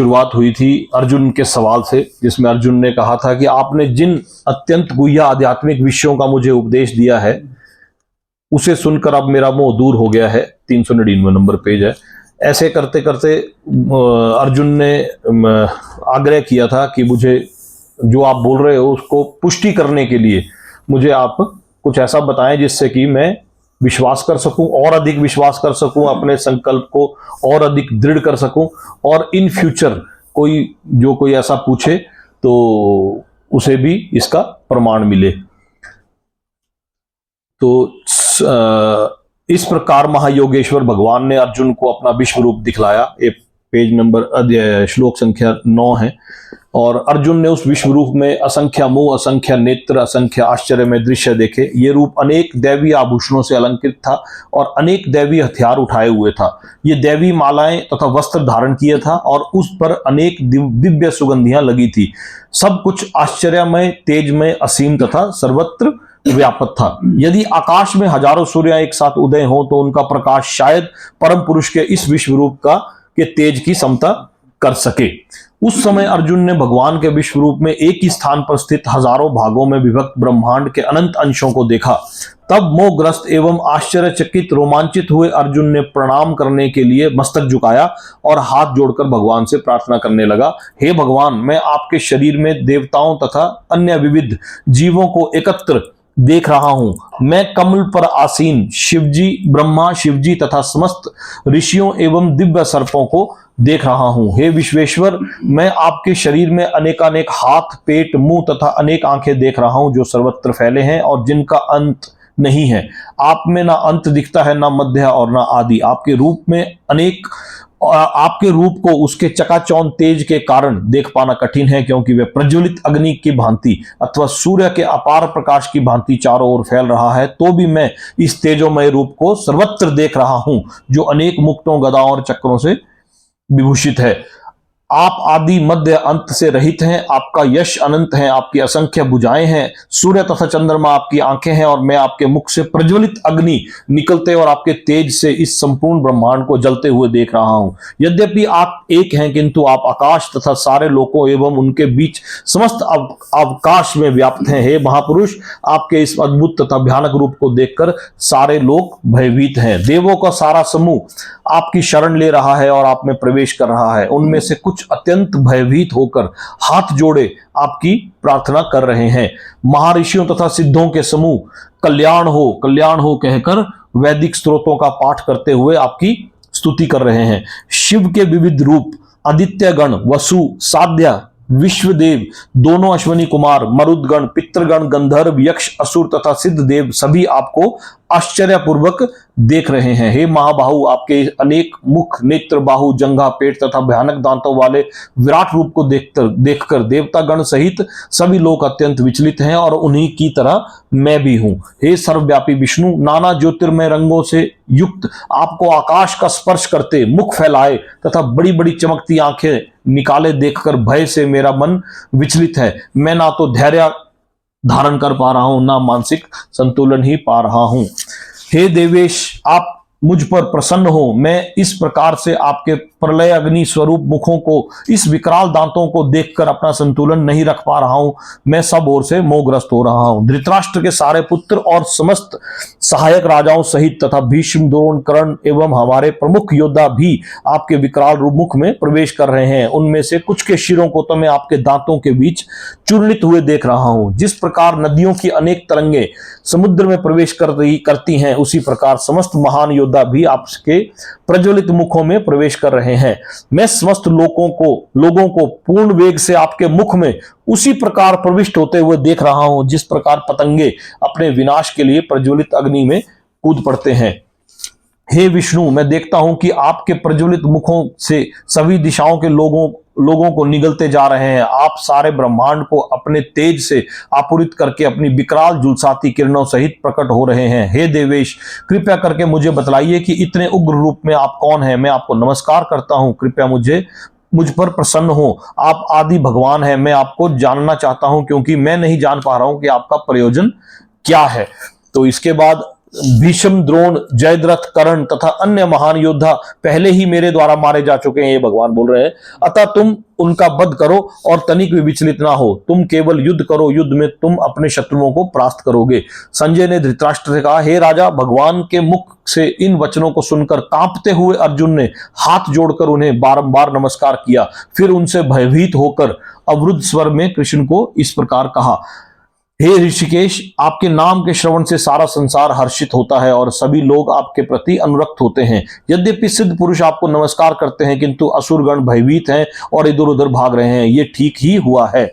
शुरुआत हुई थी अर्जुन के सवाल से, जिसमें अर्जुन ने कहा था कि आपने जिन अत्यंत गुह्य आध्यात्मिक विषयों का मुझे उपदेश दिया है उसे सुनकर अब मेरा मोह दूर हो गया है। 399 नंबर पेज है। ऐसे करते करते अर्जुन ने आग्रह किया था कि मुझे जो आप बोल रहे हो उसको पुष्टि करने के लिए मुझे आप कुछ ऐसा बताएं जिससे कि मैं विश्वास कर सकूं, और अधिक विश्वास कर सकूं, अपने संकल्प को और अधिक दृढ़ कर सकूं, और इन फ्यूचर कोई ऐसा पूछे तो उसे भी इसका प्रमाण मिले। तो इस प्रकार महायोगेश्वर भगवान ने अर्जुन को अपना विश्व रूप दिखलाया। एक पेज नंबर श्लोक संख्या 9 है। और अर्जुन ने उस विश्व रूप में असंख्य मुंह, असंख्य नेत्र, असंख्य आश्चर्य में दृश्य देखे। ये रूप अनेक दैवीय आभूषणों से अलंकृत था और अनेक दैवीय हथियार उठाए हुए था। ये दैवी मालाएं तथा वस्त्र धारण किए था और उस पर अनेक दिव्य सुगंधियां लगी थी। सब कुछ आश्चर्यमय, तेजमय, असीम तथा सर्वत्र व्यापक था। यदि आकाश में हजारों सूर्य एक साथ उदय हो तो उनका प्रकाश शायद परम पुरुष के इस विश्व रूप के तेज की समता कर सके। उस समय अर्जुन ने भगवान के विश्व रूप में एक ही स्थान पर स्थित हजारों भागों में विभक्त ब्रह्मांड के अनंत अंशों को देखा। तब मोहग्रस्त एवं आश्चर्यचकित रोमांचित हुए अर्जुन ने प्रणाम करने के लिए मस्तक झुकाया और हाथ जोड़कर भगवान से प्रार्थना करने लगा। हे भगवान, मैं आपके शरीर में देवताओं तथा अन्य विविध जीवों को एकत्र देख रहा हूं। मैं कमल पर आसीन शिवजी, ब्रह्मा, शिवजी तथा समस्त ऋषियों एवं दिव्य सर्पों को देख रहा हूं। हे विश्वेश्वर, मैं आपके शरीर में अनेकानेक हाथ, पेट, मुंह तथा अनेक आंखें देख रहा हूं जो सर्वत्र फैले हैं और जिनका अंत नहीं है। आप में ना अंत दिखता है, ना मध्य और ना आदि। आपके रूप को उसके चकाचौंध तेज के कारण देख पाना कठिन है, क्योंकि वह प्रज्वलित अग्नि की भांति अथवा सूर्य के अपार प्रकाश की भांति चारों ओर फैल रहा है। तो भी मैं इस तेजोमय रूप को सर्वत्र देख रहा हूं जो अनेक मुक्तों, गदाओं और चक्रों से विभूषित है। आप आदि मध्य अंत से रहित हैं। आपका यश अनंत है, आपकी असंख्य भुजाएं हैं। सूर्य तथा चंद्रमा आपकी आंखें हैं और मैं आपके मुख से प्रज्वलित अग्नि निकलते और आपके तेज से इस संपूर्ण ब्रह्मांड को जलते हुए देख रहा हूं। यद्यपि आप एक हैं, किंतु आप आकाश तथा सारे लोकों एवं उनके बीच समस्त अवकाश में व्याप्त हैं। हे महापुरुष, आपके इस अद्भुत तथा भयानक रूप को देखकर सारे लोग भयभीत हैं। देवों का सारा समूह आपकी शरण ले रहा है और आप में प्रवेश कर रहा है। उनमें से कुछ अत्यंत भयभीत होकर हाथ जोड़े आपकी प्रार्थना कर रहे हैं। महर्षियों तथा सिद्धों के समूह कल्याण हो कहकर वैदिक स्तोत्रों का पाठ करते हुए आपकी स्तुति कर रहे हैं। शिव के विविध रूप आदित्य गण, वसु, साध्या, विश्वदेव, दोनों अश्वनी कुमार, मरुदगण, पितृगण, गंधर्व, यक्ष, असुर तथा सिद्ध देव सभी आपको आश्चर्यपूर्वक देख रहे हैं। हे महाबाहु, आपके अनेक मुख, नेत्र, बाहु, जंघा, पेट तथा भयानक दांतों वाले विराट रूप को देखकर देवता गण सहित सभी लोग अत्यंत विचलित हैं और उन्हीं की तरह मैं भी हूं। हे सर्वव्यापी विष्णु, नाना ज्योतिर्मय रंगों से युक्त आपको आकाश का स्पर्श करते, मुख फैलाए तथा बड़ी बड़ी चमकती आंखें निकाले देखकर भय से मेरा मन विचलित है। मैं ना तो धैर्य धारण कर पा रहा हूं, ना मानसिक संतुलन ही पा रहा हूं। हे देवेश, आप मुझ पर प्रसन्न हो। मैं इस प्रकार से आपके प्रलय अग्नि स्वरूप मुखों को, इस विकराल दांतों को देखकर अपना संतुलन नहीं रख पा रहा हूं। मैं सब ओर से मोहग्रस्त हो रहा हूं। धृतराष्ट्र के सारे पुत्र और समस्त सहायक राजाओं सहित तथा भीष्म, द्रोण, कर्ण एवं हमारे प्रमुख योद्धा भी आपके विकराल रूप मुख में प्रवेश कर रहे हैं। उनमें से कुछ के शिरों को तो मैं आपके दांतों के बीच चूर्णित हुए देख रहा हूं। जिस प्रकार नदियों की अनेक तरंगे समुद्र में प्रवेश करती हैं, उसी प्रकार समस्त महान योद्धा भी आपके प्रज्वलित मुखों में प्रवेश कर रहे हैं। मैं समस्त लोगों को पूर्ण वेग से आपके मुख में उसी प्रकार प्रविष्ट होते हुए देख रहा हूं जिस प्रकार पतंगे अपने विनाश के लिए प्रज्वलित अग्नि में कूद पड़ते हैं। हे विष्णु, मैं देखता हूं कि आपके प्रज्वलित मुखों से सभी दिशाओं के लोगों को निगलते जा रहे हैं। आप सारे ब्रह्मांड को अपने तेज से आपूरित करके अपनी विकराल झुलसाती किरणों सहित प्रकट हो रहे हैं। हे देवेश, कृपया करके मुझे बतलाइए कि इतने उग्र रूप में आप कौन हैं। मैं आपको नमस्कार करता हूं, कृपया मुझ पर प्रसन्न हो। आप आदि भगवान हैं। मैं आपको जानना चाहता हूं, क्योंकि मैं नहीं जान पा रहा हूं कि आपका प्रयोजन क्या है। तो इसके बाद भीष्म, द्रोण, जयद्रथ, कर्ण तथा अन्य महान योद्धा पहले ही मेरे द्वारा मारे जा चुके हैं, ये भगवान बोल रहे हैं। अतः तुम उनका वध करो और तनिक भी विचलित ना हो। तुम केवल युद्ध करो, युद्ध में तुम अपने शत्रुओं को परास्त करोगे। संजय ने धृतराष्ट्र से कहा, हे राजा, भगवान के मुख से इन वचनों को सुनकर कांपते हुए अर्जुन ने हाथ जोड़कर उन्हें बारंबार नमस्कार किया। फिर उनसे भयभीत होकर अवरुद्ध स्वर में कृष्ण को इस प्रकार कहा, हे ऋषिकेश, आपके नाम के श्रवण से सारा संसार हर्षित होता है और सभी लोग आपके प्रति अनुरक्त होते हैं। यद्यपि सिद्ध पुरुष आपको नमस्कार करते हैं, किंतु असुरगण भयभीत हैं और इधर उधर भाग रहे हैं। ये ठीक ही हुआ है।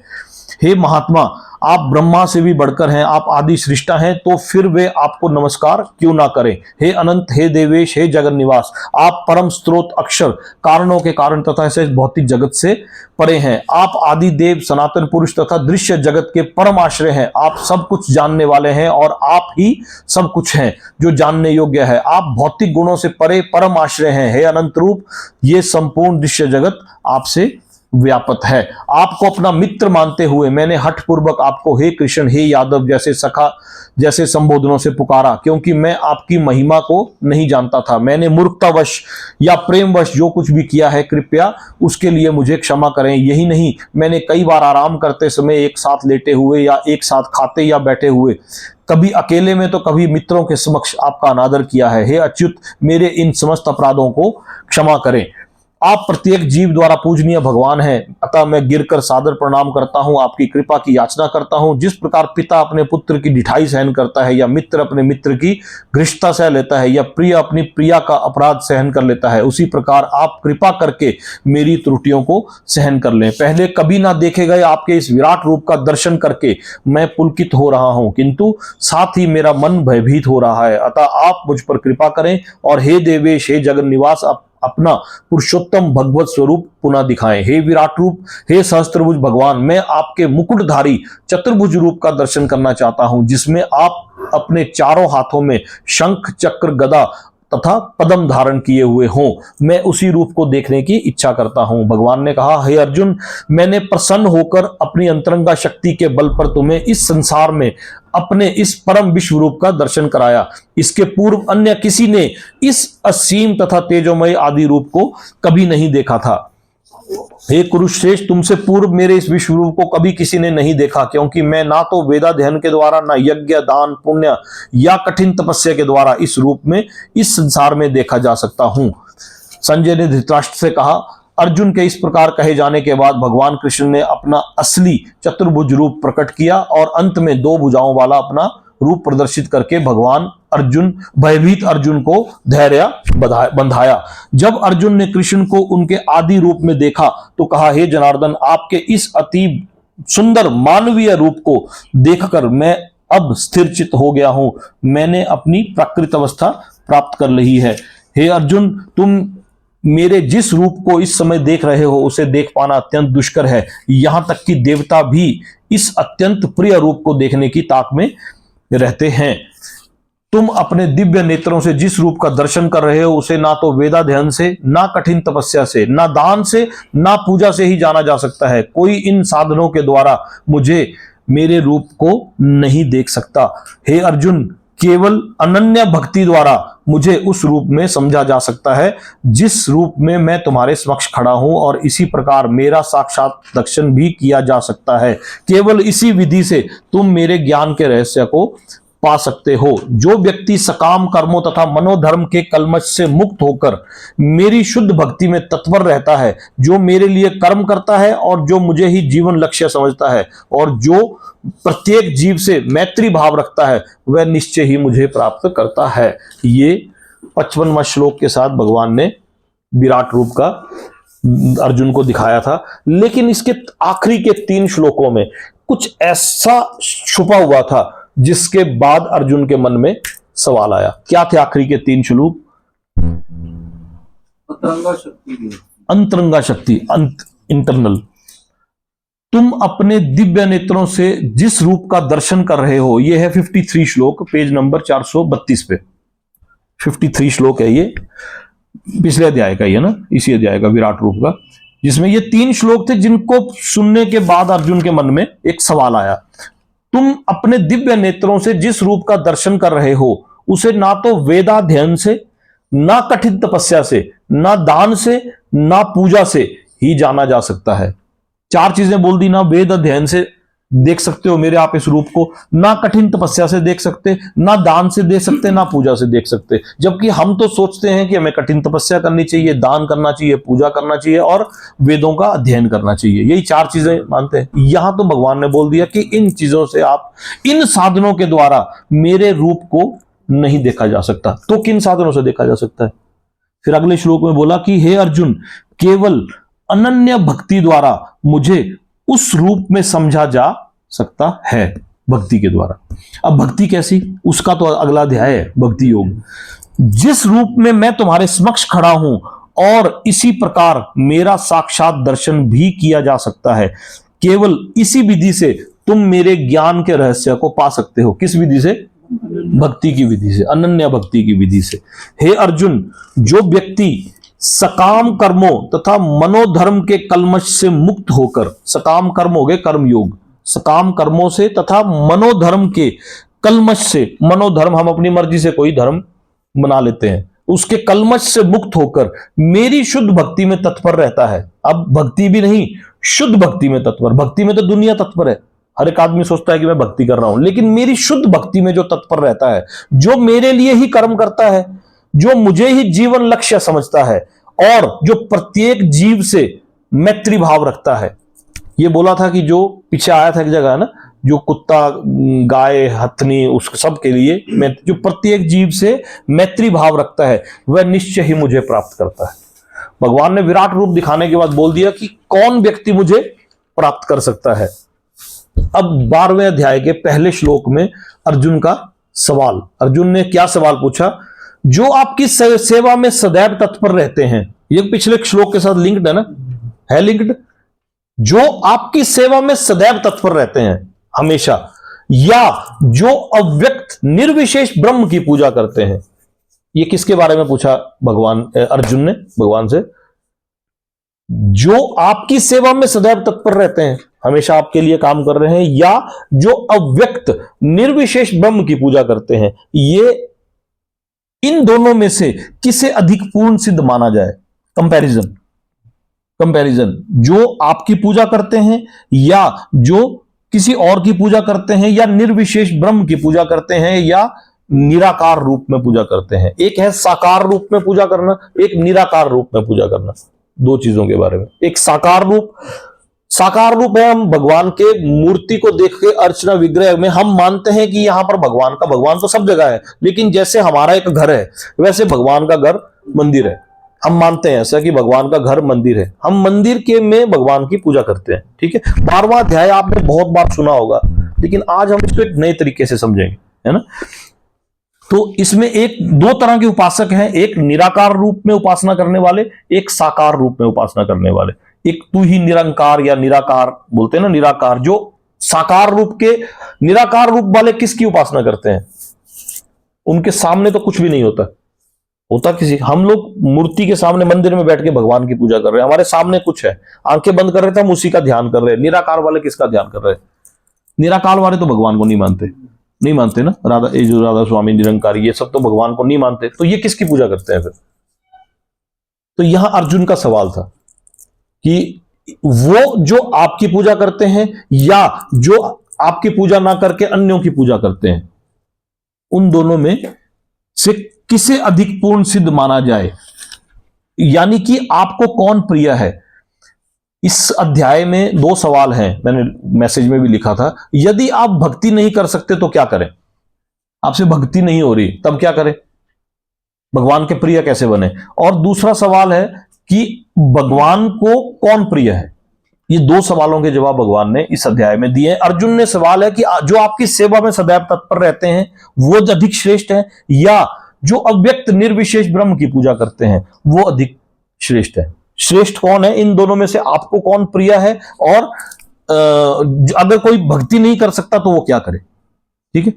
हे महात्मा, आप ब्रह्मा से भी बढ़कर हैं, आप आदि सृष्टा हैं, तो फिर वे आपको नमस्कार क्यों ना करें। हे अनंत, हे देवेश, हे जगन निवास, आप परम स्रोत, अक्षर, कारणों के कारण तथा ऐसे भौतिक जगत से परे हैं। आप आदि देव, सनातन पुरुष तथा दृश्य जगत के परम आश्रय हैं। आप सब कुछ जानने वाले हैं और आप ही सब कुछ हैं जो जानने योग्य है। आप भौतिक गुणों से परे परम आश्रय हैं। हे अनंत रूप, ये संपूर्ण दृश्य जगत आपसे व्यापक है। आपको अपना मित्र मानते हुए मैंने हठ पूर्वक आपको हे कृष्ण, हे यादव जैसे सखा जैसे संबोधनों से पुकारा, क्योंकि मैं आपकी महिमा को नहीं जानता था। मैंने मूर्खतावश या प्रेमवश जो कुछ भी किया है, कृपया उसके लिए मुझे क्षमा करें। यही नहीं, मैंने कई बार आराम करते समय एक साथ लेटे हुए या एक साथ खाते या बैठे हुए, कभी अकेले में तो कभी मित्रों के समक्ष आपका अनादर किया है। हे अच्युत, मेरे इन समस्त अपराधों को क्षमा करें। आप प्रत्येक जीव द्वारा पूजनीय भगवान हैं, अतः मैं गिरकर सादर प्रणाम करता हूं, आपकी कृपा की याचना करता हूं। जिस प्रकार पिता अपने पुत्र की ढिठाई सहन करता है, या मित्र अपने मित्र की घृष्टता सह लेता है, या प्रिय अपनी प्रिया का अपराध सहन कर लेता है, उसी प्रकार आप कृपा करके मेरी त्रुटियों को सहन कर लें। पहले कभी ना देखे गए आपके इस विराट रूप का दर्शन करके मैं पुलकित हो रहा हूं, किंतु साथ ही मेरा मन भयभीत हो रहा है। अतः आप मुझ पर कृपा करें और हे देवेश, हे जगन निवास, अपना पुरुषोत्तम भगवत स्वरूप पुनः दिखाएं। हे विराट रूप, हे सहस्त्रभुज भगवान, मैं आपके मुकुटधारी चतुर्भुज रूप का दर्शन करना चाहता हूं, जिसमें आप अपने चारों हाथों में शंख, चक्र, गदा तथा पद्म धारण किए हुए हों। मैं उसी रूप को देखने की इच्छा करता हूं। भगवान ने कहा, हे अर्जुन, मैंने प्रसन्न होकर अपनी अंतरंगा शक्ति के बल पर तुम्हें इस संसार में अपने इस परम विश्व रूप का दर्शन कराया। इसके पूर्व अन्य किसी ने इस असीम तथा तेजोमय आदि रूप को कभी नहीं देखा था। हे कुरुश्रेष्ठ, तुमसे पूर्व मेरे इस विश्व रूप को कभी किसी ने नहीं देखा, क्योंकि मैं ना तो वेदाध्ययन के द्वारा, ना यज्ञ, दान, पुण्य या कठिन तपस्या के द्वारा इस रूप में इस संसार में देखा जा सकता हूं। संजय ने धृतराष्ट्र से कहा, अर्जुन के इस प्रकार कहे जाने के बाद भगवान कृष्ण ने अपना असली चतुर्भुज रूप प्रकट किया और अंत में 2 भुजाओं वाला अपना रूप प्रदर्शित करके भयभीत अर्जुन को धैर्य बंधाया। जब अर्जुन ने कृष्ण को उनके आदि रूप में देखा तो कहा, हे जनार्दन, आपके इस अति सुंदर मानवीय रूप को देखकर मैं अब स्थिरचित हो गया हूं। मैंने अपनी प्राकृत अवस्था प्राप्त कर ली है। हे अर्जुन, तुम मेरे जिस रूप को इस समय देख रहे हो उसे देख पाना अत्यंत दुष्कर है। यहां तक कि देवता भी इस अत्यंत प्रिय रूप को देखने की ताक में रहते हैं। तुम अपने दिव्य नेत्रों से जिस रूप का दर्शन कर रहे हो उसे ना तो वेदाध्ययन से, ना कठिन तपस्या से, ना दान से, ना पूजा से ही जाना जा सकता है। कोई इन साधनों के द्वारा मुझे मेरे रूप को नहीं देख सकता। हे अर्जुन, केवल अनन्य भक्ति द्वारा मुझे उस रूप में समझा जा सकता है जिस रूप में मैं तुम्हारे समक्ष खड़ा हूं, और इसी प्रकार मेरा साक्षात दर्शन भी किया जा सकता है। केवल इसी विधि से तुम मेरे ज्ञान के रहस्य को पा सकते हो। जो व्यक्ति सकाम कर्मों तथा मनोधर्म के कलमश से मुक्त होकर मेरी शुद्ध भक्ति में तत्पर रहता है, जो मेरे लिए कर्म करता है और जो मुझे ही जीवन लक्ष्य समझता है, और जो प्रत्येक जीव से मैत्री भाव रखता है, वह निश्चय ही मुझे प्राप्त करता है। ये 55वां श्लोक के साथ भगवान ने विराट रूप का अर्जुन को दिखाया था। लेकिन इसके आखिरी के 3 श्लोकों में कुछ ऐसा छुपा हुआ था जिसके बाद अर्जुन के मन में सवाल आया। क्या थे आखिरी के 3 श्लोक? अंतरंगा शक्ति, इंटरनल। तुम अपने दिव्य नेत्रों से जिस रूप का दर्शन कर रहे हो, यह है 53 श्लोक, पेज नंबर 432 पे 53 श्लोक है। ये पिछले अध्याय का ही है ना, इसी अध्याय का विराट रूप का, जिसमें ये 3 श्लोक थे जिनको सुनने के बाद अर्जुन के मन में एक सवाल आया। तुम अपने दिव्य नेत्रों से जिस रूप का दर्शन कर रहे हो उसे ना तो वेदाध्ययन से, ना कठिन तपस्या से, ना दान से, ना पूजा से ही जाना जा सकता है। चार चीजें बोल दी ना, वेद अध्ययन से देख सकते हो मेरे आप इस रूप को, ना कठिन तपस्या से देख सकते, ना दान से देख सकते, ना पूजा से देख सकते। जबकि हम तो सोचते हैं कि हमें कठिन तपस्या करनी चाहिए, दान करना चाहिए, पूजा करना चाहिए और वेदों का अध्ययन करना चाहिए, यही चार चीजें मानते हैं। यहां तो भगवान ने बोल दिया कि इन चीजों से आप, इन साधनों के द्वारा मेरे रूप को नहीं देखा जा सकता। तो किन साधनों से देखा जा सकता है? फिर अगले श्लोक में बोला कि हे अर्जुन, केवल अनन्य भक्ति द्वारा मुझे उस रूप में समझा जा सकता है, भक्ति के द्वारा। अब भक्ति कैसी, उसका तो अगला अध्याय है, भक्ति योग। जिस रूप में मैं तुम्हारे समक्ष खड़ा हूं और इसी प्रकार मेरा साक्षात दर्शन भी किया जा सकता है, केवल इसी विधि से तुम मेरे ज्ञान के रहस्य को पा सकते हो। किस विधि से? भक्ति की विधि से, अनन्य भक्ति की विधि से। हे अर्जुन, जो व्यक्ति सकाम कर्मों तथा मनोधर्म के कलमश से मुक्त होकर, सकाम कर्म हो गए कर्म योग, सकाम कर्मों से तथा मनोधर्म के कलमश से, मनोधर्म हम अपनी मर्जी से कोई धर्म बना लेते हैं, उसके कलमश से मुक्त होकर मेरी शुद्ध भक्ति में तत्पर रहता है। अब भक्ति भी नहीं, शुद्ध भक्ति में तत्पर। भक्ति में तो दुनिया तत्पर है, हर एक आदमी सोचता है कि मैं भक्ति कर रहा हूं, लेकिन मेरी शुद्ध भक्ति में जो तत्पर रहता है, जो मेरे लिए ही कर्म करता है, जो मुझे ही जीवन लक्ष्य समझता है और जो प्रत्येक जीव से मैत्री भाव रखता है। ये बोला था कि जो पीछे आया था एक जगह है ना, जो कुत्ता, गाय, हथनी, उस सब के लिए मैं, जो प्रत्येक जीव से मैत्री भाव रखता है, वह निश्चय ही मुझे प्राप्त करता है। भगवान ने विराट रूप दिखाने के बाद बोल दिया कि कौन व्यक्ति मुझे प्राप्त कर सकता है। अब 12वें अध्याय के पहले श्लोक में अर्जुन का सवाल, अर्जुन ने क्या सवाल पूछा? जो आपकी सेवा में सदैव तत्पर रहते हैं, ये पिछले श्लोक के साथ लिंक्ड है ना, है लिंक्ड। जो आपकी सेवा में सदैव तत्पर रहते हैं हमेशा, या जो अव्यक्त निर्विशेष ब्रह्म की पूजा करते हैं। ये किसके बारे में पूछा भगवान, अर्जुन ने भगवान से? जो आपकी सेवा में सदैव तत्पर रहते हैं, हमेशा आपके लिए काम कर रहे हैं, या जो अव्यक्त निर्विशेष ब्रह्म की पूजा करते हैं। ये इन दोनों में से किसे अधिक पूर्ण सिद्ध माना जाए? Comparison, comparison. जो आपकी पूजा करते हैं, या जो किसी और की पूजा करते हैं, या निर्विशेष ब्रह्म की पूजा करते हैं, या निराकार रूप में पूजा करते हैं। एक है साकार रूप में पूजा करना, एक निराकार रूप में पूजा करना। दो चीजों के बारे में। एक साकार रूप, साकार रूप है हम भगवान के मूर्ति को देख के अर्चना विग्रह में हम मानते हैं कि यहां पर भगवान का, भगवान तो सब जगह है, लेकिन जैसे हमारा एक घर है वैसे भगवान का घर मंदिर है। हम मानते हैं ऐसा कि भगवान का घर मंदिर है, हम मंदिर के में भगवान की पूजा करते हैं। ठीक है, 12वां अध्याय आपने बहुत बार सुना होगा, लेकिन आज हम इसको एक नए तरीके से समझेंगे, है ना। तो इसमें एक दो तरह के उपासक हैं, एक निराकार रूप में उपासना करने वाले, एक साकार रूप में उपासना करने वाले। एक तू ही निरंकार या निराकार बोलते हैं ना, निराकार। जो साकार रूप के, निराकार रूप वाले किसकी उपासना करते हैं? उनके सामने तो कुछ भी नहीं होता, होता किसी, हम लोग मूर्ति के सामने मंदिर में बैठ के भगवान की पूजा कर रहे हैं, हमारे सामने कुछ है, आंखें बंद कर रहे थे हम उसी का ध्यान कर रहे हैं। निराकार वाले किसका ध्यान कर रहे हैं? निराकार वाले तो भगवान को नहीं मानते, नहीं मानते ना। राधा, ये जो राधा स्वामी निरंकारी, ये सब तो भगवान को नहीं मानते, तो ये किसकी पूजा करते हैं फिर? तो यहां अर्जुन का सवाल था कि वो जो आपकी पूजा करते हैं, या जो आपकी पूजा ना करके अन्यों की पूजा करते हैं, उन दोनों में से किसे अधिक पूर्ण सिद्ध माना जाए, यानी कि आपको कौन प्रिय है। इस अध्याय में दो सवाल हैं, मैंने मैसेज में भी लिखा था। यदि आप भक्ति नहीं कर सकते तो क्या करें? आपसे भक्ति नहीं हो रही, तब क्या करें? भगवान के प्रिय कैसे बने? और दूसरा सवाल है कि भगवान को कौन प्रिय है। ये दो सवालों के जवाब भगवान ने इस अध्याय में दिए। अर्जुन ने सवाल है कि जो आपकी सेवा में सदैव तत्पर रहते हैं वो अधिक श्रेष्ठ है, या जो अव्यक्त निर्विशेष ब्रह्म की पूजा करते हैं वो अधिक श्रेष्ठ है। श्रेष्ठ कौन है इन दोनों में से? आपको कौन प्रिय है? और अगर कोई भक्ति नहीं कर सकता तो वो क्या करे? ठीक है,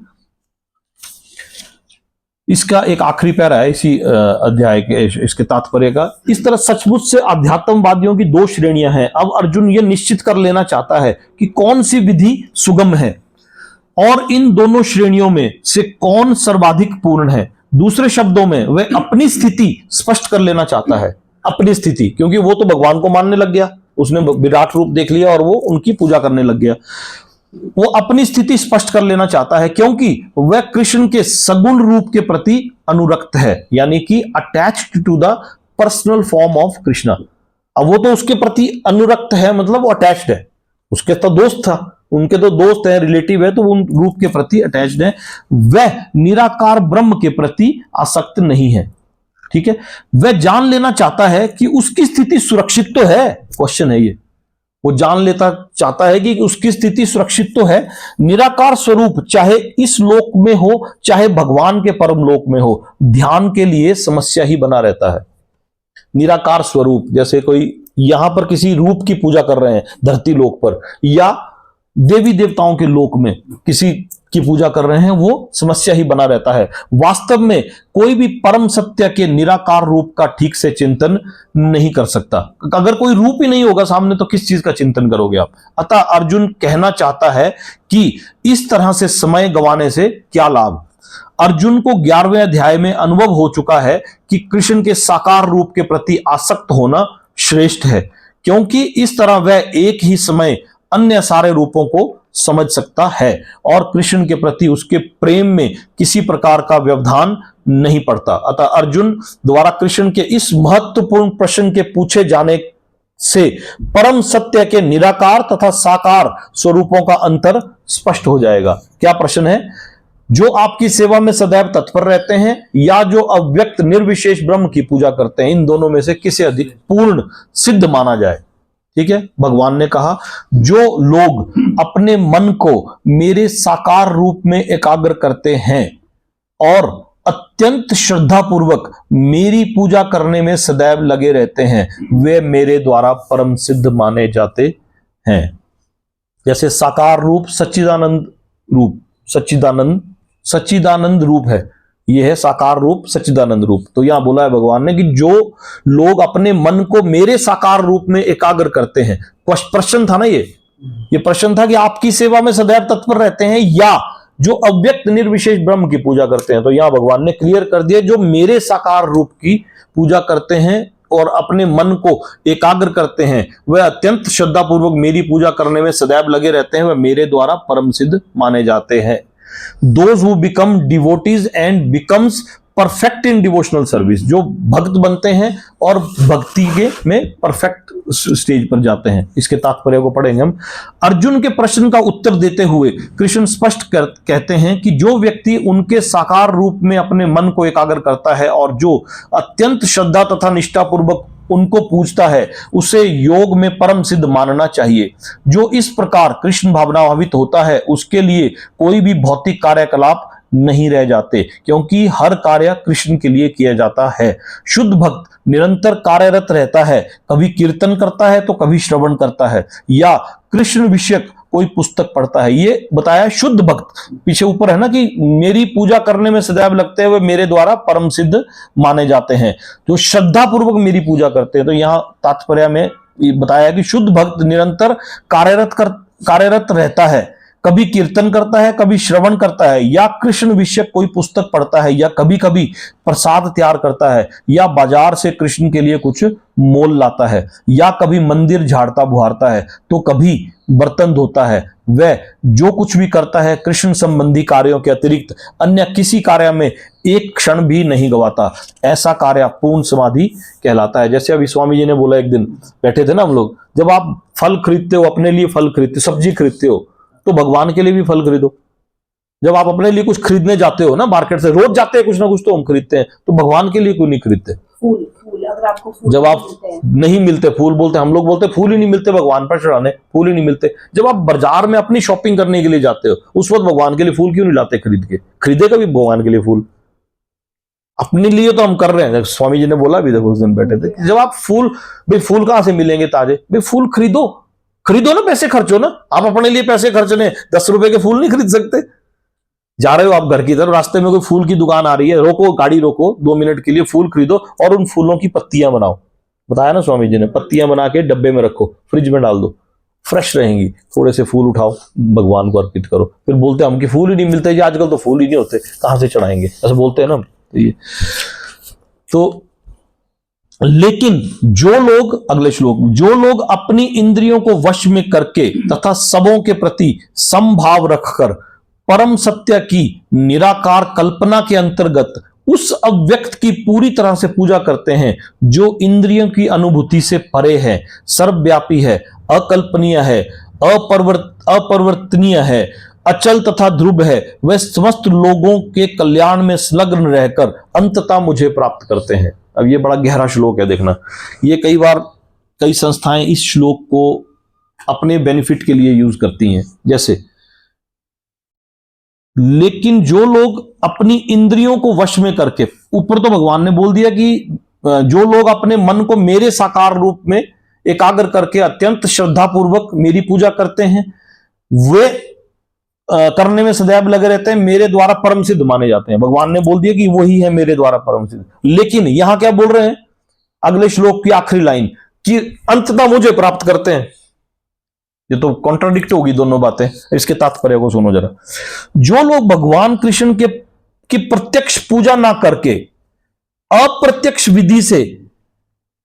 इसका एक आखिरी पैरा है इसी अध्याय के, इसके तात्पर्य का। इस तरह सचमुच से अध्यात्मवादियों की दो श्रेणियां हैं। अब अर्जुन ये निश्चित कर लेना चाहता है कि कौन सी विधि सुगम है। और इन दोनों श्रेणियों में से कौन सर्वाधिक पूर्ण है? दूसरे शब्दों में वह अपनी स्थिति स्पष्ट कर लेना चाहता है, अपनी स्थिति, क्योंकि वो तो भगवान को मानने लग गया, उसने विराट रूप देख लिया और वो उनकी पूजा करने लग गया। वो अपनी स्थिति स्पष्ट कर लेना चाहता है क्योंकि वह कृष्ण के सगुण रूप के प्रति अनुरक्त है, यानी कि attached to the personal form of Krishna. अब वो तो उसके प्रति अनुरक्त है, मतलब वो अटैच्ड है, उसके तो दोस्त था, उनके तो दोस्त है, रिलेटिव है, तो उन रूप के प्रति अटैच्ड है। वह निराकार ब्रह्म के प्रति आसक्त नहीं है। ठीक है, वह जान लेना चाहता है कि उसकी स्थिति सुरक्षित तो है, क्वेश्चन है ये, वो जान लेता चाहता है कि उसकी स्थिति सुरक्षित तो है। निराकार स्वरूप चाहे इस लोक में हो चाहे भगवान के परम लोक में हो, ध्यान के लिए समस्या ही बना रहता है। निराकार स्वरूप, जैसे कोई यहां पर किसी रूप की पूजा कर रहे हैं धरती लोक पर, या देवी देवताओं के लोक में किसी की पूजा कर रहे हैं, वो समस्या ही बना रहता है। वास्तव में कोई भी परम सत्य के निराकार रूप का ठीक से चिंतन नहीं कर सकता। अगर कोई रूप ही नहीं होगा सामने तो किस चीज का चिंतन करोगे आप? अतः अर्जुन कहना चाहता है कि इस तरह से समय गंवाने से क्या लाभ। अर्जुन को 11वें अध्याय में अनुभव हो चुका है कि कृष्ण के साकार रूप के प्रति आसक्त होना श्रेष्ठ है, क्योंकि इस तरह वह एक ही समय अन्य सारे रूपों को समझ सकता है और कृष्ण के प्रति उसके प्रेम में किसी प्रकार का व्यवधान नहीं पड़ता। अतः अर्जुन द्वारा कृष्ण के इस महत्वपूर्ण प्रश्न के पूछे जाने से परम सत्य के निराकार तथा साकार स्वरूपों का अंतर स्पष्ट हो जाएगा। क्या प्रश्न है? जो आपकी सेवा में सदैव तत्पर रहते हैं या जो अव्यक्त निर्विशेष ब्रह्म की पूजा करते हैं, इन दोनों में से किसे अधिक पूर्ण सिद्ध माना जाए? ठीक है, भगवान ने कहा जो लोग अपने मन को मेरे साकार रूप में एकाग्र करते हैं और अत्यंत श्रद्धा पूर्वक मेरी पूजा करने में सदैव लगे रहते हैं, वे मेरे द्वारा परम सिद्ध माने जाते हैं। जैसे साकार रूप सच्चिदानंद रूप, सच्चिदानंद रूप है, यह है साकार रूप सच्चिदानंद रूप। तो यहां बोला है भगवान ने कि जो लोग अपने मन को मेरे साकार रूप में एकाग्र करते हैं, प्रश्न था ना ये प्रश्न था कि आपकी सेवा में सदैव तत्पर रहते हैं या जो अव्यक्त निर्विशेष ब्रह्म की पूजा करते हैं। तो यहां भगवान ने क्लियर कर दिया, जो मेरे साकार रूप की पूजा करते हैं और अपने मन को एकाग्र करते हैं, वह अत्यंत श्रद्धा पूर्वक मेरी पूजा करने में सदैव लगे रहते हैं, वह मेरे द्वारा परम सिद्ध माने जाते हैं। Those who become devotees and becomes perfect in devotional service, जो भक्त बनते हैं और भक्ति के में परफेक्ट स्टेज पर जाते हैं। इसके तात्पर्य को पढ़ेंगे हम। अर्जुन के प्रश्न का उत्तर देते हुए कृष्ण स्पष्ट कहते हैं कि जो व्यक्ति उनके साकार रूप में अपने मन को एकाग्र करता है और जो अत्यंत श्रद्धा तथा निष्ठा पूर्वक उनको पूजता है, उसे योग में परम सिद्ध मानना चाहिए। जो इस प्रकार कृष्ण भावनाभावित होता है, उसके लिए कोई भी भौतिक कार्यकलाप नहीं रह जाते, क्योंकि हर कार्य कृष्ण के लिए किया जाता है। शुद्ध भक्त निरंतर कार्यरत रहता है, कभी कीर्तन करता है तो कभी श्रवण करता है या कृष्ण विषयक कोई पुस्तक पढ़ता है। ये बताया शुद्ध भक्त, पीछे ऊपर है ना कि मेरी पूजा करने में सदैव लगते हुए मेरे द्वारा परम सिद्ध माने जाते हैं, जो श्रद्धा पूर्वक मेरी पूजा करते हैं। तो यहाँ तात्पर्य में बताया कि शुद्ध भक्त निरंतर कार्यरत रहता है, कभी कीर्तन करता है, कभी श्रवण करता है या कृष्ण विषयक कोई पुस्तक पढ़ता है या कभी कभी प्रसाद तैयार करता है या बाजार से कृष्ण के लिए कुछ मोल लाता है या कभी मंदिर झाड़ता बुहारता है तो कभी बर्तन धोता है। वह जो कुछ भी करता है कृष्ण संबंधी कार्यों के अतिरिक्त अन्य किसी कार्य में एक क्षण भी नहीं गवाता। ऐसा कार्य पूर्ण समाधि कहलाता है। जैसे अभी स्वामी जी ने बोला, एक दिन बैठे थे ना हम लोग, जब आप फल खरीदते हो, अपने लिए फल खरीदते हो, सब्जी खरीदते हो, तो भगवान के लिए भी फल खरीदो। जब आप अपने लिए कुछ खरीदने जाते हो ना, मार्केट से रोज जाते हैं कुछ ना कुछ तो हम खरीदते हैं, तो भगवान के लिए क्यों नहीं खरीदते? फूल अगर आपको फूल जब आप नहीं मिलते, फूल बोलते, हम लोग बोलते फूल ही नहीं मिलते भगवान पर चढ़ाने, फूल ही नहीं मिलते। जब आप बाजार में अपनी शॉपिंग करने के लिए जाते हो, उस वक्त भगवान के लिए फूल क्यों नहीं लाते खरीद के? खरीदे कभी भगवान के लिए फूल? अपने लिए तो हम कर रहे हैं। स्वामी जी ने बोला भी, देखो उस दिन बैठे थे, जब आप फूल, भाई फूल कहां से मिलेंगे ताजे? भाई फूल खरीदो ना, पैसे खर्चो ना। आप अपने लिए पैसे खर्चने 10 रुपए के फूल नहीं खरीद सकते? जा रहे हो आप घर की तरफ, रास्ते में कोई फूल की दुकान आ रही है, रोको, गाड़ी रोको, 2 मिनट के लिए फूल खरीदो और उन फूलों की पत्तियां बनाओ। बताया ना स्वामी जी ने, पत्तियां बना के डब्बे में रखो, फ्रिज में डाल दो, फ्रेश रहेंगी। थोड़े से फूल उठाओ, भगवान को अर्पित करो। फिर बोलते हैं हम कि फूल ही नहीं मिलते जी, आजकल तो फूल ही नहीं होते, कहां से चढ़ाएंगे, ऐसे बोलते हैं ना। तो लेकिन जो लोग, अगले श्लोक, जो लोग अपनी इंद्रियों को वश में करके तथा सबों के प्रति समभाव रखकर परम सत्य की निराकार कल्पना के अंतर्गत उस अव्यक्त की पूरी तरह से पूजा करते हैं जो इंद्रियों की अनुभूति से परे है, सर्वव्यापी है, अकल्पनीय है, अपरिवर्तनीय है, अचल तथा ध्रुव है, वे समस्त लोगों के कल्याण में संलग्न रहकर अंततः मुझे प्राप्त करते हैं। अब ये बड़ा गहरा श्लोक है, देखना। ये कई बार कई संस्थाएं इस श्लोक को अपने बेनिफिट के लिए यूज करती हैं। जैसे, लेकिन जो लोग अपनी इंद्रियों को वश में करके, ऊपर तो भगवान ने बोल दिया कि जो लोग अपने मन को मेरे साकार रूप में एकाग्र करके अत्यंत श्रद्धापूर्वक मेरी पूजा करते हैं, वे करने में सदैव लगे रहते हैं, मेरे द्वारा परम सिद्ध माने जाते हैं। भगवान ने बोल दिया कि वही है मेरे द्वारा परम सिद्ध। लेकिन यहां क्या बोल रहे हैं, अगले श्लोक की आखिरी लाइन, कि अंततः मुझे प्राप्त करते हैं। ये तो कॉन्ट्राडिक्ट होगी दोनों बातें, इसके तात्पर्य को सुनो जरा। जो लोग भगवान कृष्ण की प्रत्यक्ष पूजा ना करके अप्रत्यक्ष विधि से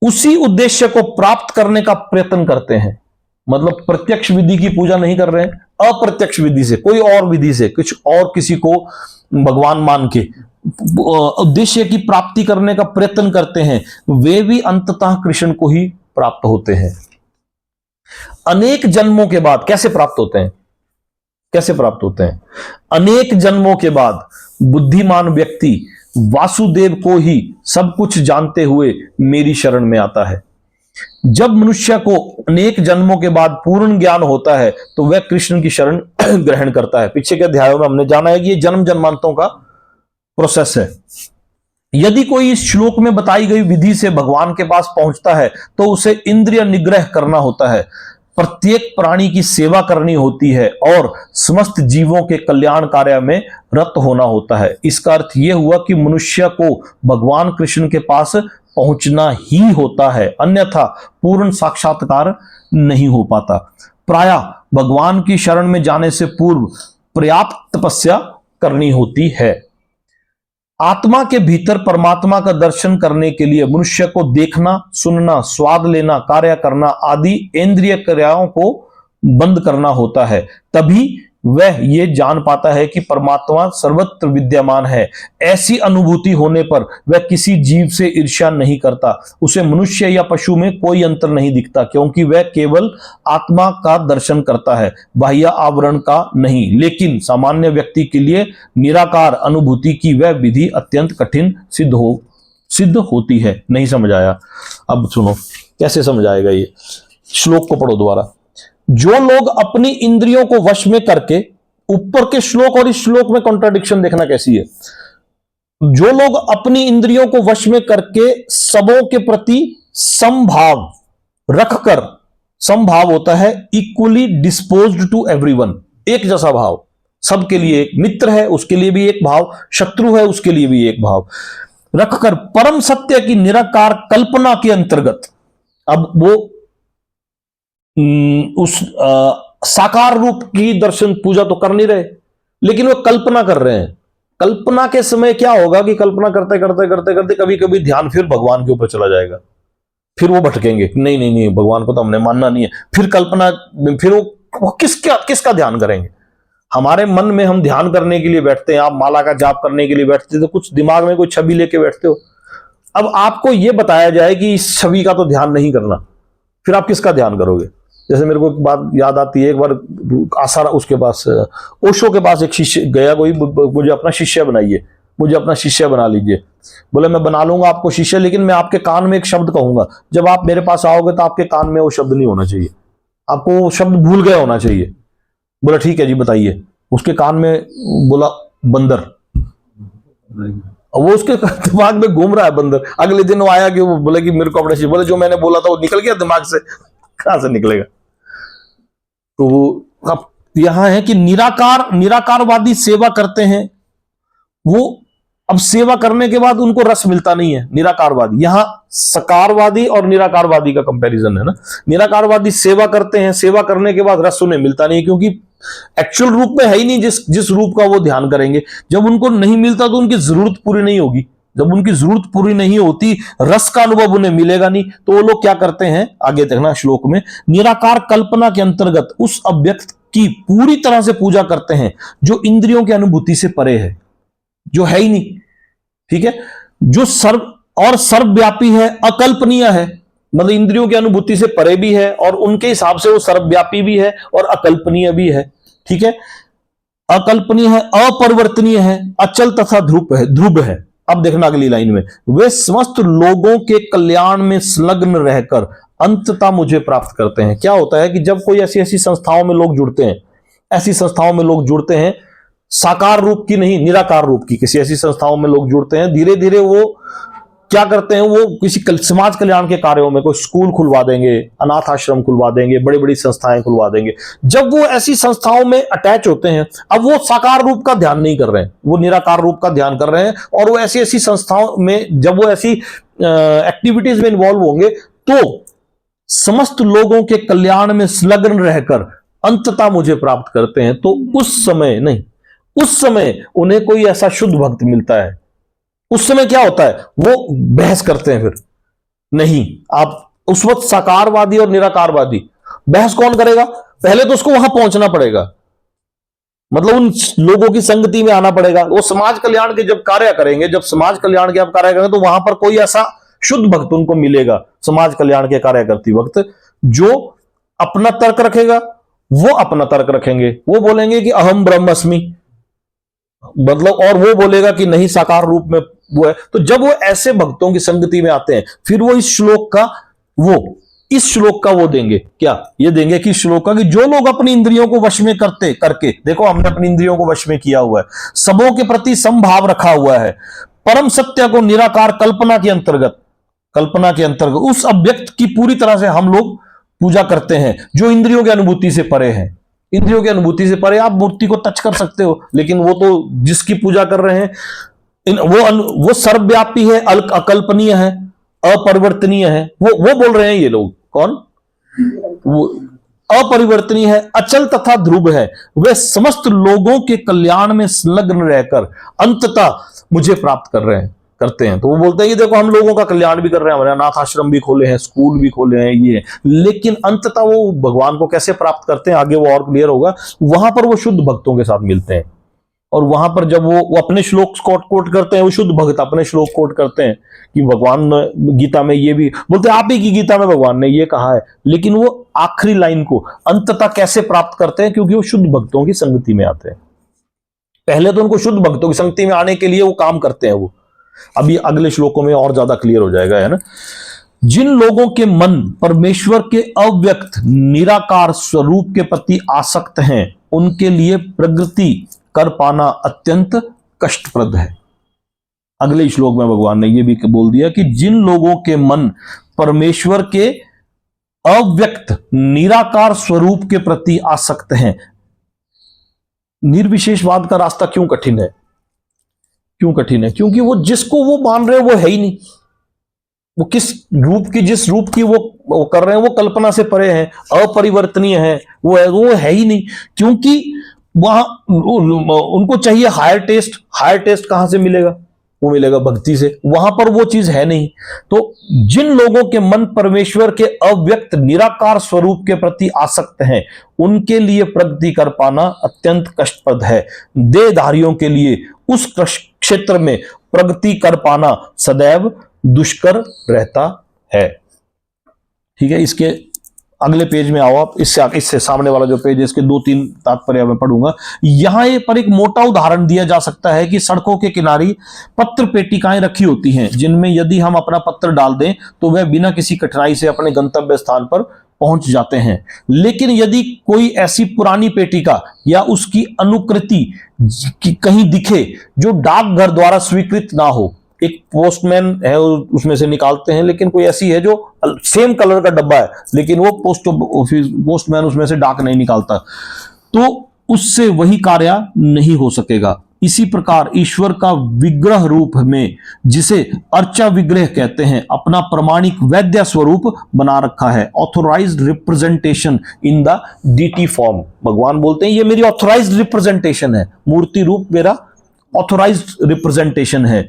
उसी उद्देश्य को प्राप्त करने का प्रयत्न करते हैं, मतलब प्रत्यक्ष विधि की पूजा नहीं कर रहे हैं, अप्रत्यक्ष विधि से, कोई और विधि से, कुछ और किसी को भगवान मान के उद्देश्य की प्राप्ति करने का प्रयत्न करते हैं, वे भी अंततः कृष्ण को ही प्राप्त होते हैं। अनेक जन्मों के बाद कैसे प्राप्त होते हैं, कैसे प्राप्त होते हैं? अनेक जन्मों के बाद बुद्धिमान व्यक्ति वासुदेव को ही सब कुछ जानते हुए मेरी शरण में आता है। जब मनुष्य को अनेक जन्मों के बाद पूर्ण ज्ञान होता है तो वह कृष्ण की शरण ग्रहण करता है। पीछे के अध्यायों में हमने जाना है कि यह जन्म जन्मांतों का प्रोसेस है। यदि कोई इस श्लोक में बताई गई विधि से भगवान के पास पहुंचता है तो उसे इंद्रिय निग्रह करना होता है, प्रत्येक प्राणी की सेवा करनी होती है और समस्त जीवों के कल्याण कार्य में रत होना होता है। इसका अर्थ यह हुआ कि मनुष्य को भगवान कृष्ण के पास पहुंचना ही होता है, अन्यथा पूर्ण साक्षात्कार नहीं हो पाता। प्रायः भगवान की शरण में जाने से पूर्व पर्याप्त तपस्या करनी होती है। आत्मा के भीतर परमात्मा का दर्शन करने के लिए मनुष्य को देखना, सुनना, स्वाद लेना, कार्य करना आदि इंद्रिय क्रियाओं को बंद करना होता है, तभी वह ये जान पाता है कि परमात्मा सर्वत्र विद्यमान है। ऐसी अनुभूति होने पर वह किसी जीव से ईर्ष्या नहीं करता, उसे मनुष्य या पशु में कोई अंतर नहीं दिखता, क्योंकि वह केवल आत्मा का दर्शन करता है, बाह्य आवरण का नहीं। लेकिन सामान्य व्यक्ति के लिए निराकार अनुभूति की वह विधि अत्यंत कठिन सिद्ध होती है। नहीं समझ आया? अब सुनो कैसे समझाएगा ये, श्लोक को पढ़ो दोबारा। जो लोग अपनी इंद्रियों को वश में करके, ऊपर के श्लोक और इस श्लोक में कॉन्ट्राडिक्शन देखना कैसी है। जो लोग अपनी इंद्रियों को वश में करके सबों के प्रति समभाव रखकर, समभाव होता है इक्वली डिस्पोज्ड टू एवरीवन, एक जैसा भाव, सबके लिए, एक मित्र है उसके लिए भी एक भाव, शत्रु है उसके लिए भी एक भाव रखकर परम सत्य की निराकार कल्पना के अंतर्गत, अब वो उस साकार रूप की दर्शन पूजा तो कर नहीं रहे, लेकिन वो कल्पना कर रहे हैं। कल्पना के समय क्या होगा कि कल्पना करते करते करते करते कभी कभी ध्यान फिर भगवान के ऊपर चला जाएगा, फिर वो भटकेंगे, नहीं नहीं नहीं भगवान को तो हमने मानना नहीं है। फिर कल्पना, फिर वो किसका ध्यान करेंगे? हमारे मन में हम ध्यान करने के लिए बैठते हैं, आप माला का जाप करने के लिए बैठते तो कुछ दिमाग में कोई छवि लेके बैठते हो। अब आपको यह बताया जाए कि इस छवि का तो ध्यान नहीं करना, फिर आप किसका ध्यान करोगे? जैसे मेरे को एक बात याद आती है, एक बार आसारा उसके पास, ओशो के पास एक शिष्य गया, कोई मुझे अपना शिष्य बनाइए, मुझे अपना शिष्य बना लीजिए। बोले मैं बना लूंगा आपको शिष्य, लेकिन मैं आपके कान में एक शब्द कहूंगा, जब आप मेरे पास आओगे तो आपके कान में वो शब्द नहीं होना चाहिए, आपको वो शब्द भूल गया होना चाहिए। बोला ठीक है जी बताइए। उसके कान में बोला बंदर, वो उसके दिमाग में घूम रहा है बंदर। अगले दिन वो आया कि वो बोले कि मेरे को अपना शिष्य, बोले जो मैंने बोला था वो निकल गया दिमाग से, कहां से निकलेगा? तो अब यहां है कि निराकारवादी सेवा करते हैं, वो अब सेवा करने के बाद उनको रस मिलता नहीं है, निराकारवादी। यहां सकारवादी और निराकारवादी का कंपैरिजन है ना। निराकारवादी सेवा करते हैं, सेवा करने के बाद रस उन्हें मिलता नहीं, क्योंकि एक्चुअल रूप में है ही नहीं जिस रूप का वो ध्यान करेंगे। जब उनको नहीं मिलता तो उनकी जरूरत पूरी नहीं होगी। जब उनकी जरूरत पूरी नहीं होती, रस का अनुभव उन्हें मिलेगा नहीं, तो वो लोग क्या करते हैं, आगे देखना श्लोक में, निराकार कल्पना के अंतर्गत उस अव्यक्त की पूरी तरह से पूजा करते हैं जो इंद्रियों की अनुभूति से परे है, जो है ही नहीं। ठीक है, जो सर्वव्यापी है, अकल्पनीय है, मतलब इंद्रियों की अनुभूति से परे भी है और उनके हिसाब से वो सर्वव्यापी भी है और अकल्पनीय भी है। ठीक है, अकल्पनीय है, अपरिवर्तनीय है, अचल तथा ध्रुव है। अब देखना अगली लाइन में, वे समस्त लोगों के कल्याण में संलग्न रहकर अंततः मुझे प्राप्त करते हैं। क्या होता है कि जब कोई ऐसी संस्थाओं में लोग जुड़ते हैं, ऐसी संस्थाओं में लोग जुड़ते हैं, साकार रूप की नहीं, निराकार रूप की किसी ऐसी संस्थाओं में लोग जुड़ते हैं, धीरे धीरे वो क्या करते हैं, वो किसी समाज कल्याण के कार्यों में कोई स्कूल खुलवा देंगे, अनाथ आश्रम खुलवा देंगे, बड़ी बड़ी संस्थाएं खुलवा देंगे। जब वो ऐसी संस्थाओं में अटैच होते हैं, अब वो साकार रूप का ध्यान नहीं कर रहे हैं, वो निराकार रूप का ध्यान कर रहे हैं, और वो ऐसी संस्थाओं में जब वो ऐसी एक्टिविटीज में इन्वॉल्व होंगे तो समस्त लोगों के कल्याण में संलग्न रहकर अंततः मुझे प्राप्त करते हैं। तो उस समय उन्हें कोई ऐसा शुद्ध भक्त मिलता है। उस समय क्या होता है, वो बहस करते हैं। फिर नहीं, आप उस वक्त साकारवादी और निराकारवादी, बहस कौन करेगा, पहले तो उसको वहां पहुंचना पड़ेगा, मतलब उन लोगों की संगति में आना पड़ेगा। वो समाज कल्याण के जब कार्य करेंगे, जब समाज कल्याण के आप कार्य करेंगे, तो वहां पर कोई ऐसा शुद्ध भक्त उनको मिलेगा समाज कल्याण के कार्य करती वक्त, जो अपना तर्क रखेगा, वो अपना तर्क रखेंगे, वो बोलेंगे कि अहम ब्रह्मस्मि, मतलब, और वो बोलेगा कि नहीं साकार रूप में वो है। तो जब वो ऐसे भक्तों की संगति में आते हैं, फिर वो इस श्लोक का वो देंगे, क्या ये देंगे कि श्लोक का, कि जो लोग अपनी इंद्रियों को वश में करके देखो हमने अपनी इंद्रियों को वश में किया हुआ है, सबों के प्रति समभाव रखा हुआ है, परम सत्य को निराकार कल्पना के अंतर्गत उस अव्यक्त की पूरी तरह से हम लोग पूजा करते हैं, जो इंद्रियों की अनुभूति से परे है। इंद्रियों की अनुभूति से परे आप मूर्ति को टच कर सकते हो, लेकिन वो तो जिसकी पूजा कर रहे हैं वो सर्वव्यापी है, अकल्पनीय है, अपरिवर्तनीय है। वो बोल रहे हैं ये लोग, कौन, वो अपरिवर्तनीय है, अचल तथा ध्रुव है, वे समस्त लोगों के कल्याण में संलग्न रहकर अंततः मुझे प्राप्त करते हैं। तो वो बोलते हैं कि देखो हम लोगों का कल्याण भी कर रहे हैं, हमारे अनाथ आश्रम भी खोले हैं, स्कूल भी खोले हैं, ये, लेकिन अंततः वो भगवान को कैसे प्राप्त करते हैं, आगे वो और क्लियर होगा। वहां पर वो शुद्ध भक्तों के साथ मिलते हैं, और वहां पर जब वो अपने श्लोक कोट करते हैं, वो शुद्ध भक्त अपने श्लोक कोट करते हैं कि भगवान गीता में ये भी बोलते हैं, आप ही की गीता में भगवान ने ये कहा है, लेकिन वो आखिरी लाइन को अंततः कैसे प्राप्त करते हैं, क्योंकि वो शुद्ध भक्तों की संगति में आते हैं। पहले तो उनको शुद्ध भक्तों की संगति में आने के लिए वो काम करते हैं। वो अभी अगले श्लोकों में और ज्यादा क्लियर हो जाएगा, है ना। जिन लोगों के मन परमेश्वर के अव्यक्त निराकार स्वरूप के प्रति आसक्त हैं, उनके लिए प्रगति कर पाना अत्यंत कष्टप्रद है। अगले श्लोक में भगवान ने यह भी बोल दिया कि जिन लोगों के मन परमेश्वर के अव्यक्त निराकार स्वरूप के प्रति आसक्त हैं। निर्विशेषवाद का रास्ता क्यों कठिन है? क्योंकि वो जिसको वो मान रहे हैं वो है ही नहीं। वो जिस रूप की वो कर रहे हैं वो कल्पना से परे है, अपरिवर्तनीय है, वो है ही नहीं। क्योंकि वहां उनको चाहिए हायर टेस्ट कहां से मिलेगा? वो मिलेगा भक्ति से। वहां पर वो चीज है नहीं। तो जिन लोगों के मन परमेश्वर के अव्यक्त निराकार स्वरूप के प्रति आसक्त हैं, उनके लिए प्रगति कर पाना अत्यंत कष्टप्रद है। देहधारियों के लिए उस क्षेत्र में प्रगति कर पाना सदैव दुष्कर रहता है। ठीक है, इसके अगले पेज में आओ आप। इससे सामने वाला जो पेज है, इसके 2-3 तात्पर्य मैं पढ़ूंगा। यहां पर एक मोटा उदाहरण दिया जा सकता है कि सड़कों के किनारे पत्र पेटिकाएं रखी होती हैं, जिनमें यदि हम अपना पत्र डाल दें तो वह बिना किसी कठिनाई से अपने गंतव्य स्थान पर पहुंच जाते हैं। लेकिन यदि कोई ऐसी पुरानी पेटिका या उसकी अनुकृति कहीं दिखे जो डाकघर द्वारा स्वीकृत ना हो, एक पोस्टमैन है उसमें से निकालते हैं, लेकिन कोई ऐसी है जो सेम कलर का डब्बा है लेकिन वो पोस्टमैन उसमें से डाक नहीं निकालता, तो उससे वही कार्य नहीं हो सकेगा। इसी प्रकार ईश्वर का विग्रह रूप में, जिसे अर्चा विग्रह कहते हैं, अपना प्रमाणिक वैद्य स्वरूप बना रखा है, authorised representation in the deity form. भगवान बोलते हैं ये मेरी ऑथोराइज्ड रिप्रेजेंटेशन है, मूर्ति रूप मेरा ऑथोराइज्ड रिप्रेजेंटेशन है।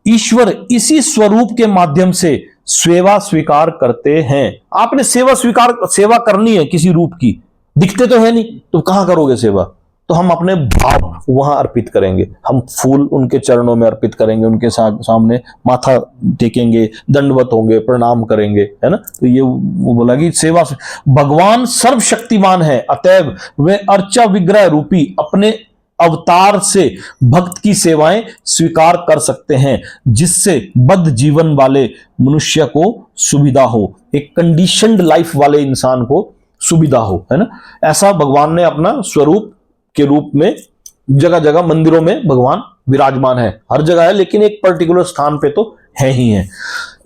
ईश्वर इसी स्वरूप के माध्यम से सेवा स्वीकार करते हैं। आपने सेवा करनी है किसी रूप की, दिखते तो है नहीं, तो कहां करोगे सेवा? तो हम अपने भाव वहां अर्पित करेंगे, हम फूल उनके चरणों में अर्पित करेंगे, उनके सामने माथा टेकेंगे, दंडवत होंगे, प्रणाम करेंगे, है ना। तो ये वो बोला कि सेवा, भगवान सर्वशक्तिमान है, अतएव वे अर्चा विग्रह रूपी अपने अवतार से भक्त की सेवाएं स्वीकार कर सकते हैं, जिससे बद्ध जीवन वाले मनुष्य को सुविधा हो, एक कंडीशनड लाइफ वाले इंसान को सुविधा हो, है ना। ऐसा भगवान ने अपना स्वरूप के रूप में जगह जगह मंदिरों में भगवान विराजमान है, हर जगह है, लेकिन एक पर्टिकुलर स्थान पे तो है ही है।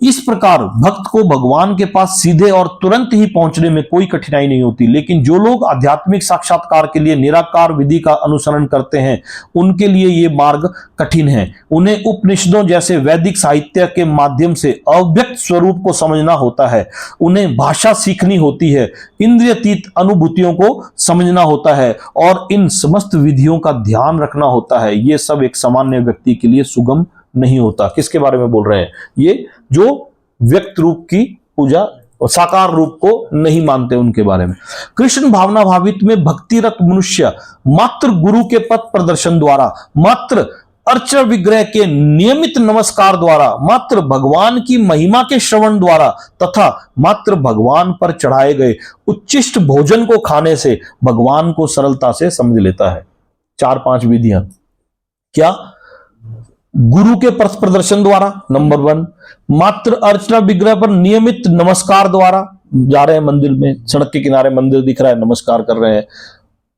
इस प्रकार भक्त को भगवान के पास सीधे और तुरंत ही पहुंचने में कोई कठिनाई नहीं होती, लेकिन जो लोग आध्यात्मिक साक्षात्कार के लिए निराकार विधि का अनुसरण करते हैं, उनके लिए ये मार्ग कठिन है। उन्हें उपनिषदों जैसे वैदिक साहित्य के माध्यम से अव्यक्त स्वरूप को समझना होता है, उन्हें भाषा सीखनी होती है, इंद्रियतीत अनुभूतियों को समझना होता है और इन समस्त विधियों का ध्यान रखना होता है। ये सब एक सामान्य व्यक्ति के लिए सुगम नहीं होता। किसके बारे में बोल रहे हैं? ये जो व्यक्त रूप की पूजा, साकार रूप को नहीं मानते, उनके बारे में। कृष्ण भावना भावित में भक्तिरत मनुष्य मात्र गुरु के पथ प्रदर्शन द्वारा, मात्र अर्चा विग्रह के नियमित नमस्कार द्वारा, मात्र भगवान की महिमा के श्रवण द्वारा तथा मात्र भगवान पर चढ़ाए गए उच्चिष्ट भोजन को खाने से भगवान को सरलता से समझ लेता है। 4-5 विधियां क्या? गुरु के पथ प्रदर्शन द्वारा, नंबर 1, मात्र अर्चना विग्रह पर नियमित नमस्कार द्वारा, जा रहे हैं मंदिर में, सड़क के किनारे मंदिर दिख रहा है, नमस्कार कर रहे हैं।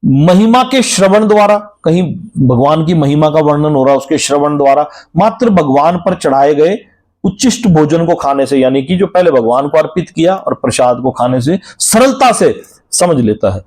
महिमा के श्रवण द्वारा, कहीं भगवान की महिमा का वर्णन हो रहा है, उसके श्रवण द्वारा, मात्र भगवान पर चढ़ाए गए उच्चिष्ट भोजन को खाने से, यानी कि जो पहले भगवान को अर्पित किया और प्रसाद को खाने से सरलता से समझ लेता है।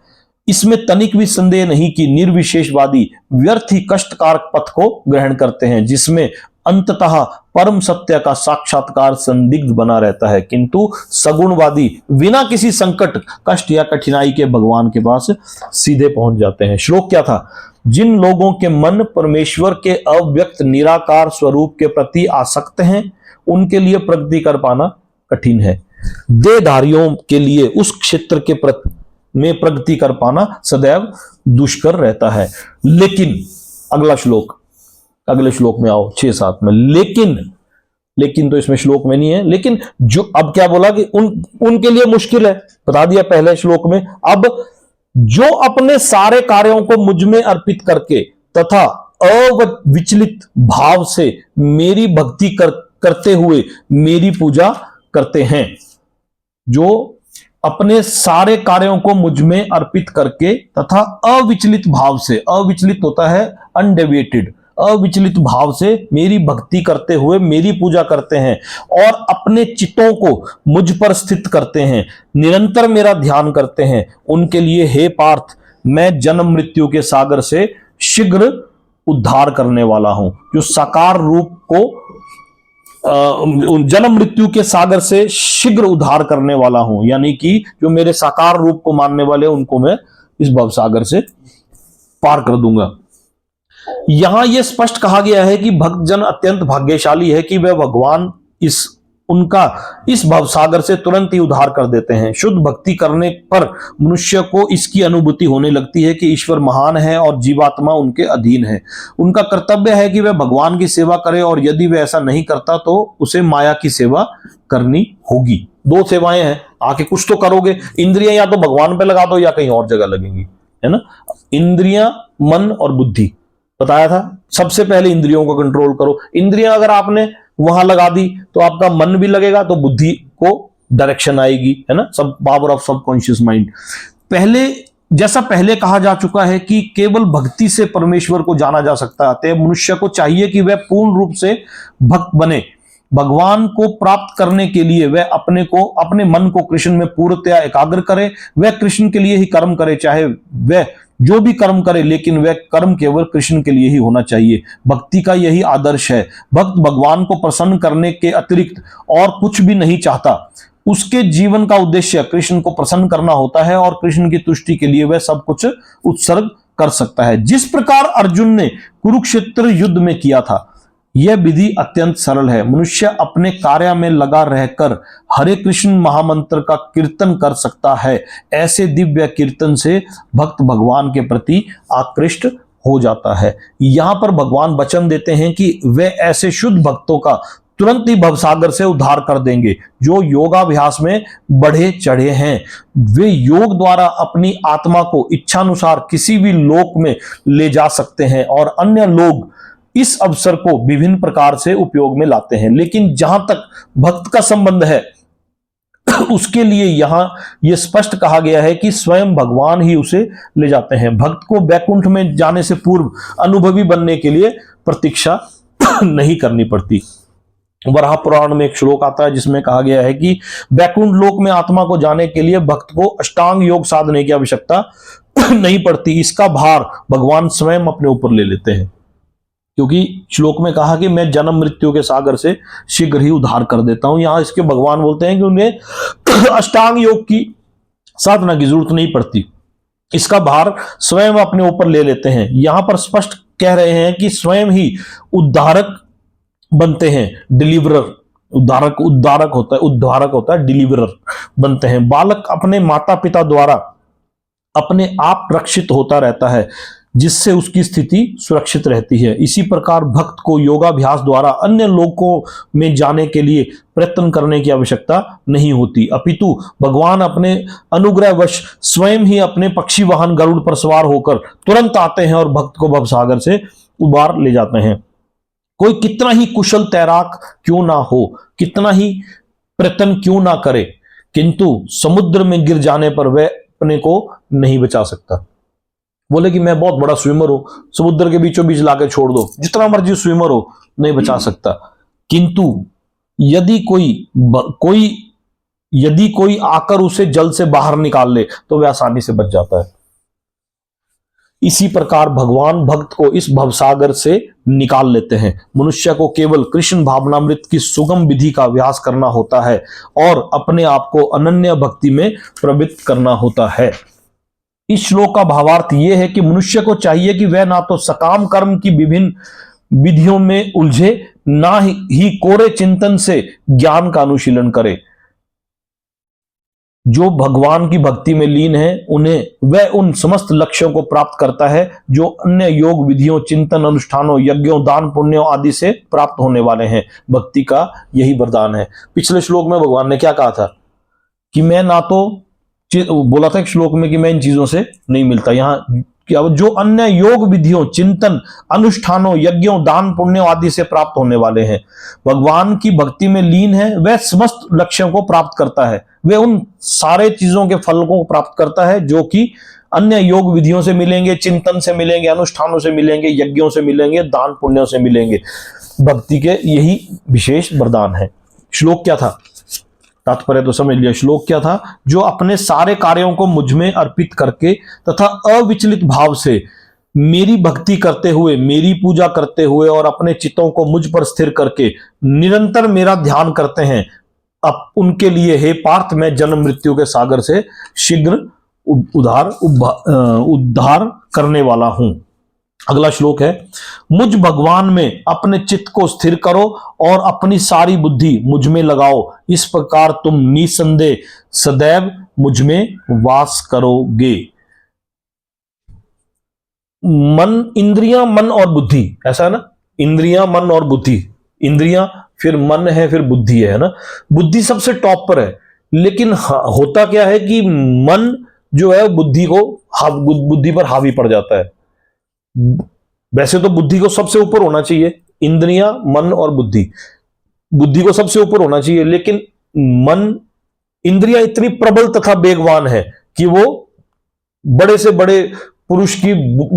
इसमें तनिक भी संदेह नहीं कि निर्विशेषवादी व्यर्थ ही कष्टकारक पथ को ग्रहण करते हैं, जिसमें अंततः परम सत्य का साक्षात्कार संदिग्ध बना रहता है, किंतु सगुणवादी बिना किसी संकट, कष्ट या कठिनाई के भगवान के पास सीधे पहुंच जाते हैं। श्लोक क्या था? जिन लोगों के मन परमेश्वर के अव्यक्त निराकार स्वरूप के प्रति आसक्त हैं, उनके लिए प्रगति कर पाना कठिन है। देहधारियों के लिए उस क्षेत्र के प्रति में प्रगति कर पाना सदैव दुष्कर रहता है। लेकिन अगला श्लोक, अगले श्लोक में आओ 6-7 में। लेकिन तो इसमें श्लोक में नहीं है, लेकिन जो अब क्या बोला कि उनके लिए मुश्किल है, बता दिया पहले श्लोक में। अब जो अपने सारे कार्यों को मुझ में अर्पित करके तथा अविचलित भाव से मेरी भक्ति करते हुए मेरी पूजा करते हैं, जो अपने सारे कार्यों को मुझ में अर्पित करके तथा अविचलित भाव से, अविचलित होता है अनडेविएटेड, अविचलित भाव से मेरी भक्ति करते हुए मेरी पूजा करते हैं और अपने चित्तों को मुझ पर स्थित करते हैं, निरंतर मेरा ध्यान करते हैं, उनके लिए हे पार्थ, मैं जन्म मृत्यु के सागर से शीघ्र उद्धार करने वाला हूं। जो साकार रूप को जन्म मृत्यु के सागर से शीघ्र उद्धार करने वाला हूं, यानी कि जो मेरे साकार रूप को मानने वाले उनको मैं इस भव सागर से पार कर दूंगा। यहां यह स्पष्ट कहा गया है कि भक्त जन अत्यंत भाग्यशाली है कि वह भगवान उनका इस भव सागर से तुरंत ही उद्धार कर देते हैं। शुद्ध भक्ति करने पर मनुष्य को इसकी अनुभूति होने लगती है कि ईश्वर महान है और जीवात्मा उनके अधीन है। उनका कर्तव्य है कि वह भगवान की सेवा करे और यदि वह ऐसा नहीं करता तो उसे माया की सेवा करनी होगी। 2 सेवाएं हैं, आके कुछ तो करोगे। इंद्रियां या तो भगवान पे लगा दो या कहीं और जगह लगेंगी, है ना। इंद्रियां, मन और बुद्धि बताया था। सबसे पहले इंद्रियों को कंट्रोल करो। इंद्रियां अगर आपने वहां लगा दी तो आपका मन भी लगेगा, तो बुद्धि को डायरेक्शन आएगी, है ना। सब पावर ऑफ सबकॉन्शियस माइंड। पहले कहा जा चुका है कि केवल भक्ति से परमेश्वर को जाना जा सकता है। अतः मनुष्य को चाहिए कि वह पूर्ण रूप से भक्त बने। भगवान को प्राप्त करने के लिए वह अपने मन को कृष्ण में पूर्णतया एकाग्र करे। वह कृष्ण के लिए ही कर्म करे, चाहे वह जो भी कर्म करे लेकिन वह कर्म केवल कृष्ण के लिए ही होना चाहिए। भक्ति का यही आदर्श है। भक्त भगवान को प्रसन्न करने के अतिरिक्त और कुछ भी नहीं चाहता। उसके जीवन का उद्देश्य कृष्ण को प्रसन्न करना होता है और कृष्ण की तुष्टि के लिए वह सब कुछ उत्सर्ग कर सकता है। जिस प्रकार अर्जुन ने कुरुक्षेत्र युद्ध में किया था, यह विधि अत्यंत सरल है। मनुष्य अपने कार्य में लगा रहकर हरे कृष्ण महामंत्र का कीर्तन कर सकता है। ऐसे दिव्य कीर्तन से भक्त भगवान के प्रति आकृष्ट हो जाता है। यहां पर भगवान वचन देते हैं कि वे ऐसे शुद्ध भक्तों का तुरंत ही भवसागर से उद्धार कर देंगे जो योगाभ्यास में बढ़े चढ़े हैं। वे योग द्वारा अपनी आत्मा को इच्छानुसार किसी भी लोक में ले जा सकते हैं और अन्य लोग इस अवसर को विभिन्न प्रकार से उपयोग में लाते हैं। लेकिन जहां तक भक्त का संबंध है उसके लिए यहां यह स्पष्ट कहा गया है कि स्वयं भगवान ही उसे ले जाते हैं। भक्त को वैकुंठ में जाने से पूर्व अनुभवी बनने के लिए प्रतीक्षा नहीं करनी पड़ती। वराह पुराण में एक श्लोक आता है जिसमें कहा गया है कि वैकुंठ लोक में आत्मा को जाने के लिए भक्त को अष्टांग योग साधने की आवश्यकता नहीं पड़ती। इसका भार भगवान स्वयं अपने ऊपर ले लेते हैं, क्योंकि श्लोक में कहा कि मैं जन्म मृत्यु के सागर से शीघ्र ही उद्धार कर देता हूं। यहां इसके भगवान बोलते हैं कि उन्हें अष्टांग योग की साधना की जरूरत नहीं पड़ती, इसका भार स्वयं अपने ऊपर ले लेते हैं। यहां पर स्पष्ट कह रहे हैं कि स्वयं ही उद्धारक बनते हैं, डिलीवरर। उद्धारक होता है डिलीवरर बनते हैं। बालक अपने माता पिता द्वारा अपने आप रक्षित होता रहता है, जिससे उसकी स्थिति सुरक्षित रहती है। इसी प्रकार भक्त को योगाभ्यास द्वारा अन्य लोकों में जाने के लिए प्रयत्न करने की आवश्यकता नहीं होती, अपितु भगवान अपने अनुग्रहवश स्वयं ही अपने पक्षी वाहन गरुड़ पर सवार होकर तुरंत आते हैं और भक्त को भवसागर से उबार ले जाते हैं। कोई कितना ही कुशल तैराक क्यों ना हो, कितना ही प्रयत्न क्यों ना करे, किंतु समुद्र में गिर जाने पर वह अपने को नहीं बचा सकता। बोले कि मैं बहुत बड़ा स्विमर हूं, समुद्र के बीचों बीच लाके छोड़ दो, जितना मर्जी स्विमर हो, नहीं बचा सकता। किंतु यदि कोई आकर उसे जल से बाहर निकाल ले तो वह आसानी से बच जाता है। इसी प्रकार भगवान भक्त को इस भवसागर से निकाल लेते हैं। मनुष्य को केवल कृष्ण भावनामृत की सुगम विधि का अभ्यास करना होता है और अपने आप को अनन्य भक्ति में प्रवृत्त करना होता है। इस श्लोक का भावार्थ यह है कि मनुष्य को चाहिए कि वह ना तो सकाम कर्म की विभिन्न विधियों में उलझे, ना ही कोरे चिंतन से ज्ञान का अनुशीलन करे। जो भगवान की भक्ति में लीन है वह उन समस्त लक्ष्यों को प्राप्त करता है जो अन्य योग विधियों, चिंतन, अनुष्ठानों, यज्ञों, दान पुण्यों आदि से प्राप्त होने वाले हैं। भक्ति का यही वरदान है। पिछले श्लोक में भगवान ने क्या कहा था कि मैं ना तो बोला था एक श्लोक में कि मैं इन चीजों से नहीं मिलता। यहां क्या जो अन्य योग विधियों, चिंतन, अनुष्ठानों, यज्ञों, दान पुण्यों आदि से प्राप्त होने वाले हैं। भगवान की भक्ति में लीन है वह समस्त लक्ष्यों को प्राप्त करता है। वह उन सारे चीजों के फल को प्राप्त करता है जो कि अन्य योग विधियों से मिलेंगे, चिंतन से मिलेंगे, अनुष्ठानों से मिलेंगे, यज्ञों से मिलेंगे, दान पुण्यों से मिलेंगे। भक्ति के यही विशेष वरदान है। श्लोक क्या था, तात्पर्य तो समझ लिया। श्लोक क्या था, जो अपने सारे कार्यों को मुझ में अर्पित करके तथा अविचलित भाव से मेरी भक्ति करते हुए, मेरी पूजा करते हुए और अपने चित्तों को मुझ पर स्थिर करके निरंतर मेरा ध्यान करते हैं, अब उनके लिए हे पार्थ मैं जन्म मृत्यु के सागर से शीघ्र उद्धार करने वाला हूं। अगला श्लोक है, मुझ भगवान में अपने चित्त को स्थिर करो और अपनी सारी बुद्धि मुझ में लगाओ। इस प्रकार तुम निसंदेह सदैव मुझ में वास करोगे। इंद्रियां, मन और बुद्धि, ऐसा है ना, इंद्रियां, मन और बुद्धि। इंद्रियां, फिर मन है, फिर बुद्धि है ना। बुद्धि सबसे टॉप पर है, लेकिन होता क्या है कि मन जो है बुद्धि पर हावी पड़ जाता है। वैसे तो बुद्धि को सबसे ऊपर होना चाहिए, इंद्रियां, मन और बुद्धि को सबसे ऊपर होना चाहिए, लेकिन इंद्रियां इतनी प्रबल तथा वेगवान है कि वो बड़े से बड़े पुरुष की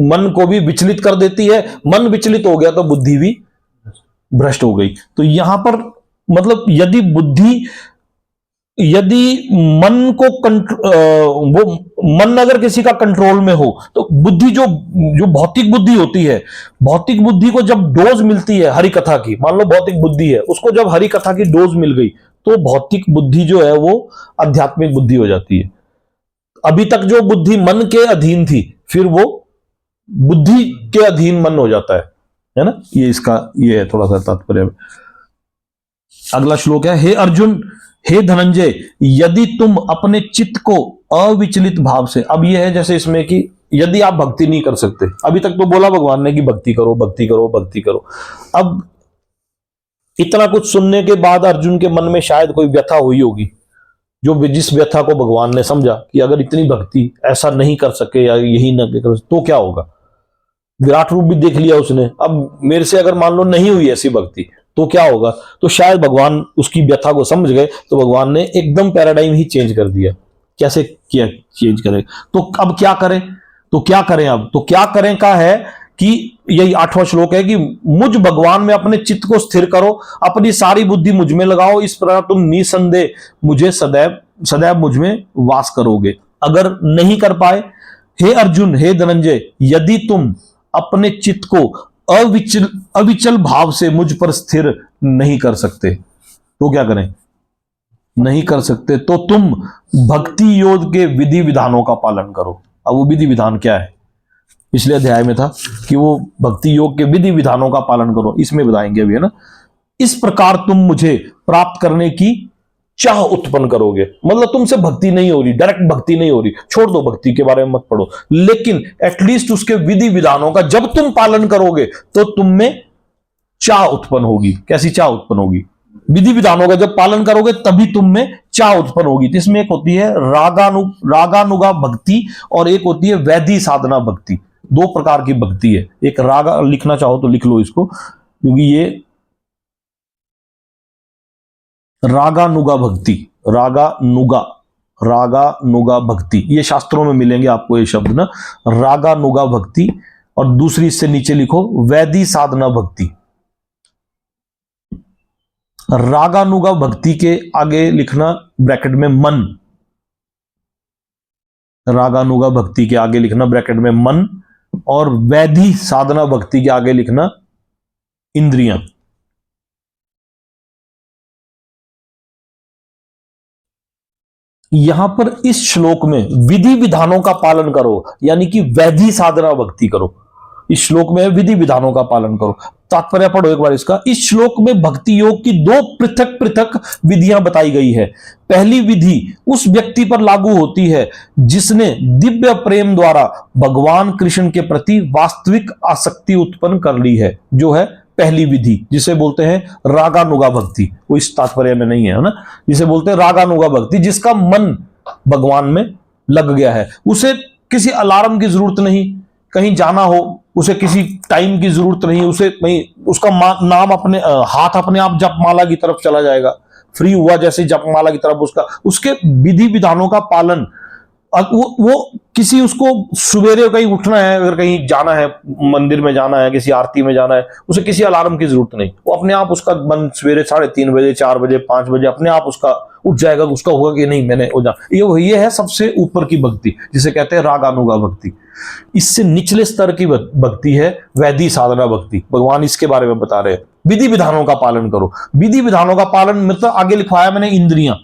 मन को भी विचलित कर देती है। मन विचलित हो गया तो बुद्धि भी भ्रष्ट हो गई। तो यहां पर मतलब यदि बुद्धि यदि मन को वो मन अगर किसी का कंट्रोल में हो तो बुद्धि जो जो भौतिक बुद्धि होती है, भौतिक बुद्धि को जब डोज मिलती है हरि कथा की, मान लो भौतिक बुद्धि है, उसको जब हरि कथा की डोज मिल गई तो भौतिक बुद्धि जो है वो आध्यात्मिक बुद्धि हो जाती है। अभी तक जो बुद्धि मन के अधीन थी, फिर वो बुद्धि के अधीन मन हो जाता है ना। ये इसका ये है थोड़ा सा तात्पर्य। अगला श्लोक है, हे अर्जुन, हे धनंजय, यदि तुम अपने चित्त को अविचलित भाव से, अब यह है जैसे इसमें कि यदि आप भक्ति नहीं कर सकते, अभी तक तो बोला भगवान ने कि भक्ति करो भक्ति करो भक्ति करो। अब इतना कुछ सुनने के बाद अर्जुन के मन में शायद कोई व्यथा हुई होगी, जो जिस व्यथा को भगवान ने समझा कि अगर इतनी भक्ति ऐसा नहीं कर सके या यही न कर तो क्या होगा। विराट रूप भी देख लिया उसने, अब मेरे से अगर मान लो नहीं हुई ऐसी भक्ति तो क्या होगा। तो शायद भगवान उसकी व्यथा को समझ गए, तो भगवान ने एकदम पैराडाइम ही चेंज कर दिया। कैसे किया चेंज करें, तो अब क्या करें, तो क्या करें, अब तो क्या करें का है कि यही 8वां श्लोक है कि मुझ भगवान में अपने चित्त को स्थिर करो, अपनी सारी बुद्धि मुझ में लगाओ, इस प्रकार तुम निसंदेह मुझे सदैव सदैव मुझ में वास करोगे। अगर नहीं कर पाए, हे अर्जुन, हे धनंजय, यदि तुम अपने चित्त को अविचल भाव से मुझ पर स्थिर नहीं कर सकते तो क्या करें, नहीं कर सकते तो तुम भक्ति योग के विधि विधानों का पालन करो। अब वो विधि विधान क्या है, पिछले अध्याय में था कि वो भक्ति योग के विधि विधानों का पालन करो, इसमें बताएंगे अभी, है ना। इस प्रकार तुम मुझे प्राप्त करने की चाह उत्पन्न करोगे, मतलब तुमसे भक्ति नहीं हो रही, डायरेक्ट भक्ति नहीं हो रही, छोड़ दो, भक्ति के बारे में मत पढ़ो, लेकिन एटलीस्ट उसके विधि विधानों का जब तुम पालन करोगे तो तुम में चाह उत्पन्न होगी। कैसी चाह उत्पन्न होगी, विधि विधानों का जब पालन करोगे तभी तुम में चाह उत्पन्न होगी। तो इसमें एक होती है रागानुगा भक्ति और एक होती है वैधि साधना भक्ति। दो प्रकार की भक्ति है। एक रागा लिखना चाहो तो लिख लो इसको, क्योंकि ये रागानुगा भक्ति, रागानुगा भक्ति, ये शास्त्रों में मिलेंगे आपको ये शब्द ना, रागानुगा भक्ति। और दूसरी इससे नीचे लिखो वैधि साधना भक्ति। रागानुगा भक्ति के आगे लिखना ब्रैकेट में मन, रागानुगा भक्ति के आगे लिखना ब्रैकेट में मन, और वैधि साधना भक्ति के आगे लिखना इंद्रियां। यहां पर इस श्लोक में विधि विधानों का पालन करो, यानी कि वैधि साधना भक्ति करो। इस श्लोक में विधि विधानों का पालन करो। तात्पर्य पढ़ो एक बार इसका। इस श्लोक में भक्ति योग की दो पृथक पृथक विधियां बताई गई है। पहली विधि उस व्यक्ति पर लागू होती है जिसने दिव्य प्रेम द्वारा भगवान कृष्ण के प्रति वास्तविक आसक्ति उत्पन्न कर ली है, जो है पहली विधि, जिसे बोलते हैं रागानुगा भक्ति। वो इस तात्पर्य में नहीं है ना, जिसे बोलते हैं रागानुगा भक्ति, जिसका मन भगवान में लग गया है। उसे किसी अलार्म की जरूरत नहीं, कहीं जाना हो उसे किसी टाइम की जरूरत नहीं, उसे नहीं, उसका नाम अपने हाथ अपने आप जपमाला की तरफ चला जाएगा, फ्री हुआ जैसे जपमाला की तरफ उसका, उसके विधि विधानों का पालन। वो किसी उसको सवेरे कहीं उठना है, अगर कहीं जाना है, मंदिर में जाना है, किसी आरती में जाना है, उसे किसी अलार्म की जरूरत नहीं, वो अपने आप उसका मन सवेरे 3:30 बजे 4 बजे 5 बजे अपने आप उसका उठ जाएगा, उसका होगा कि नहीं मैंने हो जा। ये है सबसे ऊपर की भक्ति, जिसे कहते हैं रागानुगा भक्ति। इससे निचले स्तर की भक्ति है वैधि साधना भक्ति। भगवान इसके बारे में बता रहे हैं, विधि विधानों का पालन करो। विधि विधानों का पालन मतलब आगे लिखवाया मैंने इंद्रियां,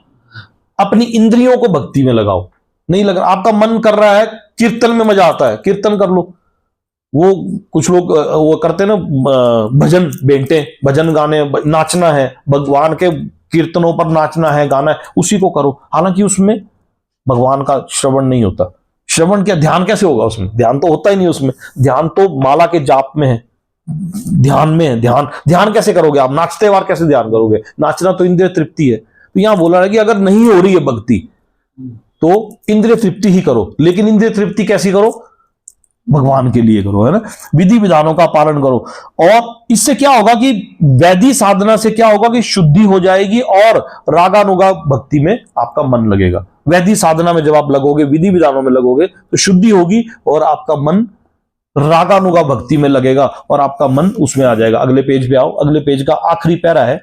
अपनी इंद्रियों को भक्ति में लगाओ। नहीं लग रहा, आपका मन कर रहा है कीर्तन में मजा आता है, कीर्तन कर लो। वो कुछ लोग वो करते ना भजन बेंटे, भजन गाने, नाचना है, भगवान के कीर्तनों पर नाचना है, गाना है, उसी को करो। हालांकि उसमें भगवान का श्रवण नहीं होता। श्रवण क्या, ध्यान कैसे होगा उसमें, ध्यान तो होता ही नहीं उसमें। ध्यान तो माला के जाप में है, ध्यान में है। ध्यान कैसे करोगे आप, नाचते बार कैसे ध्यान करोगे। नाचना तो इंद्रिय तृप्ति है। तो यहां बोला है कि अगर नहीं हो रही है भक्ति तो इंद्रिय तृप्ति ही करो, लेकिन इंद्रिय तृप्ति कैसी करो, भगवान के लिए करो, है ना। विधि विधानों का पालन करो। और इससे क्या होगा कि वैधि साधना से क्या होगा कि शुद्धि हो जाएगी और रागानुगा भक्ति में आपका मन लगेगा। वैधि साधना में जब आप लगोगे, विधि विधानों में लगोगे तो शुद्धि होगी और आपका मन रागानुगा भक्ति में लगेगा और आपका मन उसमें आ जाएगा। अगले पेज पे आओ, अगले पेज का आखिरी पैरा है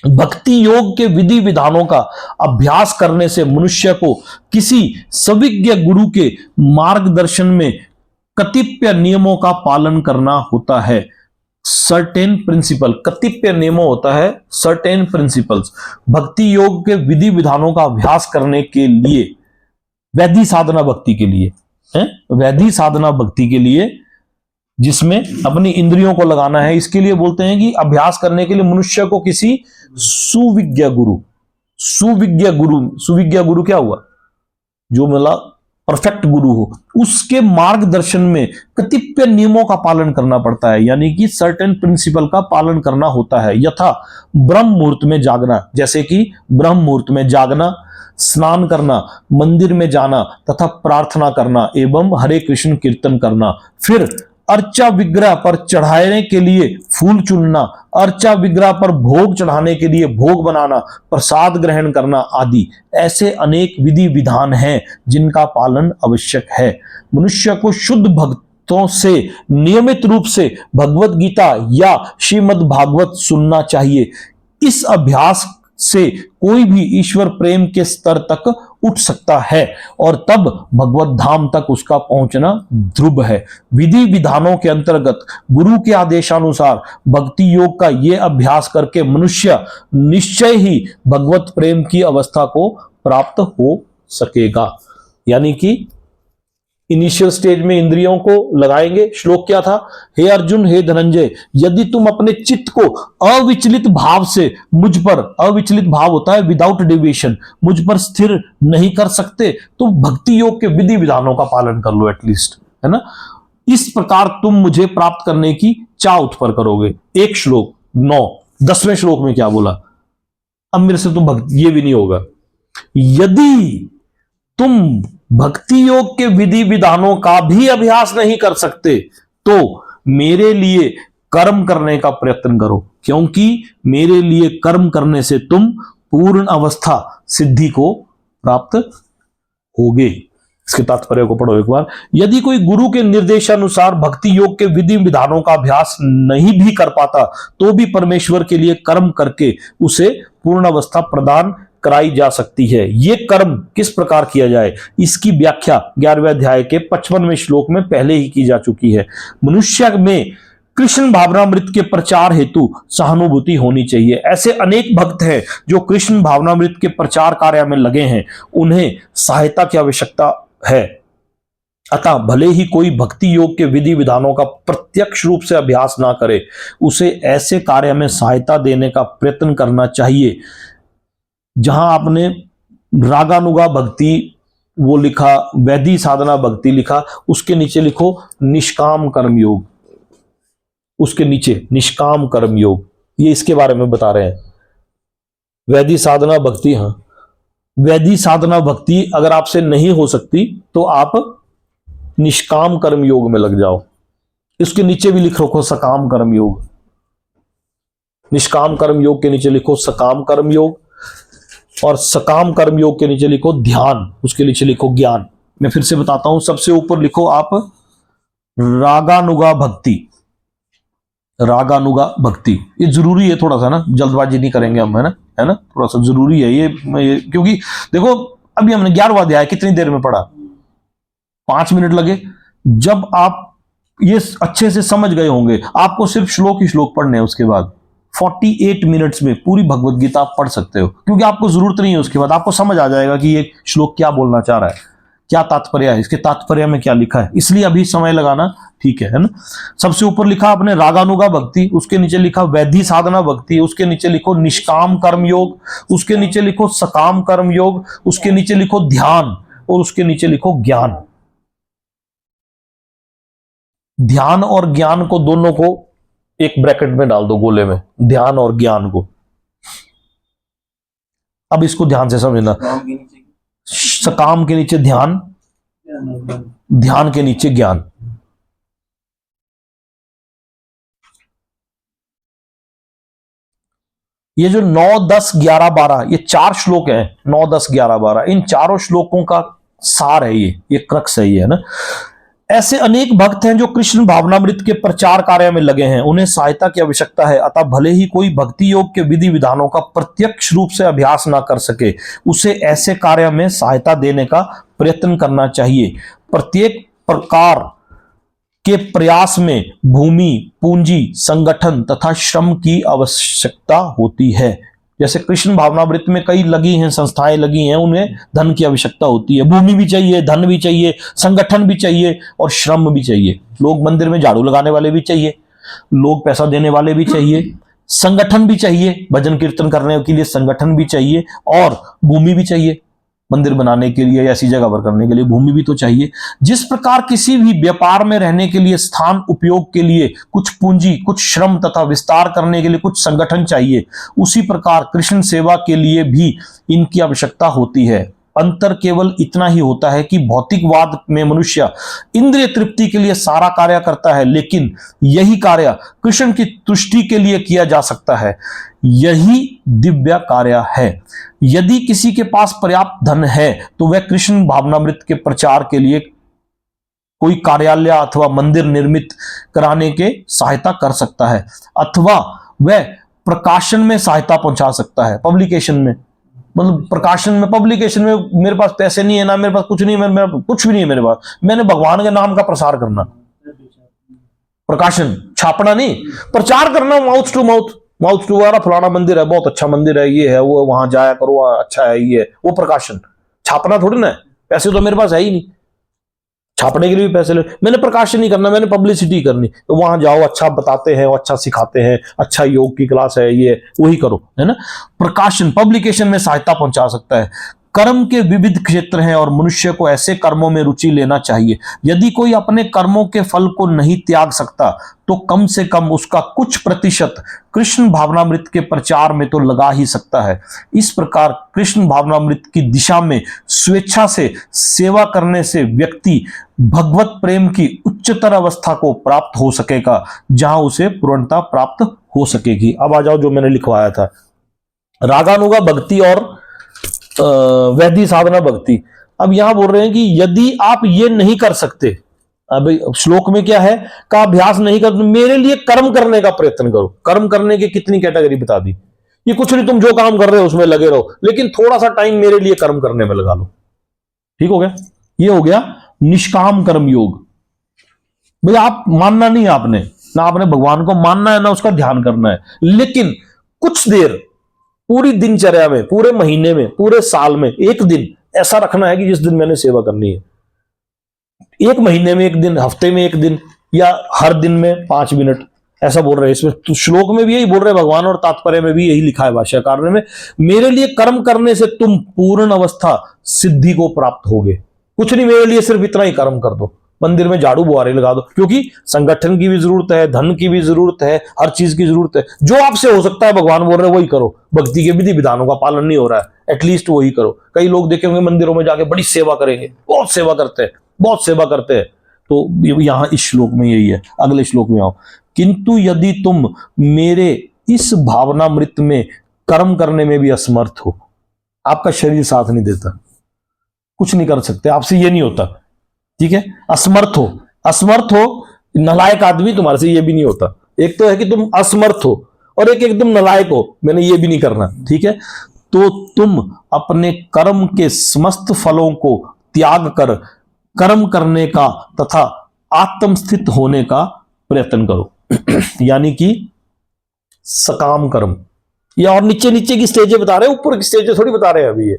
भक्ति योग के विधि विधानों का अभ्यास करने से मनुष्य को किसी सविज्ञ गुरु के मार्गदर्शन में कतिपय नियमों का पालन करना होता है। सर्टेन प्रिंसिपल, कतिपय नियमों होता है, सर्टेन प्रिंसिपल्स। भक्ति योग के विधि विधानों का अभ्यास करने के लिए, वैधि साधना भक्ति के लिए है, वैधि साधना भक्ति के लिए जिसमें अपनी इंद्रियों को लगाना है, इसके लिए बोलते हैं कि अभ्यास करने के लिए मनुष्य को किसी सुविज्ञ गुरु, सुविज्ञ गुरु क्या हुआ, जो मतलब परफेक्ट गुरु हो, उसके मार्गदर्शन में कतिपय नियमों का पालन करना पड़ता है, यानी कि सर्टेन प्रिंसिपल का पालन करना होता है। यथा ब्रह्म मुहूर्त में जागना, जैसे कि ब्रह्म मुहूर्त में जागना, स्नान करना, मंदिर में जाना तथा प्रार्थना करना एवं हरे कृष्ण कीर्तन करना। फिर अर्चा विग्रह पर चढ़ाने के लिए फूल चुनना, अर्चा विग्रह पर भोग चढ़ाने के लिए भोग बनाना, प्रसाद ग्रहण करना आदि ऐसे अनेक विधि विधान हैं जिनका पालन आवश्यक है। मनुष्य को शुद्ध भक्तों से नियमित रूप से भगवत गीता या श्रीमद् भागवत सुनना चाहिए। इस अभ्यास से कोई भी ईश्वर प्रेम के स्तर तक उठ सकता है और तब भगवत धाम तक उसका पहुंचना ध्रुव है। विधि विधानों के अंतर्गत गुरु के आदेशानुसार भक्ति योग का यह अभ्यास करके मनुष्य निश्चय ही भगवत प्रेम की अवस्था को प्राप्त हो सकेगा। यानी कि इनिशियल स्टेज में इंद्रियों को लगाएंगे। श्लोक क्या था, हे अर्जुन, हे धनंजय, यदि तुम अपने चित्त को अविचलित भाव से मुझ पर, अविचलित भाव होता है विदाउट डिविएशन, मुझ पर स्थिर नहीं कर सकते तो भक्ति योग के विधि विधानों का पालन कर लो एटलीस्ट, है ना। इस प्रकार तुम मुझे प्राप्त करने की चाह उत्पन्न करोगे। एक श्लोक 9, 10वें श्लोक में क्या बोला, अब मेरे से तो भक्ति ये भी नहीं होगा। यदि तुम भक्ति योग के विधि विधानों का भी अभ्यास नहीं कर सकते तो मेरे लिए कर्म करने का प्रयत्न करो, क्योंकि मेरे लिए कर्म करने से तुम पूर्ण अवस्था सिद्धि को प्राप्त होगे। इसके तात्पर्य को पढ़ो एक बार। यदि कोई गुरु के निर्देशानुसार भक्ति योग के विधि विधानों का अभ्यास नहीं भी कर पाता तो भी परमेश्वर के लिए कर्म करके उसे पूर्ण अवस्था प्रदान कराई जा सकती है। यह कर्म किस प्रकार किया जाए, इसकी व्याख्या 11वें अध्याय के 55वें श्लोक में पहले ही की जा चुकी है। मनुष्य में कृष्ण भावनामृत के प्रचार हेतु सहानुभूति होनी चाहिए। ऐसे अनेक भक्त हैं जो कृष्ण भावनामृत के प्रचार कार्य में लगे हैं, उन्हें सहायता की आवश्यकता है। अतः भले ही कोई भक्ति योग के विधि विधानों का प्रत्यक्ष रूप से अभ्यास ना करे, उसे ऐसे कार्य में सहायता देने का प्रयत्न करना चाहिए। जहां आपने रागानुगा भक्ति वो लिखा, वैधि साधना भक्ति लिखा, उसके नीचे लिखो निष्काम कर्म योग, उसके नीचे निष्काम कर्म योग, ये इसके बारे में बता रहे हैं। वैधि साधना भक्ति, हाँ, वैधि साधना भक्ति अगर आपसे नहीं हो सकती तो आप निष्काम कर्म योग में लग जाओ। इसके नीचे भी लिख रखो सकाम कर्म योग, निष्काम कर्म योग के नीचे लिखो सकाम कर्म योग, और सकाम कर्म योग के नीचे लिखो ध्यान, उसके नीचे लिखो ज्ञान। मैं फिर से बताता हूं, सबसे ऊपर लिखो आप रागानुगा भक्ति, रागानुगा भक्ति। ये जरूरी है थोड़ा सा ना, जल्दबाजी नहीं करेंगे हम, है ना, थोड़ा सा जरूरी है ये क्योंकि देखो अभी हमने 11वां अध्याय कितनी देर में पढ़ा, 5 मिनट लगे। जब आप ये अच्छे से समझ गए होंगे, आपको सिर्फ श्लोक ही श्लोक पढ़ने हैं, उसके बाद 48 मिनट्स में पूरी भगवत गीता आप पढ़ सकते हो, क्योंकि आपको जरूरत नहीं है। उसके बाद आपको समझ आ जाएगा कि ये श्लोक क्या बोलना चाह रहा है, क्या तात्पर्य है, इसके तात्पर्य में क्या लिखा है। इसलिए अभी समय लगाना ठीक है ना। सबसे ऊपर लिखा आपने रागानुगा भक्ति, उसके नीचे लिखा वैधि साधना भक्ति, उसके नीचे लिखो निष्काम कर्म योग, उसके नीचे लिखो सकाम कर्म योग, उसके नीचे लिखो ध्यान, और उसके नीचे लिखो ज्ञान। ध्यान और ज्ञान को दोनों को एक ब्रैकेट में डाल दो, गोले में, ध्यान और ज्ञान को। अब इसको ध्यान से समझना, सकाम के नीचे ध्यान, ध्यान के नीचे ज्ञान। ये जो 9, 10, 11, 12 ये 4 श्लोक हैं, 9, 10, 11, 12, इन चारों श्लोकों का सार है, ये क्रक्स है, ये है ना। ऐसे अनेक भक्त हैं जो कृष्ण भावनामृत के प्रचार कार्य में लगे हैं, उन्हें सहायता की आवश्यकता है। अतः भले ही कोई भक्ति योग के विधि विधानों का प्रत्यक्ष रूप से अभ्यास ना कर सके, उसे ऐसे कार्य में सहायता देने का प्रयत्न करना चाहिए। प्रत्येक प्रकार के प्रयास में भूमि, पूंजी, संगठन तथा श्रम की आवश्यकता होती है। जैसे कृष्ण भावनामृत में कई लगी हैं, संस्थाएं लगी हैं, उन्हें धन की आवश्यकता होती है। भूमि भी चाहिए, धन भी चाहिए, संगठन भी चाहिए और श्रम भी चाहिए। लोग मंदिर में झाड़ू लगाने वाले भी चाहिए, लोग पैसा देने वाले भी चाहिए, संगठन भी चाहिए, भजन कीर्तन करने के लिए संगठन भी चाहिए और भूमि भी चाहिए। मंदिर बनाने के लिए, ऐसी जगह पर करने के लिए भूमि भी तो चाहिए। जिस प्रकार किसी भी व्यापार में रहने के लिए स्थान उपयोग के लिए कुछ पूंजी, कुछ श्रम तथा विस्तार करने के लिए कुछ संगठन चाहिए, उसी प्रकार कृष्ण सेवा के लिए भी इनकी आवश्यकता होती है। अंतर केवल इतना ही होता है कि भौतिकवाद में मनुष्य इंद्रिय तृप्ति के लिए सारा कार्य करता है, लेकिन यही कार्य कृष्ण की तुष्टि के लिए किया जा सकता है। यही दिव्य कार्य है। यदि किसी के पास पर्याप्त धन है तो वह कृष्ण भावनामृत के प्रचार के लिए कोई कार्यालय अथवा मंदिर निर्मित कराने के सहायता कर सकता है, अथवा वह प्रकाशन में सहायता पहुंचा सकता है। पब्लिकेशन में, मतलब प्रकाशन में, पब्लिकेशन में मेरे पास पैसे नहीं है ना, मेरे पास कुछ नहीं है, मेरे कुछ भी नहीं है मेरे पास, मैंने भगवान के नाम का प्रसार करना, प्रकाशन छापना नहीं, प्रचार करना, mouth to mouth, mouth to वाला फलाना मंदिर है, बहुत अच्छा मंदिर है, ये है, वो, वहां जाया करो, वहां अच्छा है, ये है, वो प्रकाशन। छापना थोड़ी ना है, पैसे तो मेरे पास है ही नहीं, छापने के लिए भी पैसे ले, मैंने प्रकाशन नहीं करना, मैंने पब्लिसिटी करनी। तो वहां जाओ, अच्छा बताते हैं, अच्छा सिखाते हैं, अच्छा योग की क्लास है, ये वही करो, है ना। प्रकाशन, पब्लिकेशन में सहायता पहुंचा सकता है। कर्म के विविध क्षेत्र हैं और मनुष्य को ऐसे कर्मों में रुचि लेना चाहिए। यदि कोई अपने कर्मों के फल को नहीं त्याग सकता तो कम से कम उसका कुछ प्रतिशत कृष्ण भावनामृत के प्रचार में तो लगा ही सकता है। इस प्रकार कृष्ण भावनामृत की दिशा में स्वेच्छा से सेवा करने से व्यक्ति भगवत प्रेम की उच्चतर अवस्था को प्राप्त हो सकेगा, जहां उसे पूर्णता प्राप्त हो सकेगी। अब आ जाओ जो मैंने लिखवाया था, रागानुगा भक्ति और वैधि साधना भक्ति। अब यहां बोल रहे हैं कि यदि आप ये नहीं कर सकते, अब श्लोक में क्या है, का अभ्यास नहीं कर, मेरे लिए कर्म करने का प्रयत्न करो। कर्म करने की कितनी कैटेगरी बता दी, ये कुछ नहीं, तुम जो काम कर रहे हो उसमें लगे रहो, लेकिन थोड़ा सा टाइम मेरे लिए कर्म करने में लगा लो। ठीक हो गया, ये हो गया निष्काम कर्म योग। भाई आप मानना नहीं, आपने ना, आपने भगवान को मानना है ना उसका ध्यान करना है, लेकिन कुछ देर पूरी दिनचर्या में, पूरे महीने में, पूरे साल में एक दिन ऐसा रखना है कि जिस दिन मैंने सेवा करनी है। एक महीने में एक दिन, हफ्ते में एक दिन, या हर दिन में 5 मिनट, ऐसा बोल रहे हैं इसमें। तो श्लोक में भी यही बोल रहे हैं भगवान और तात्पर्य में भी यही लिखा है भाष्यकार में, मेरे लिए कर्म करने से तुम पूर्ण अवस्था सिद्धि को प्राप्त होगे। कुछ नहीं, मेरे लिए सिर्फ इतना ही कर्म कर दो, मंदिर में झाड़ू बुहारे लगा दो, क्योंकि संगठन की भी जरूरत है, धन की भी जरूरत है, हर चीज की जरूरत है। जो आपसे हो सकता है भगवान बोल रहे हैं वही करो। भक्ति के विधि विधानों का पालन नहीं हो रहा है, एटलीस्ट वही करो। कई लोग देखे होंगे मंदिरों में जाके बड़ी सेवा करेंगे, बहुत सेवा करते हैं, बहुत सेवा करते हैं। तो यहां इस श्लोक में यही है। अगले श्लोक में आओ, किंतु यदि तुम मेरे इस भावनामृत में कर्म करने में भी असमर्थ हो, आपका शरीर साथ नहीं देता, कुछ नहीं कर सकते, आपसे ये नहीं होता, ठीक है, असमर्थ हो, असमर्थ हो, नालायक आदमी तुम्हारे से ये भी नहीं होता। एक तो है कि तुम असमर्थ हो और एक एकदम नालायक हो, मैंने ये भी नहीं करना, ठीक है। तो तुम अपने कर्म के समस्त फलों को त्याग कर कर्म करने का तथा आत्मस्थित होने का प्रयत्न करो यानी कि सकाम कर्म। ये और नीचे नीचे की स्टेजें बता रहे हैं, ऊपर की स्टेजें थोड़ी बता रहे हैं अभी। ये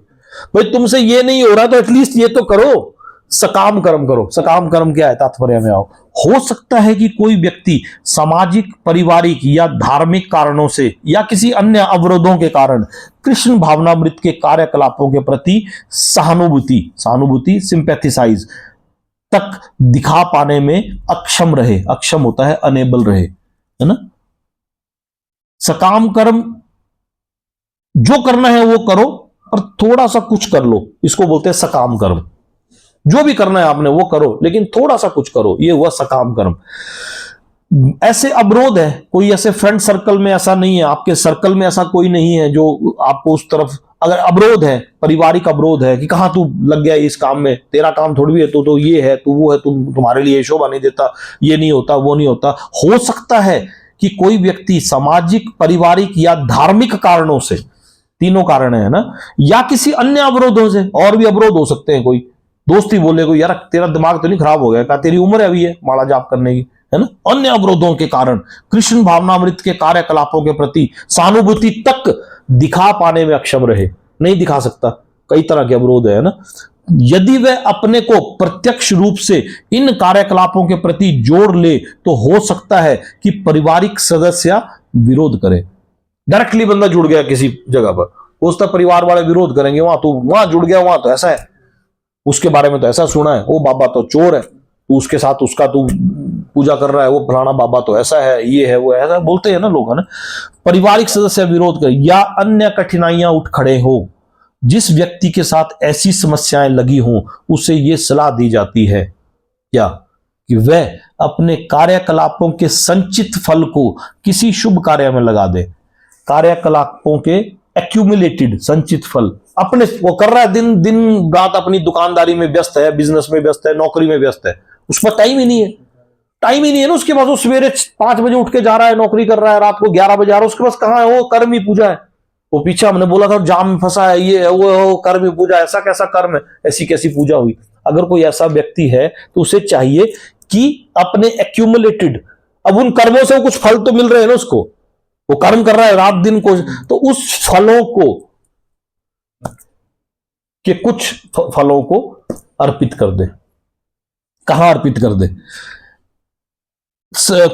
भाई तुमसे ये नहीं हो रहा तो एटलीस्ट ये तो करो, सकाम कर्म करो। सकाम कर्म क्या है, तात्पर्य में आओ। हो सकता है कि कोई व्यक्ति सामाजिक, पारिवारिक या धार्मिक कारणों से या किसी अन्य अवरोधों के कारण कृष्ण भावनामृत के कार्यकलापों के प्रति सहानुभूति सिंपैथेसाइज तक दिखा पाने में अक्षम रहे। अक्षम होता है अनेबल रहे, है ना। सकाम कर्म जो करना है वो करो और थोड़ा सा कुछ कर लो, इसको बोलते हैं सकाम कर्म। जो भी करना है आपने वो करो, लेकिन थोड़ा सा कुछ करो, ये हुआ सकाम कर्म। ऐसे अवरोध है, कोई ऐसे फ्रेंड सर्कल में ऐसा नहीं है, आपके सर्कल में ऐसा कोई नहीं है जो आपको उस तरफ अगर अवरोध है, पारिवारिक अवरोध है कि कहाँ तू लग गया इस काम में, तेरा काम थोड़ी भी है, तो ये है, तू वो है, तुम्हारे लिए शोभा नहीं देता, ये नहीं होता, वो नहीं होता। हो सकता है कि कोई व्यक्ति सामाजिक, पारिवारिक या धार्मिक कारणों से, तीनों कारण है ना, या किसी अन्य अवरोधों से, और भी अवरोध हो सकते हैं, कोई दोस्ती बोले कोई, यार तेरा दिमाग तो नहीं खराब हो गया, क्या तेरी उम्र अभी है माला जाप करने की, है ना। अन्य अवरोधों के कारण कृष्ण भावनामृत के कार्यकलापों के प्रति सहानुभूति तक दिखा पाने में अक्षम रहे, नहीं दिखा सकता, कई तरह के अवरोध है ना। यदि वह अपने को प्रत्यक्ष रूप से इन कार्यकलापों के प्रति जोड़ ले तो हो सकता है कि पारिवारिक सदस्य विरोध करे। डायरेक्टली बंदा जुड़ गया किसी जगह पर, उसका परिवार वाले विरोध करेंगे, वहां तो वहां जुड़ गया, वहां तो ऐसा है, उसके बारे में तो ऐसा सुना है, वो बाबा तो चोर है, तू उसके साथ उसका तू पूजा कर रहा है, वो फलाना बाबा तो ऐसा है, ये है, वो ऐसा बोलते हैं ना लोग, है ना। पारिवारिक सदस्य विरोध करें या अन्य कठिनाइयां उठ खड़े हो। जिस व्यक्ति के साथ ऐसी समस्याएं लगी हों उसे यह सलाह दी जाती है क्या कि वह अपने कार्यकलापों के संचित फल को किसी शुभ कार्य में लगा दे। कार्यकलापों के एक्यूमुलेटेड संचित फल, अपने वो कर रहा है, दिन दिन रात अपनी दुकानदारी में व्यस्त है, बिजनेस में व्यस्त है, नौकरी में व्यस्त है, उस पर टाइम ही नहीं है, टाइम ही नहीं है ना उसके पास। वो सवेरे 5 बजे उठ के जा रहा है, नौकरी कर रहा है, रात को 11 बजे आ रहा है, उसके पास कहाँ है, वो कर्म ही पूजा है। वो पीछे हमने बोला था जाम में फंसा है, ये है, वो कर्म ही पूजा, ऐसा कैसा कर्म है, ऐसी कैसी पूजा हुई। अगर कोई ऐसा व्यक्ति है तो उसे चाहिए कि अपने एक्यूमुलेटेड, अब उन कर्मों से कुछ फल तो मिल रहे हैं ना उसको, वो कर्म कर रहा है रात दिन को, तो उस फलों को के कुछ फलों को अर्पित कर दे। कहां अर्पित कर दे?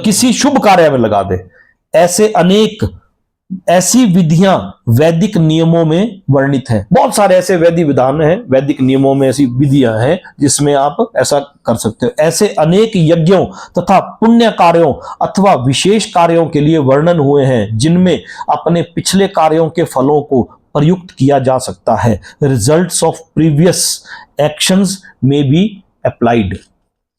किसी शुभ कार्य में लगा दे। ऐसी विधियां वैदिक नियमों में वर्णित हैं। बहुत सारे ऐसे वैदिक विधान हैं, वैदिक नियमों में ऐसी विधियां हैं जिसमें आप ऐसा कर सकते हो। ऐसे अनेक यज्ञों तथा पुण्य कार्यों अथवा विशेष कार्यों के लिए वर्णन हुए हैं जिनमें अपने पिछले कार्यों के फलों को प्रयुक्त किया जा सकता है। रिजल्ट्स ऑफ प्रीवियस एक्शंस में बी अप्लाइड,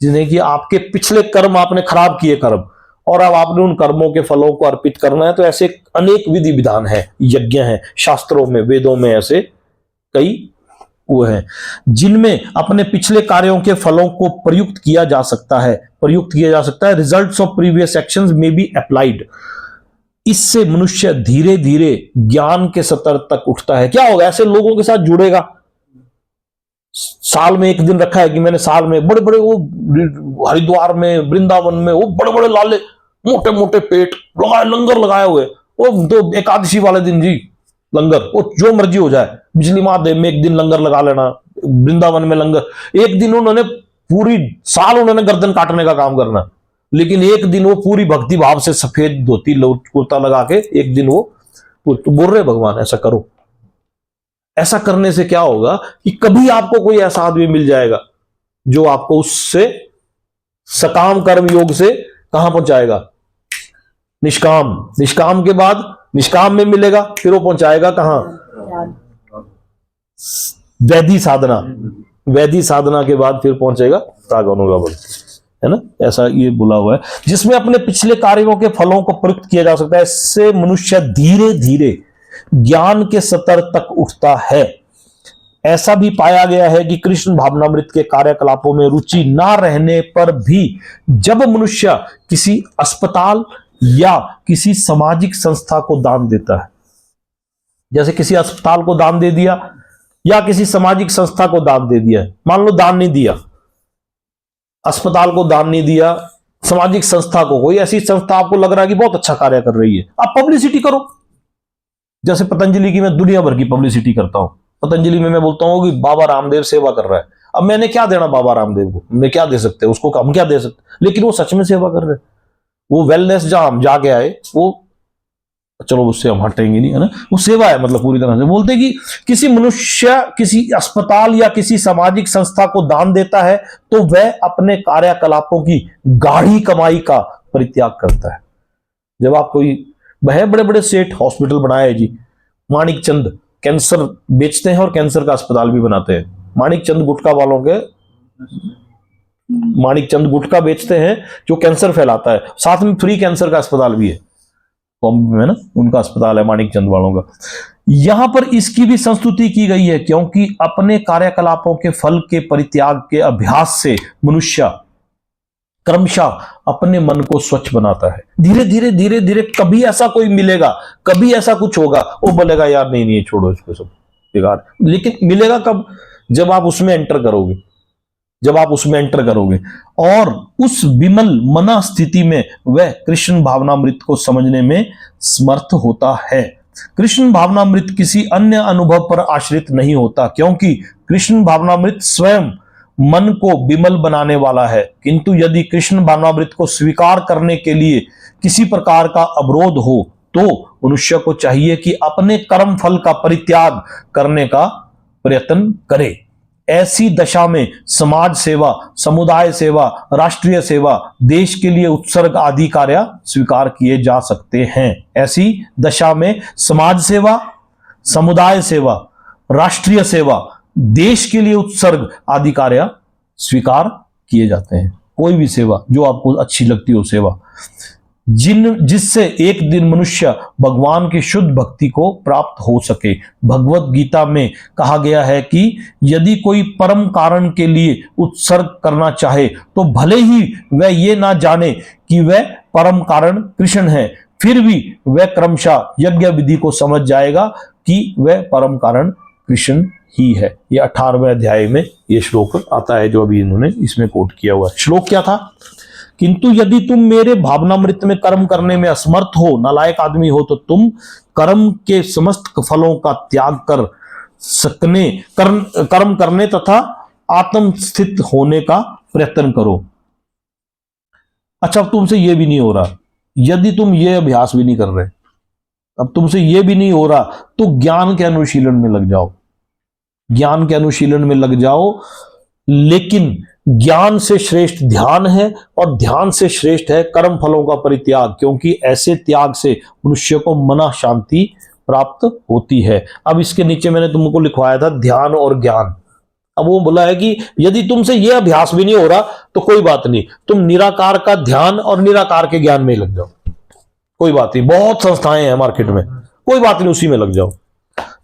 जिन्हें कि आपके पिछले कर्म आपने खराब किए कर्म, और अब आपने उन कर्मों के फलों को अर्पित करना है, तो ऐसे अनेक विधि विधान है, यज्ञ हैं, शास्त्रों में, वेदों में ऐसे कई वो हैं जिनमें अपने पिछले कार्यों के फलों को प्रयुक्त किया जा सकता है, रिजल्ट्स ऑफ प्रीवियस एक्शंस में बी अप्लाइड। इससे मनुष्य धीरे धीरे ज्ञान के स्तर तक उठता है। क्या होगा? ऐसे लोगों के साथ जुड़ेगा। साल में एक दिन रखा है कि मैंने साल में बड़े बड़े, वो हरिद्वार में, वृंदावन में, वो बड़े बड़े लाले मोटे मोटे पेट लगाए, लंगर लगाए हुए, वो तो एकादशी वाले दिन जी लंगर, वो जो मर्जी हो जाए, बिजली महादेव में एक दिन लंगर लगा लेना, वृंदावन में लंगर। एक दिन उन्होंने पूरी साल उन्होंने गर्दन काटने का काम करना, लेकिन एक दिन वो पूरी भक्ति भाव से सफेद धोती कुर्ता लगा के एक दिन वो तो बोल रहे भगवान ऐसा करो। ऐसा करने से क्या होगा कि कभी आपको कोई ऐसा आदमी मिल जाएगा जो आपको उससे सकाम कर्म योग से कहां पहुंचाएगा? निष्काम। निष्काम के बाद निष्काम में मिलेगा, फिर वो पहुंचाएगा कहां? वैधि साधना। वैधि साधना के बाद फिर पहुंचेगा राग अनुराग, है ना। ऐसा ये बोला हुआ है जिसमें अपने पिछले कार्यों के फलों को प्रयुक्त किया जा सकता है। इससे मनुष्य धीरे धीरे ज्ञान के स्तर तक उठता है। ऐसा भी पाया गया है कि कृष्ण भावनामृत के कार्यकलापों में रुचि ना रहने पर भी जब मनुष्य किसी अस्पताल या किसी सामाजिक संस्था को दान देता है, जैसे किसी अस्पताल को दान दे दिया या किसी सामाजिक संस्था को दान दे दिया, मान लो दान नहीं दिया, अस्पताल को दान नहीं दिया, सामाजिक संस्था को, कोई ऐसी संस्था आपको लग रहा है कि बहुत अच्छा कार्य कर रही है, आप पब्लिसिटी करो। जैसे पतंजलि की मैं दुनिया भर की पब्लिसिटी करता हूं। पतंजलि में मैं बोलता हूं कि बाबा रामदेव सेवा कर रहा है। अब मैंने क्या देना बाबा रामदेव को? मैं क्या दे सकते हैं उसको? हम क्या दे सकते? लेकिन वो सच में सेवा कर रहे हैं। वो वेलनेस जहां हम जाके आए, वो चलो उससे हम हटेंगे नहीं, है ना। वो सेवा है, मतलब पूरी तरह से बोलते कि किसी मनुष्य किसी अस्पताल या किसी सामाजिक संस्था को दान देता है तो वह अपने कार्यकलापों की गाढ़ी कमाई का परित्याग करता है। जब आप कोई बड़े बड़े सेठ हॉस्पिटल बनाए जी, माणिक चंद कैंसर बेचते हैं और कैंसर का अस्पताल भी बनाते हैं। माणिक चंद गुटखा वालों के, माणिक चंद गुटखा बेचते हैं जो कैंसर फैलाता है, साथ में फ्री कैंसर का अस्पताल भी है। बॉम्बे में ना उनका अस्पताल है, माणिक चंद वालों का। यहां पर इसकी भी संस्तुति की गई है, क्योंकि अपने कार्यकलापों के फल के परित्याग के अभ्यास से मनुष्य क्रमशः अपने मन को स्वच्छ बनाता है। धीरे धीरे धीरे धीरे कभी ऐसा कोई मिलेगा, कभी ऐसा कुछ होगा, वो बोलेगा यार नहीं नहीं छोड़ो इसको, सब बेकार। लेकिन मिलेगा कब? जब आप उसमें एंटर करोगे, जब आप उसमें एंटर करोगे और उस विमल मना स्थिति में वह कृष्ण भावनामृत को समझने में समर्थ होता है। कृष्ण भावनामृत किसी अन्य अनुभव पर आश्रित नहीं होता, क्योंकि कृष्ण भावनामृत स्वयं मन को विमल बनाने वाला है। किंतु यदि कृष्ण भावनामृत को स्वीकार करने के लिए किसी प्रकार का अवरोध हो तो मनुष्य को चाहिए कि अपने कर्म फल का परित्याग करने का प्रयत्न करे। ऐसी दशा में समाज सेवा, समुदाय सेवा, राष्ट्रीय सेवा, देश के लिए उत्सर्ग आदि कार्य स्वीकार किए जा सकते हैं। ऐसी दशा में समाज सेवा, समुदाय सेवा, राष्ट्रीय सेवा, देश के लिए उत्सर्ग आदि कार्य स्वीकार किए जाते हैं। कोई भी सेवा जो आपको अच्छी लगती हो सेवा, जिससे एक दिन मनुष्य भगवान की शुद्ध भक्ति को प्राप्त हो सके। भगवत गीता में कहा गया है कि यदि कोई परम कारण के लिए उत्सर्ग करना चाहे तो भले ही वह ये ना जाने कि वह परम कारण कृष्ण है, फिर भी वह क्रमशः यज्ञ विधि को समझ जाएगा कि वह परम कारण कृष्ण ही है। ये 18वें अध्याय में ये श्लोक आता है जो अभी इन्होंने इसमें कोट किया हुआ है। श्लोक क्या था? किंतु यदि तुम मेरे भावनामृत में कर्म करने में असमर्थ हो, नालायक आदमी हो, तो तुम कर्म के समस्त फलों का त्याग कर सकने कर्म करने तथा आत्म स्थित होने का प्रयत्न करो। अच्छा, अब तुमसे यह भी नहीं हो रहा, यदि तुम ये अभ्यास भी नहीं कर रहे, अब तुमसे यह भी नहीं हो रहा, तो ज्ञान के अनुशीलन में लग जाओ, ज्ञान के अनुशीलन में लग जाओ। लेकिन ज्ञान से श्रेष्ठ ध्यान है और ध्यान से श्रेष्ठ है कर्म फलों का परित्याग, क्योंकि ऐसे त्याग से मनुष्य को मना शांति प्राप्त होती है। अब इसके नीचे मैंने तुमको लिखवाया था ध्यान और ज्ञान। अब वो बोला है कि यदि तुमसे यह अभ्यास भी नहीं हो रहा तो कोई बात नहीं, तुम निराकार का ध्यान और निराकार के ज्ञान में लग जाओ, कोई बात नहीं। बहुत संस्थाएं हैं मार्केट में, कोई बात नहीं, उसी में लग जाओ।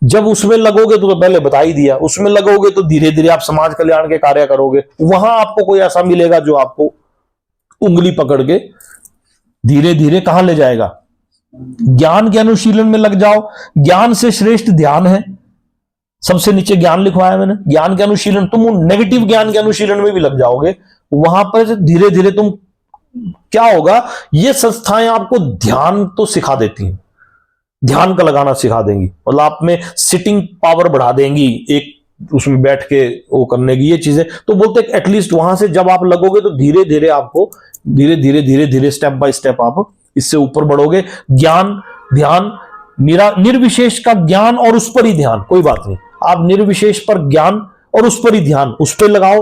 जब उसमें लगोगे तो पहले बता ही दिया, उसमें लगोगे तो धीरे धीरे आप समाज कल्याण के कार्य करोगे। वहां आपको कोई ऐसा मिलेगा जो आपको उंगली पकड़ के धीरे धीरे कहां ले जाएगा? ज्ञान के अनुशीलन में लग जाओ। ज्ञान से श्रेष्ठ ध्यान है। सबसे नीचे ज्ञान लिखवाया मैंने, ज्ञान के अनुशीलन। तुम नेगेटिव ज्ञान के अनुशीलन में भी लग जाओगे, वहां पर धीरे धीरे तुम क्या होगा, ये संस्थाएं आपको ध्यान तो सिखा देती हैं, ध्यान का लगाना सिखा देंगी, मतलब आप में सिटिंग पावर बढ़ा देंगी, एक उसमें बैठ के वो करने की ये चीजें। तो बोलते हैं एटलीस्ट वहां से जब आप लगोगे तो धीरे धीरे आपको धीरे धीरे धीरे धीरे स्टेप बाय स्टेप आप इससे ऊपर बढ़ोगे। ज्ञान, ध्यान, निर्विशेष का ज्ञान और उस पर ही ध्यान, कोई बात नहीं, आप निर्विशेष पर ज्ञान और उस पर ही ध्यान, उस पर लगाओ।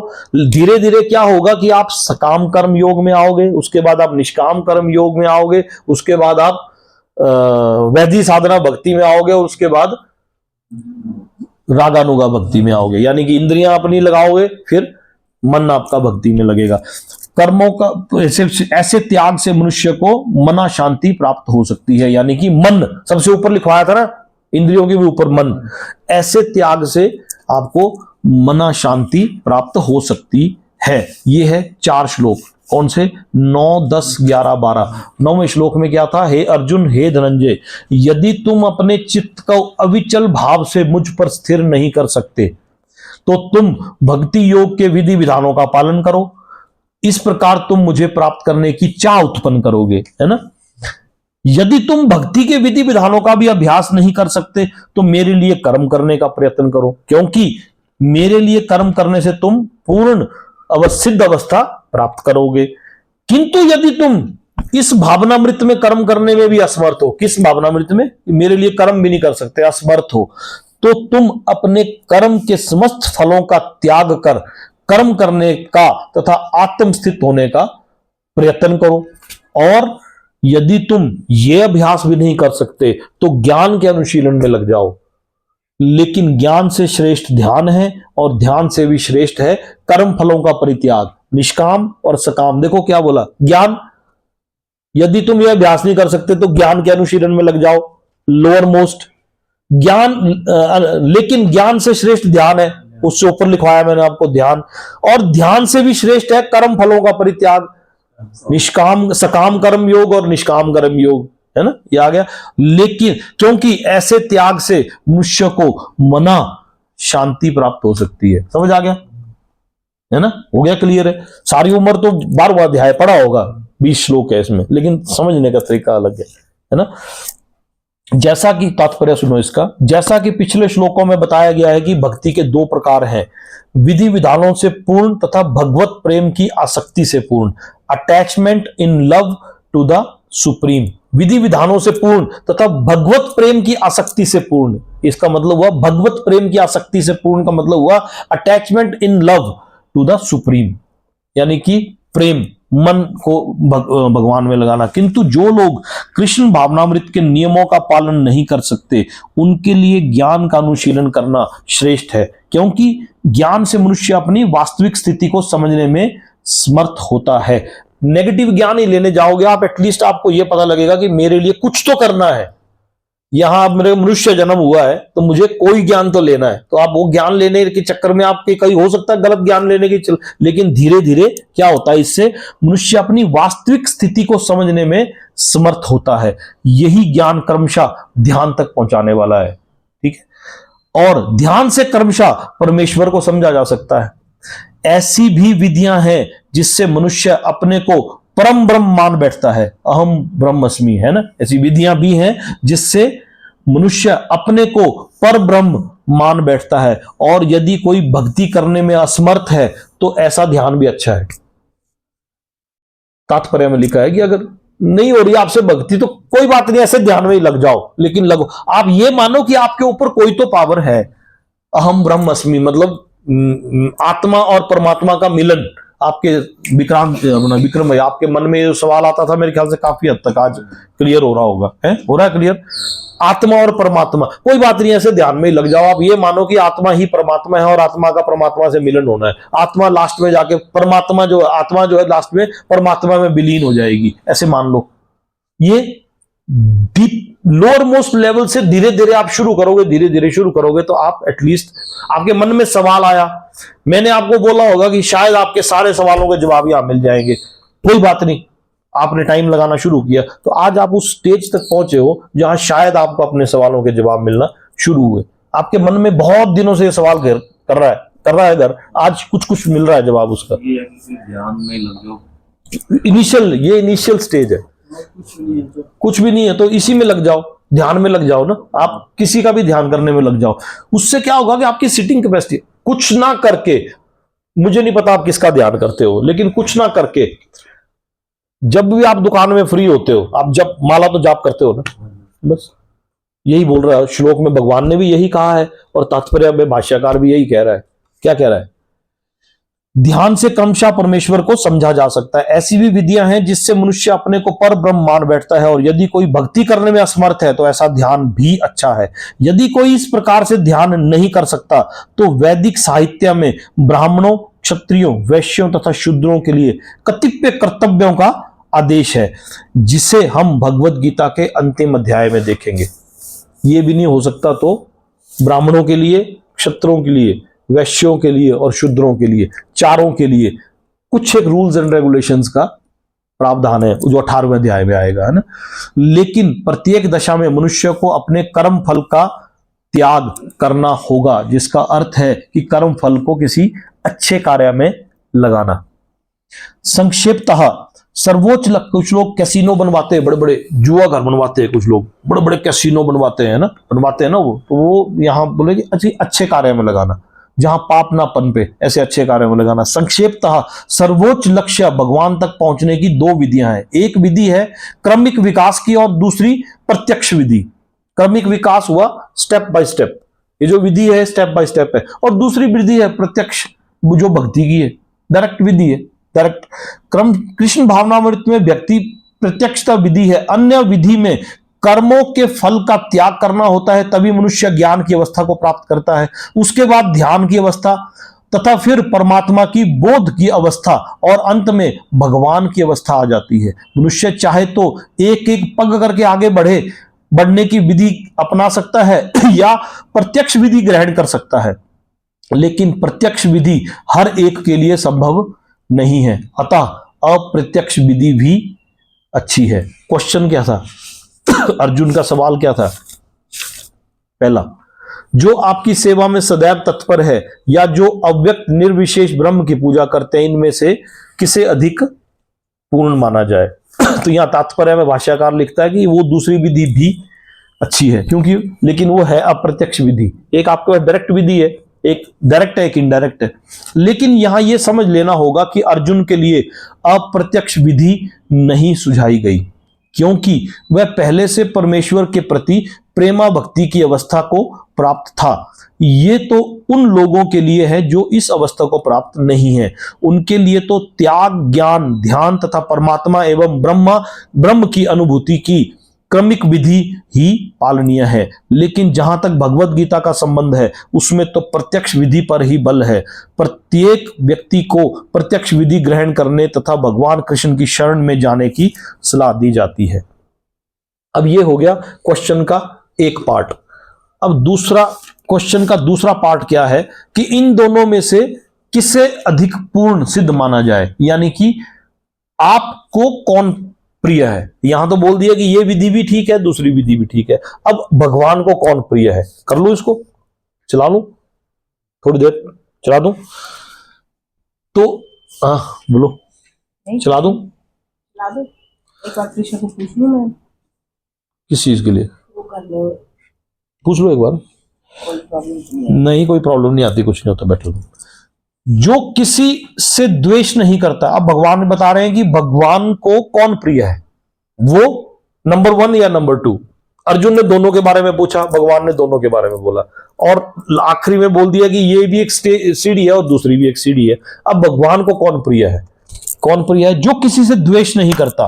धीरे धीरे क्या होगा कि आप सकाम कर्म योग में आओगे, उसके बाद आप निष्काम कर्म योग में आओगे, उसके बाद आप वैधि साधना भक्ति में आओगे और उसके बाद रागानुगा भक्ति में आओगे। यानी कि इंद्रियां अपनी लगाओगे, फिर मन आपका भक्ति में लगेगा। कर्मों का ऐसे त्याग से मनुष्य को मना शांति प्राप्त हो सकती है। यानी कि मन सबसे ऊपर लिखवाया था ना, इंद्रियों के भी ऊपर मन। ऐसे त्याग से आपको मना शांति प्राप्त हो सकती है। ये है 4 श्लोक। कौन से? 9, 10, 11, 12। 9वें श्लोक में क्या था? हे अर्जुन, हे धनंजय, यदि तुम अपने चित्त को अविचल भाव से मुझ पर स्थिर नहीं कर सकते तो तुम भक्ति योग के विधि विधानों का पालन करो। इस प्रकार तुम मुझे प्राप्त करने की चाह उत्पन्न करोगे, है ना। यदि तुम भक्ति के विधि विधानों का भी अभ्यास नहीं कर सकते तो मेरे लिए कर्म करने का प्रयत्न करो, क्योंकि मेरे लिए कर्म करने से तुम पूर्ण सिद्ध अवस्था प्राप्त करोगे। किंतु यदि तुम इस भावनामृत में कर्म करने में भी असमर्थ हो, किस भावनामृत में? मेरे लिए कर्म भी नहीं कर सकते, असमर्थ हो, तो तुम अपने कर्म के समस्त फलों का त्याग कर कर्म करने का तथा आत्मस्थित होने का प्रयत्न करो। और यदि तुम ये अभ्यास भी नहीं कर सकते तो ज्ञान के अनुशीलन में लग जाओ। लेकिन ज्ञान से श्रेष्ठ ध्यान है और ध्यान से भी श्रेष्ठ है कर्म फलों का परित्याग, निष्काम और सकाम। देखो क्या बोला, ज्ञान यदि तुम यह अभ्यास नहीं कर सकते तो ज्ञान के अनुशीलन में लग जाओ, लोअर मोस्ट ज्ञान। लेकिन ज्ञान से श्रेष्ठ ध्यान है, उससे ऊपर लिखवाया मैंने आपको ध्यान। और ध्यान से भी श्रेष्ठ है कर्म फलों का परित्याग, निष्काम सकाम कर्म योग और निष्काम कर्म योग, है ना, ये आ गया। लेकिन क्योंकि ऐसे त्याग से मनुष्य को मना शांति प्राप्त हो सकती है। समझ आ गया, है ना, हो गया, क्लियर है। सारी उम्र तो 12वां अध्याय पढ़ा होगा, 20 श्लोक है इसमें, लेकिन समझने का तरीका अलग है ना। जैसा कि तात्पर्य सुनो इसका, जैसा कि पिछले श्लोकों में बताया गया है कि भक्ति के 2 प्रकार हैं, विधि विधानों से पूर्ण तथा भगवत प्रेम की आसक्ति से पूर्ण, attachment in love to the supreme. विधि विधानों से पूर्ण तथा भगवत प्रेम की आसक्ति से पूर्ण, इसका मतलब हुआ भगवत प्रेम की आसक्ति से पूर्ण का मतलब हुआ attachment in love to the supreme, यानी कि प्रेम, मन को भगवान में लगाना। किंतु जो लोग कृष्ण भावनामृत के नियमों का पालन नहीं कर सकते, उनके लिए ज्ञान का अनुशीलन करना श्रेष्ठ है, क्योंकि ज्ञान से मनुष्य अपनी वास्तविक स्थिति को समझने में समर्थ होता है। नेगेटिव ज्ञान ही लेने जाओगे आप, एटलीस्ट आपको यह पता लगेगा कि मेरे लिए कुछ तो करना है, यहां मेरे मनुष्य जन्म हुआ है तो मुझे कोई ज्ञान तो लेना है। तो आप वो ज्ञान लेने के चक्कर में आपके कहीं हो सकता है गलत ज्ञान लेने की लेकिन धीरे धीरे क्या होता है, इससे मनुष्य अपनी वास्तविक स्थिति को समझने में समर्थ होता है। यही ज्ञान क्रमशः ध्यान तक पहुंचाने वाला है, ठीक है। और ध्यान से क्रमशः परमेश्वर को समझा जा सकता है। ऐसी भी विधियां हैं जिससे मनुष्य अपने को परम ब्रह्म मान बैठता है, अहम ब्रह्मस्मि, है ना। ऐसी विधियां भी हैं जिससे मनुष्य अपने को पर ब्रह्म मान बैठता है। और यदि कोई भक्ति करने में असमर्थ है तो ऐसा ध्यान भी अच्छा है। तात्पर्य में लिखा है कि अगर नहीं हो रही आपसे भक्ति तो कोई बात नहीं, ऐसे ध्यान में ही लग जाओ, लेकिन लगो, आप ये मानो कि आपके ऊपर कोई तो पावर है। अहम ब्रह्मस्मि मतलब आत्मा और परमात्मा का मिलन। आपके विक्रम भाई, आपके मन में जो सवाल आता था मेरे ख्याल से काफी हद तक आज क्लियर हो रहा होगा, है, हो रहा है क्लियर। आत्मा और परमात्मा, कोई बात नहीं, ऐसे ध्यान में ही लग जाओ। आप ये मानो कि आत्मा ही परमात्मा है और आत्मा का परमात्मा से मिलन होना है। आत्मा लास्ट में जाके परमात्मा जो आत्मा जो है लास्ट में परमात्मा में विलीन हो जाएगी, ऐसे मान लो। ये डीप लोअर मोस्ट लेवल से धीरे धीरे आप शुरू करोगे, धीरे धीरे शुरू करोगे तो आप एटलीस्ट आपके मन में सवाल आया, मैंने आपको बोला होगा कि शायद आपके सारे सवालों के जवाब यहां मिल जाएंगे, कोई बात नहीं, आपने टाइम लगाना शुरू किया तो आज आप उस स्टेज तक पहुंचे हो जहां शायद आपको अपने सवालों के जवाब मिलना शुरू हुए। आपके मन में बहुत दिनों से ये सवाल कर रहा है घर, आज कुछ मिल रहा है जवाब उसका। ध्यान में लग जाओ, ये इनिशियल स्टेज है, कुछ भी नहीं है तो इसी में लग जाओ, ध्यान में लग जाओ ना। आप किसी का भी ध्यान करने में लग जाओ, उससे क्या होगा कि आपकी सिटिंग कैपेसिटी, कुछ ना करके, मुझे नहीं पता आप किसका ध्यान करते हो, लेकिन कुछ ना करके जब भी आप दुकान में फ्री होते हो, आप जब माला तो जाप करते हो ना, बस यही बोल रहा है श्लोक में, भगवान ने भी यही कहा है और तात्पर्य में भाष्यकार भी यही कह रहा है। क्या कह रहा है? ध्यान से क्रमशः परमेश्वर को समझा जा सकता है। ऐसी भी विधियां हैं जिससे मनुष्य अपने को पर ब्रह्म मान बैठता है। और यदि कोई भक्ति करने में असमर्थ है तो ऐसा ध्यान भी अच्छा है। यदि कोई इस प्रकार से ध्यान नहीं कर सकता तो वैदिक साहित्य में ब्राह्मणों, क्षत्रियों, वैश्यों तथा शूद्रों के लिए कतिपय कर्तव्यों का आदेश है, जिसे हम भगवत गीता के अंतिम अध्याय में देखेंगे। ये भी नहीं हो सकता तो ब्राह्मणों के लिए, क्षत्रों के लिए, वैश्यों के लिए और शूद्रों के लिए, चारों के लिए कुछ एक रूल्स एंड रेगुलेशंस का प्रावधान है जो 18वें अध्याय में आएगा, है ना। लेकिन प्रत्येक दशा में मनुष्य को अपने कर्म फल का त्याग करना होगा, जिसका अर्थ है कि कर्म फल को किसी अच्छे कार्य में लगाना। संक्षेपतः सर्वोच्च लक्ष्य, कुछ लोग कैसीनो बनवाते हैं, बड़े बड़े जुआ घर बनवाते हैं, कुछ लोग बड़े बड़े कैसीनो बनवाते हैं ना वो, तो वो यहां बोले कि अच्छे कार्य में लगाना, जहां पाप ना पनपे, ऐसे अच्छे कार्यों में लगाना। संक्षेपतः सर्वोच्च लक्ष्य भगवान तक पहुंचने की 2 विधियां हैं। एक विधि है क्रमिक विकास की और दूसरी प्रत्यक्ष विधि। क्रमिक विकास हुआ स्टेप बाय स्टेप, ये जो विधि है स्टेप बाय स्टेप है, और दूसरी विधि है प्रत्यक्ष, जो भक्ति की है, डायरेक्ट विधि है, डायरेक्ट क्रम। कृष्ण भावनामृत में व्यक्ति प्रत्यक्षता विधि है। अन्य विधि में कर्मों के फल का त्याग करना होता है, तभी मनुष्य ज्ञान की अवस्था को प्राप्त करता है। उसके बाद ध्यान की अवस्था, तथा फिर परमात्मा की बोध की अवस्था और अंत में भगवान की अवस्था आ जाती है। मनुष्य चाहे तो एक एक पग करके आगे बढ़ने की विधि अपना सकता है या प्रत्यक्ष विधि ग्रहण कर सकता है, लेकिन प्रत्यक्ष विधि हर एक के लिए संभव नहीं है, अतः अप्रत्यक्ष विधि भी अच्छी है। क्वेश्चन क्या था? अर्जुन का सवाल क्या था? पहला, जो आपकी सेवा में सदैव तत्पर है या जो अव्यक्त निर्विशेष ब्रह्म की पूजा करते हैं, इनमें से किसे अधिक पूर्ण माना जाए? तो यहां तात्पर्य में भाष्यकार लिखता है कि वो दूसरी विधि भी अच्छी है, क्योंकि लेकिन वो है अप्रत्यक्ष विधि। एक आपके पास डायरेक्ट विधि है, एक डायरेक्ट है, एक इनडायरेक्ट है, लेकिन यहां यह समझ लेना होगा कि अर्जुन के लिए अप्रत्यक्ष विधि नहीं सुझाई गई, क्योंकि वह पहले से परमेश्वर के प्रति प्रेमा भक्ति की अवस्था को प्राप्त था। ये तो उन लोगों के लिए है जो इस अवस्था को प्राप्त नहीं है। उनके लिए तो त्याग, ज्ञान, ध्यान तथा परमात्मा एवं ब्रह्म की अनुभूति की क्रमिक विधि ही पालनीय है। लेकिन जहां तक भगवत गीता का संबंध है, उसमें तो प्रत्यक्ष विधि पर ही बल है। प्रत्येक व्यक्ति को प्रत्यक्ष विधि ग्रहण करने तथा भगवान कृष्ण की शरण में जाने की सलाह दी जाती है। अब ये हो गया क्वेश्चन का एक पार्ट। अब दूसरा क्वेश्चन का दूसरा पार्ट क्या है कि इन दोनों में से किसे अधिक पूर्ण सिद्ध माना जाए, यानी कि आपको कौन प्रिय है। यहां तो बोल दिया कि ये विधि भी ठीक है, दूसरी विधि भी ठीक है। अब भगवान को कौन प्रिय है? कर लो, इसको चला लो, थोड़ी देर चला दूं तो बोलो, चला दूं? चला दो। एक बार कृष्ण को पूछ लूं मैं। किस चीज के लिए? वो कर लो, पूछ लो एक बार। कोई प्रॉब्लम नहीं, कोई प्रॉब्लम नहीं आती, कुछ नहीं होता, बैठो। जो किसी से द्वेष नहीं करता। अब भगवान बता रहे हैं कि भगवान को कौन प्रिय है, वो नंबर 1 या नंबर 2। अर्जुन ने दोनों के बारे में पूछा, भगवान ने दोनों के बारे में बोला, और आखिरी में बोल दिया कि ये भी एक सीढ़ी है और दूसरी भी एक सीढ़ी है। अब भगवान को कौन प्रिय है? कौन प्रिय है? जो किसी से द्वेष नहीं करता।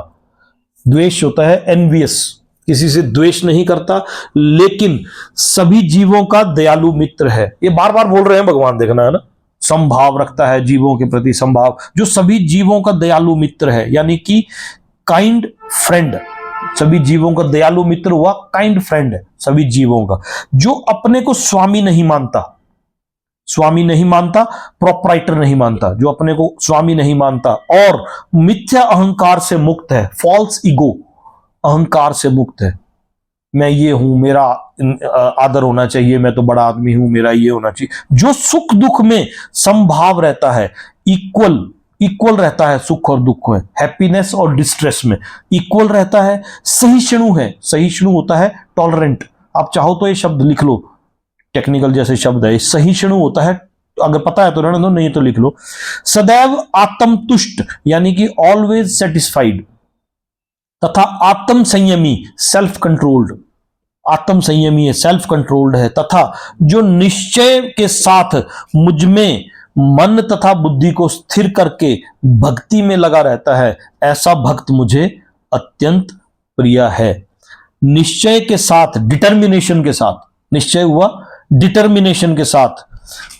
द्वेष होता है एनवियस, किसी से द्वेष नहीं करता, लेकिन सभी जीवों का दयालु मित्र है। ये बार बार बोल रहे हैं भगवान, देखना है ना। समभाव रखता है जीवों के प्रति, समभाव, जो सभी जीवों का दयालु मित्र है, यानी कि काइंड फ्रेंड। सभी जीवों का दयालु मित्र हुआ काइंड फ्रेंड है सभी जीवों का। जो अपने को स्वामी नहीं मानता, स्वामी नहीं मानता, प्रोप्राइटर नहीं मानता, जो अपने को स्वामी नहीं मानता, और मिथ्या अहंकार से मुक्त है, फॉल्स ईगो, अहंकार से मुक्त है। मैं ये हूं, मेरा आदर होना चाहिए, मैं तो बड़ा आदमी हूं, मेरा ये होना चाहिए। जो सुख दुख में समभाव रहता है, इक्वल रहता है, सुख और दुख में, हैप्पीनेस और डिस्ट्रेस में इक्वल रहता है। सहिष्णु है, सहिष्णु होता है टॉलरेंट। आप चाहो तो ये शब्द लिख लो, टेक्निकल जैसे शब्द है, सहिष्णु होता है, अगर पता है तो रहने दो, नहीं तो लिख लो। सदैव आत्मतुष्ट, यानी कि ऑलवेज सेटिस्फाइड, तथा आत्म संयमी, सेल्फ कंट्रोल्ड, आत्म संयमी है, सेल्फ कंट्रोल्ड है, तथा जो निश्चय के साथ मुझ में मन तथा बुद्धि को स्थिर करके भक्ति में लगा रहता है, ऐसा भक्त मुझे अत्यंत प्रिय है। निश्चय के साथ, डिटर्मिनेशन के साथ, निश्चय हुआ डिटर्मिनेशन के साथ,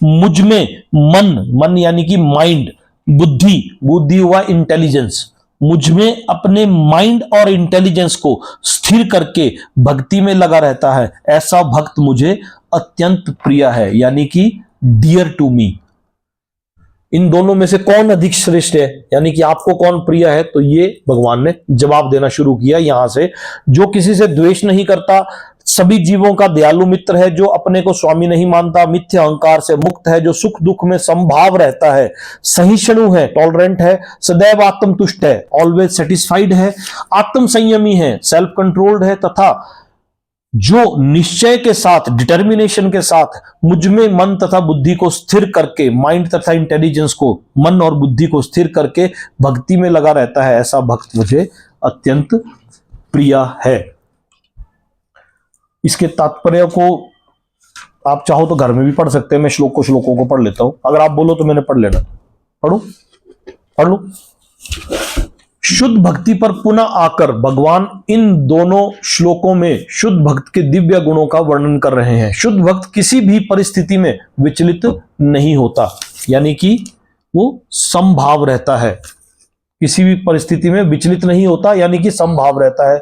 मुझ में मन यानी कि माइंड, बुद्धि हुआ इंटेलिजेंस, मुझ में अपने माइंड और इंटेलिजेंस को स्थिर करके भक्ति में लगा रहता है, ऐसा भक्त मुझे अत्यंत प्रिय है, यानी कि डियर टू मी। इन दोनों में से कौन अधिक श्रेष्ठ है, यानी कि आपको कौन प्रिय है? तो ये भगवान ने जवाब देना शुरू किया यहां से। जो किसी से द्वेष नहीं करता, सभी जीवों का दयालु मित्र है, जो अपने को स्वामी नहीं मानता, मिथ्या अहंकार से मुक्त है, जो सुख दुख में समभाव रहता है, सहिष्णु है, टॉलरेंट है, सदैव आत्मतुष्ट है, ऑलवेज सेटिस्फाइड है, आत्म संयमी है, सेल्फ कंट्रोल्ड है, तथा जो निश्चय के साथ, डिटर्मिनेशन के साथ मुझ में मन तथा बुद्धि को स्थिर करके, माइंड तथा इंटेलिजेंस को, मन और बुद्धि को स्थिर करके भक्ति में लगा रहता है, ऐसा भक्त मुझे अत्यंत प्रिय है। इसके तात्पर्य को आप चाहो तो घर में भी पढ़ सकते हैं, मैं श्लोकों को पढ़ लेता हूं, अगर आप बोलो तो मैंने पढ़ लेना। पढ़ लो। शुद्ध भक्ति पर पुनः आकर भगवान इन दोनों श्लोकों में शुद्ध भक्त के दिव्य गुणों का वर्णन कर रहे हैं। शुद्ध भक्त किसी भी परिस्थिति में विचलित नहीं होता। यानी कि वो समभाव रहता है, किसी भी परिस्थिति में विचलित नहीं होता, यानी कि समभाव रहता है।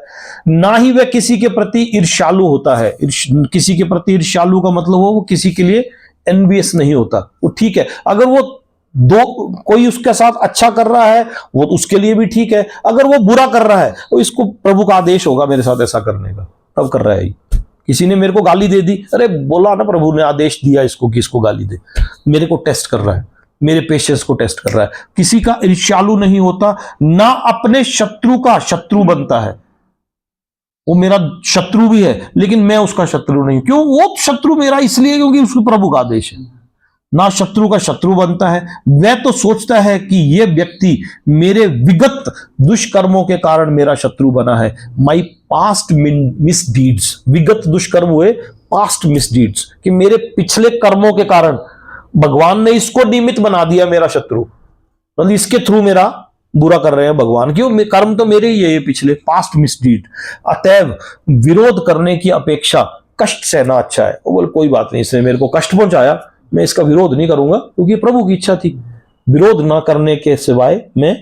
ना ही वह किसी के प्रति ईर्ष्यालु होता है। किसी के प्रति ईर्ष्यालु का मतलब वो किसी के लिए एनवियस नहीं होता। वो ठीक है, अगर वो कोई उसके साथ अच्छा कर रहा है वो उसके लिए भी ठीक है, अगर वो बुरा कर रहा है तो इसको प्रभु का आदेश होगा मेरे साथ ऐसा करने का, तब कर रहा है। किसी ने मेरे को गाली दे दी, अरे बोला ना प्रभु ने आदेश दिया इसको कि इसको गाली दे, मेरे को टेस्ट कर रहा है, मेरे पेशेंस को टेस्ट कर रहा है। किसी का ईर्ष्यालु नहीं होता, ना अपने शत्रु का शत्रु बनता है। वो मेरा शत्रु भी है लेकिन मैं उसका शत्रु नहीं। क्यों? वो शत्रु मेरा इसलिए क्योंकि उसको प्रभु का आदेश है। ना शत्रु का शत्रु बनता है। वह तो सोचता है कि यह व्यक्ति मेरे विगत दुष्कर्मों के कारण मेरा शत्रु बना है। माई पास्ट मिसडीड्स, विगत दुष्कर्म हुए, पास्ट मिसडीड्स, कि मेरे पिछले कर्मों के कारण भगवान ने इसको निमित्त बना दिया मेरा शत्रु, मतलब इसके थ्रू मेरा बुरा कर रहे हैं भगवान। क्यों? कर्म तो मेरे ही है ये पिछले, पास्ट मिसडीड। अतएव विरोध करने की अपेक्षा कष्ट सहना अच्छा है। वो बोले कोई बात नहीं, इसने मेरे को कष्ट पहुंचाया, मैं इसका विरोध नहीं करूंगा क्योंकि प्रभु की इच्छा थी। विरोध ना करने के सिवाय मैं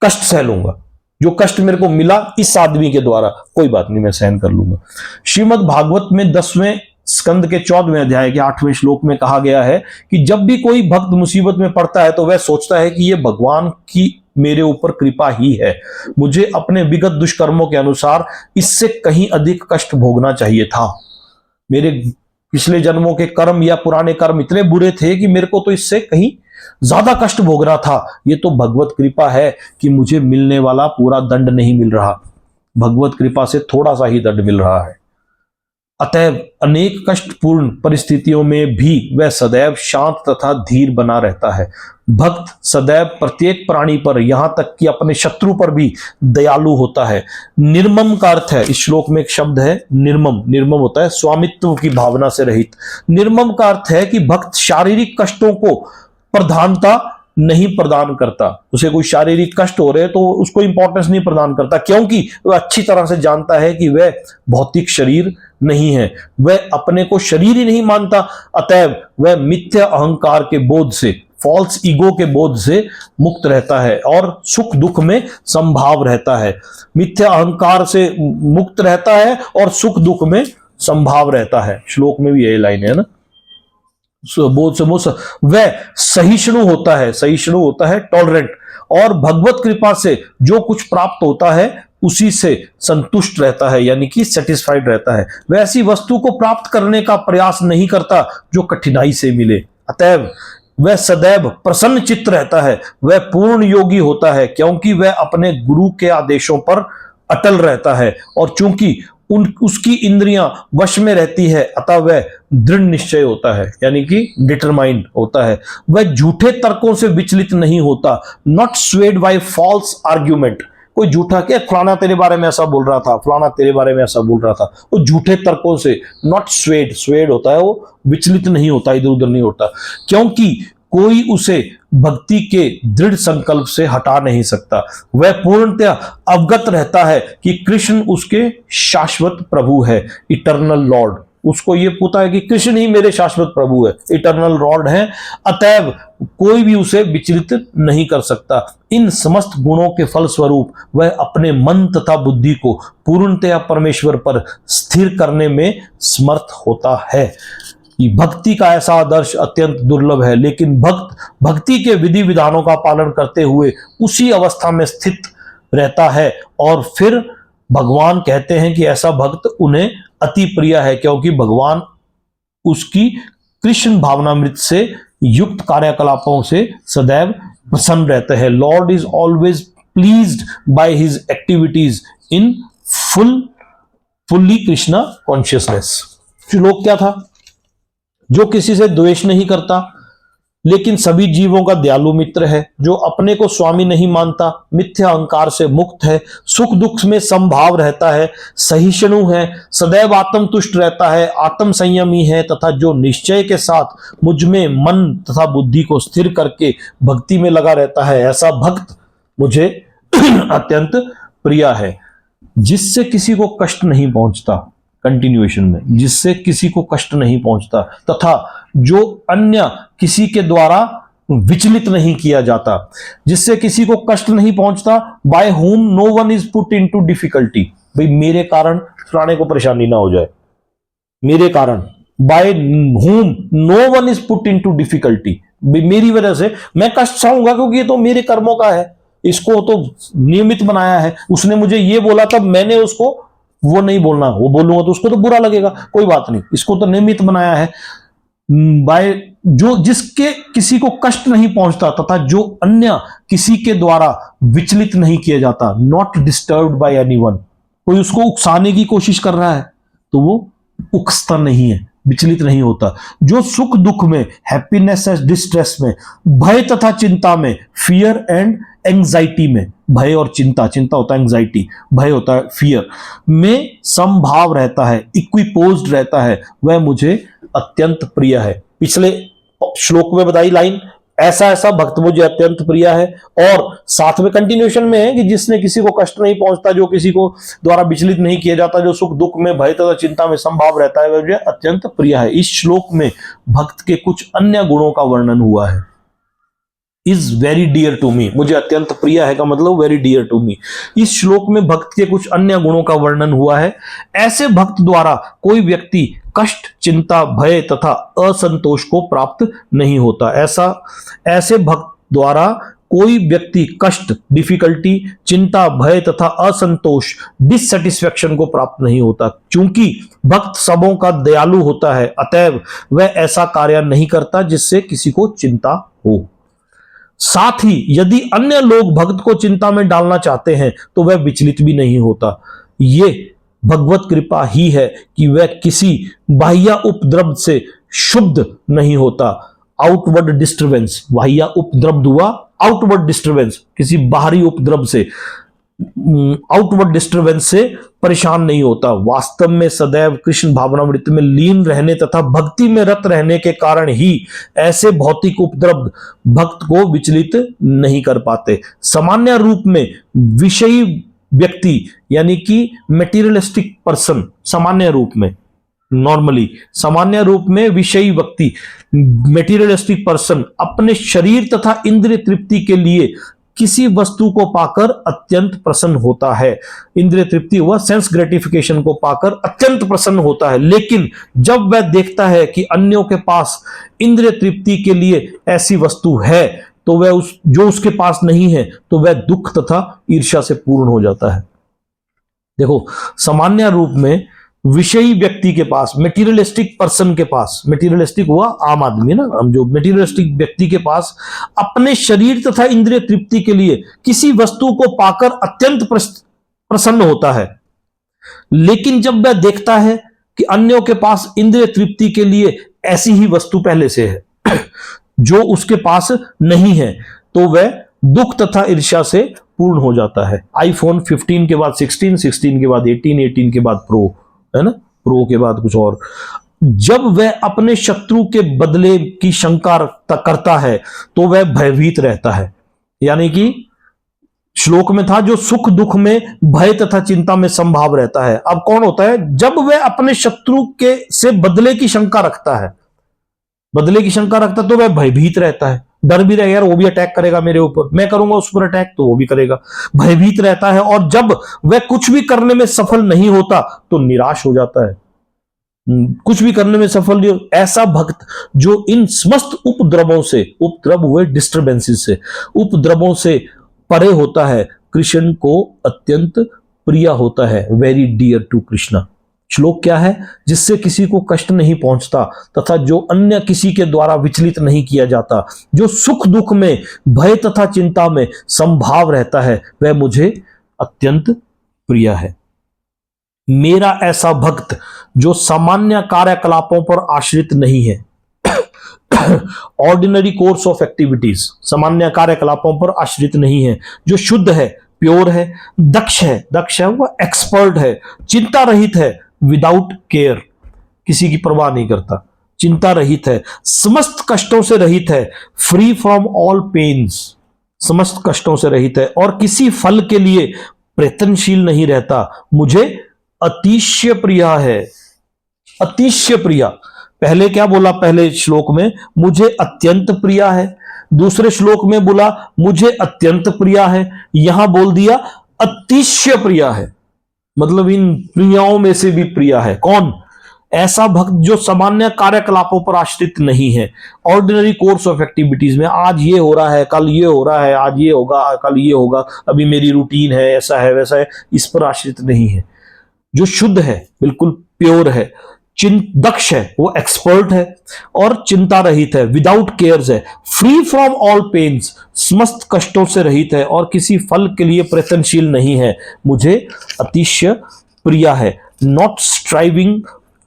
कष्ट सह लूंगा। जो कष्ट मेरे को मिला इस आदमी के द्वारा, कोई बात नहीं, मैं सहन कर लूंगा। श्रीमद् भागवत में 10वें स्कंद के 14वें अध्याय के 8वें श्लोक में कहा गया है कि जब भी कोई भक्त मुसीबत में पड़ता है तो वह सोचता है कि यह भगवान की मेरे ऊपर कृपा ही है, मुझे अपने विगत दुष्कर्मों के अनुसार इससे कहीं अधिक कष्ट भोगना चाहिए था। मेरे पिछले जन्मों के कर्म या पुराने कर्म इतने बुरे थे कि मेरे को तो इससे कहीं ज्यादा कष्ट भोगना था। ये तो भगवत कृपा है कि मुझे मिलने वाला पूरा दंड नहीं मिल रहा, भगवत कृपा से थोड़ा सा ही दंड मिल रहा है। अतएव अनेक कष्टपूर्ण परिस्थितियों में भी वह सदैव शांत तथा धीर बना रहता है। भक्त सदैव प्रत्येक प्राणी पर, यहां तक कि अपने शत्रु पर भी दयालु होता है। निर्मम का अर्थ है, इस श्लोक में एक शब्द है निर्मम। निर्मम होता है स्वामित्व की भावना से रहित। निर्मम का अर्थ है कि भक्त शारीरिक कष्टों को प्रधानता नहीं प्रदान करता। उसे कोई शारीरिक कष्ट हो रहे तो उसको इंपॉर्टेंस नहीं प्रदान करता, क्योंकि वह अच्छी तरह से जानता है कि वह भौतिक शरीर नहीं है, वह अपने को शरीर ही नहीं मानता। अतएव वह मिथ्या अहंकार के बोध से, फॉल्स ईगो के बोध से मुक्त रहता है और सुख दुख में संभाव रहता है। मिथ्या अहंकार से मुक्त रहता है और सुख दुख में संभाव रहता है। श्लोक में भी यही लाइन है ना, बोध से मुक्त। वह सहिष्णु होता है, सहिष्णु होता है टॉलरेंट, और भगवत कृपा से जो कुछ प्राप्त होता है उसी से संतुष्ट रहता है, यानी कि सेटिस्फाइड रहता है। वह ऐसी वस्तु को प्राप्त करने का प्रयास नहीं करता जो कठिनाई से मिले। अतएव वह सदैव प्रसन्न चित्त रहता है। वह पूर्ण योगी होता है क्योंकि वह अपने गुरु के आदेशों पर अटल रहता है, और चूंकि उसकी इंद्रियां वश में रहती है अतः वह दृढ़ निश्चय होता है, यानी कि डिटरमाइंड होता है। वह झूठे तर्कों से विचलित नहीं होता, not swayed by false argument. कोई झूठा क्या, फलाना तेरे बारे में ऐसा बोल रहा था, फलाना तेरे बारे में ऐसा बोल रहा था, वो झूठे तर्कों से, नॉट स्वेड, स्वेड होता है वो विचलित नहीं होता, इधर उधर नहीं होता, क्योंकि कोई उसे भक्ति के दृढ़ संकल्प से हटा नहीं सकता। वह पूर्णतया अवगत रहता है कि कृष्ण उसके शाश्वत प्रभु है, इटर्नल लॉर्ड। उसको यह पता है कि कृष्ण ही मेरे शाश्वत प्रभु है, इटर्नल लॉर्ड है। अतएव कोई भी उसे विचलित नहीं कर सकता। इन समस्त गुणों के फलस्वरूप वह अपने मन तथा बुद्धि को पूर्णतया परमेश्वर पर स्थिर करने में समर्थ होता है। भक्ति का ऐसा आदर्श अत्यंत दुर्लभ है, लेकिन भक्त भक्ति के विधि विधानों का पालन करते हुए उसी अवस्था में स्थित रहता है, और फिर भगवान कहते हैं कि ऐसा भक्त उन्हें अति प्रिय है, क्योंकि भगवान उसकी कृष्ण भावनामृत से युक्त कार्यकलापों से सदैव प्रसन्न रहते हैं। Lord is always pleased by his activities in fully Krishna consciousness. श्लोक क्या था? जो किसी से द्वेष नहीं करता लेकिन सभी जीवों का दयालु मित्र है, जो अपने को स्वामी नहीं मानता, मिथ्या अहंकार से मुक्त है, सुख दुख में समभाव रहता है, सहिष्णु है, सदैव आत्मतुष्ट रहता है, आत्म संयमी है, तथा जो निश्चय के साथ मुझ में मन तथा बुद्धि को स्थिर करके भक्ति में लगा रहता है, ऐसा भक्त मुझे अत्यंत प्रिय है। जिससे किसी को कष्ट नहीं पहुंचता, कंटिन्यूएशन में, जिससे किसी को कष्ट नहीं पहुंचता तथा जो अन्य किसी के द्वारा विचलित नहीं किया जाता, जिससे किसी को कष्ट नहीं पहुंचता, by whom no one is put into difficulty, भाई मेरे कारण फलाने को परेशानी ना हो जाए, मेरे कारण, by whom no one is put into difficulty, मेरी वजह से मैं कष्ट सहूंगा क्योंकि ये तो मेरे कर्मों का है, इसको तो नियमित बनाया है, उसने मुझे ये बोला तब मैंने उसको वो नहीं बोलना, वो बोलूंगा तो उसको तो बुरा लगेगा, कोई बात नहीं, इसको तो नियमित बनाया है, बाय जो जिसके किसी को कष्ट नहीं पहुंचता तथा जो अन्य किसी के द्वारा विचलित नहीं किया जाता, नॉट डिस्टर्ब्ड बाय एनीवन, कोई उसको उकसाने की कोशिश कर रहा है तो वो उकसता नहीं है, विचलित नहीं होता, जो सुख दुख में, हैप्पीनेस एंड डिस्ट्रेस में, भय तथा चिंता में, फियर एंड एंजाइटी में, भय और चिंता, चिंता होता है एंजाइटी, भय होता है फियर में समभाव रहता है, इक्विपोज्ड रहता है, वह मुझे अत्यंत प्रिय है। पिछले श्लोक में बताई लाइन, ऐसा ऐसा भक्त मुझे अत्यंत प्रिय है, और साथ में कंटिन्यूएशन में है कि जिसने किसी को कष्ट नहीं पहुंचता, जो किसी को द्वारा विचलित नहीं किया जाता, जो सुख दुख में, भय तथा चिंता में संभाव रहता है, वह मुझे अत्यंत प्रिय है। इस श्लोक में भक्त के कुछ अन्य गुणों का वर्णन हुआ है। Is very dear to me, मुझे अत्यंत प्रिय है का मतलब वेरी डियर टू मी। इस श्लोक में भक्त के कुछ अन्य गुणों का वर्णन हुआ है। ऐसे भक्त द्वारा कोई व्यक्ति कष्ट, चिंता, भय तथा असंतोष को प्राप्त नहीं होता। ऐसे भक्त द्वारा कोई व्यक्ति कष्ट, डिफिकल्टी, चिंता, भय तथा असंतोष, डिससेटिस्फैक्शन को प्राप्त नहीं होता। चूंकि भक्त सबों का दयालु होता है, अतएव वह ऐसा कार्य नहीं करता जिससे किसी को चिंता हो। साथ ही यदि अन्य लोग भक्त को चिंता में डालना चाहते हैं तो वह विचलित भी नहीं होता। ये भगवत कृपा ही है कि वह किसी बाह्य उपद्रव से शुद्ध नहीं होता। आउटवर्ड डिस्टर्बेंस, बाह्य उपद्रव हुआ आउटवर्ड डिस्टर्बेंस, किसी बाहरी उपद्रव से, आउटवर्ड डिस्टर्बेंस से परेशान नहीं होता। वास्तव में सदैव कृष्ण भावनामृत में लीन रहने तथा भक्ति में रत रहने के कारण ही ऐसे भौतिक उपद्रव भक्त को विचलित नहीं कर पाते। सामान्य रूप में विषयी व्यक्ति यानी कि मेटीरियलिस्टिक पर्सन, सामान्य रूप में, नॉर्मली सामान्य रूप में विषयी व्यक्ति, मेटीरियलिस्टिक पर्सन अपने शरीर तथा इंद्रिय तृप्ति के लिए किसी वस्तु को पाकर अत्यंत प्रसन्न होता है। इंद्रिय तृप्ति हुआ सेंस ग्रेटिफिकेशन को पाकर अत्यंत प्रसन्न होता है। लेकिन जब वह देखता है कि अन्यों के पास इंद्रिय तृप्ति के लिए ऐसी वस्तु है तो वह जो उसके पास नहीं है तो वह दुख तथा ईर्ष्या से पूर्ण हो जाता है। देखो, सामान्य रूप में विषयी व्यक्ति के पास, मेटीरियलिस्टिक पर्सन के पास, मेटीरियलिस्टिक हुआ आम आदमी ना, हम जो मेटीरियलिस्टिक व्यक्ति के पास अपने शरीर तथा इंद्रिय तृप्ति के लिए किसी वस्तु को पाकर अत्यंत प्रसन्न होता है। लेकिन जब वह देखता है कि अन्यों के पास इंद्रिय तृप्ति के लिए ऐसी ही वस्तु पहले से है जो उसके पास नहीं है तो वह दुख तथा ईर्ष्या से पूर्ण हो जाता है। आईफोन 15 के बाद 16, 16 के बाद 18, 18 के बाद प्रो, है ना, प्रो के बाद कुछ और। जब वह अपने शत्रु के बदले की शंका करता है तो वह भयभीत रहता है। यानी कि श्लोक में था जो सुख दुख में, भय तथा चिंता में संभाव रहता है। अब कौन होता है? जब वह अपने शत्रु के से बदले की शंका रखता है, बदले की शंका रखता है तो वह भयभीत रहता है। डर भी रहेगा, यार वो भी अटैक करेगा मेरे ऊपर, मैं करूंगा उस पर अटैक तो वो भी करेगा, भयभीत रहता है। और जब वह कुछ भी करने में सफल नहीं होता तो निराश हो जाता है, कुछ भी करने में सफल नहीं। ऐसा भक्त जो इन समस्त उपद्रवों से, उपद्रव हुए डिस्टर्बेंसेस से, उपद्रवों से परे होता है, कृष्ण को अत्यंत प्रिय होता है, वेरी डियर टू कृष्णा। श्लोक क्या है? जिससे किसी को कष्ट नहीं पहुंचता तथा जो अन्य किसी के द्वारा विचलित नहीं किया जाता, जो सुख दुख में, भय तथा चिंता में संभाव रहता है, वह मुझे अत्यंत प्रिय है। मेरा ऐसा भक्त जो सामान्य कार्यकलापों पर आश्रित नहीं है, ऑर्डिनरी कोर्स ऑफ एक्टिविटीज, सामान्य कार्यकलापों पर आश्रित नहीं है, जो शुद्ध है, प्योर है, दक्ष है वो एक्सपर्ट है, चिंता रहित है, विदाउट केयर, किसी की परवाह नहीं करता, चिंता रहित है, समस्त कष्टों से रहित है, फ्री फ्रॉम ऑल पेन्स, समस्त कष्टों से रहित है, और किसी फल के लिए प्रयत्नशील नहीं रहता, मुझे अतिशय प्रिया है। अतिशय प्रिया, पहले क्या बोला? पहले श्लोक में मुझे अत्यंत प्रिया है, दूसरे श्लोक में बोला मुझे अत्यंत प्रिया है, यहां बोल दिया अतिशय प्रिया है। मतलब इन प्रियाओं में से भी प्रिया है। कौन? ऐसा भक्त जो सामान्य कार्यकलापों पर आश्रित नहीं है, ऑर्डिनरी कोर्स ऑफ एक्टिविटीज में, आज ये हो रहा है, कल ये हो रहा है, आज ये होगा, कल ये होगा, अभी मेरी रूटीन है, ऐसा है वैसा है, इस पर आश्रित नहीं है। जो शुद्ध है, बिल्कुल प्योर है, दक्ष है, वो एक्सपर्ट है और चिंता रहित है, विदाउट केयर्स है, फ्री फ्रॉम ऑल पेन्स, समस्त कष्टों से रहित है और किसी फल के लिए प्रयत्नशील नहीं है, मुझे अतिशय प्रिया है। Not striving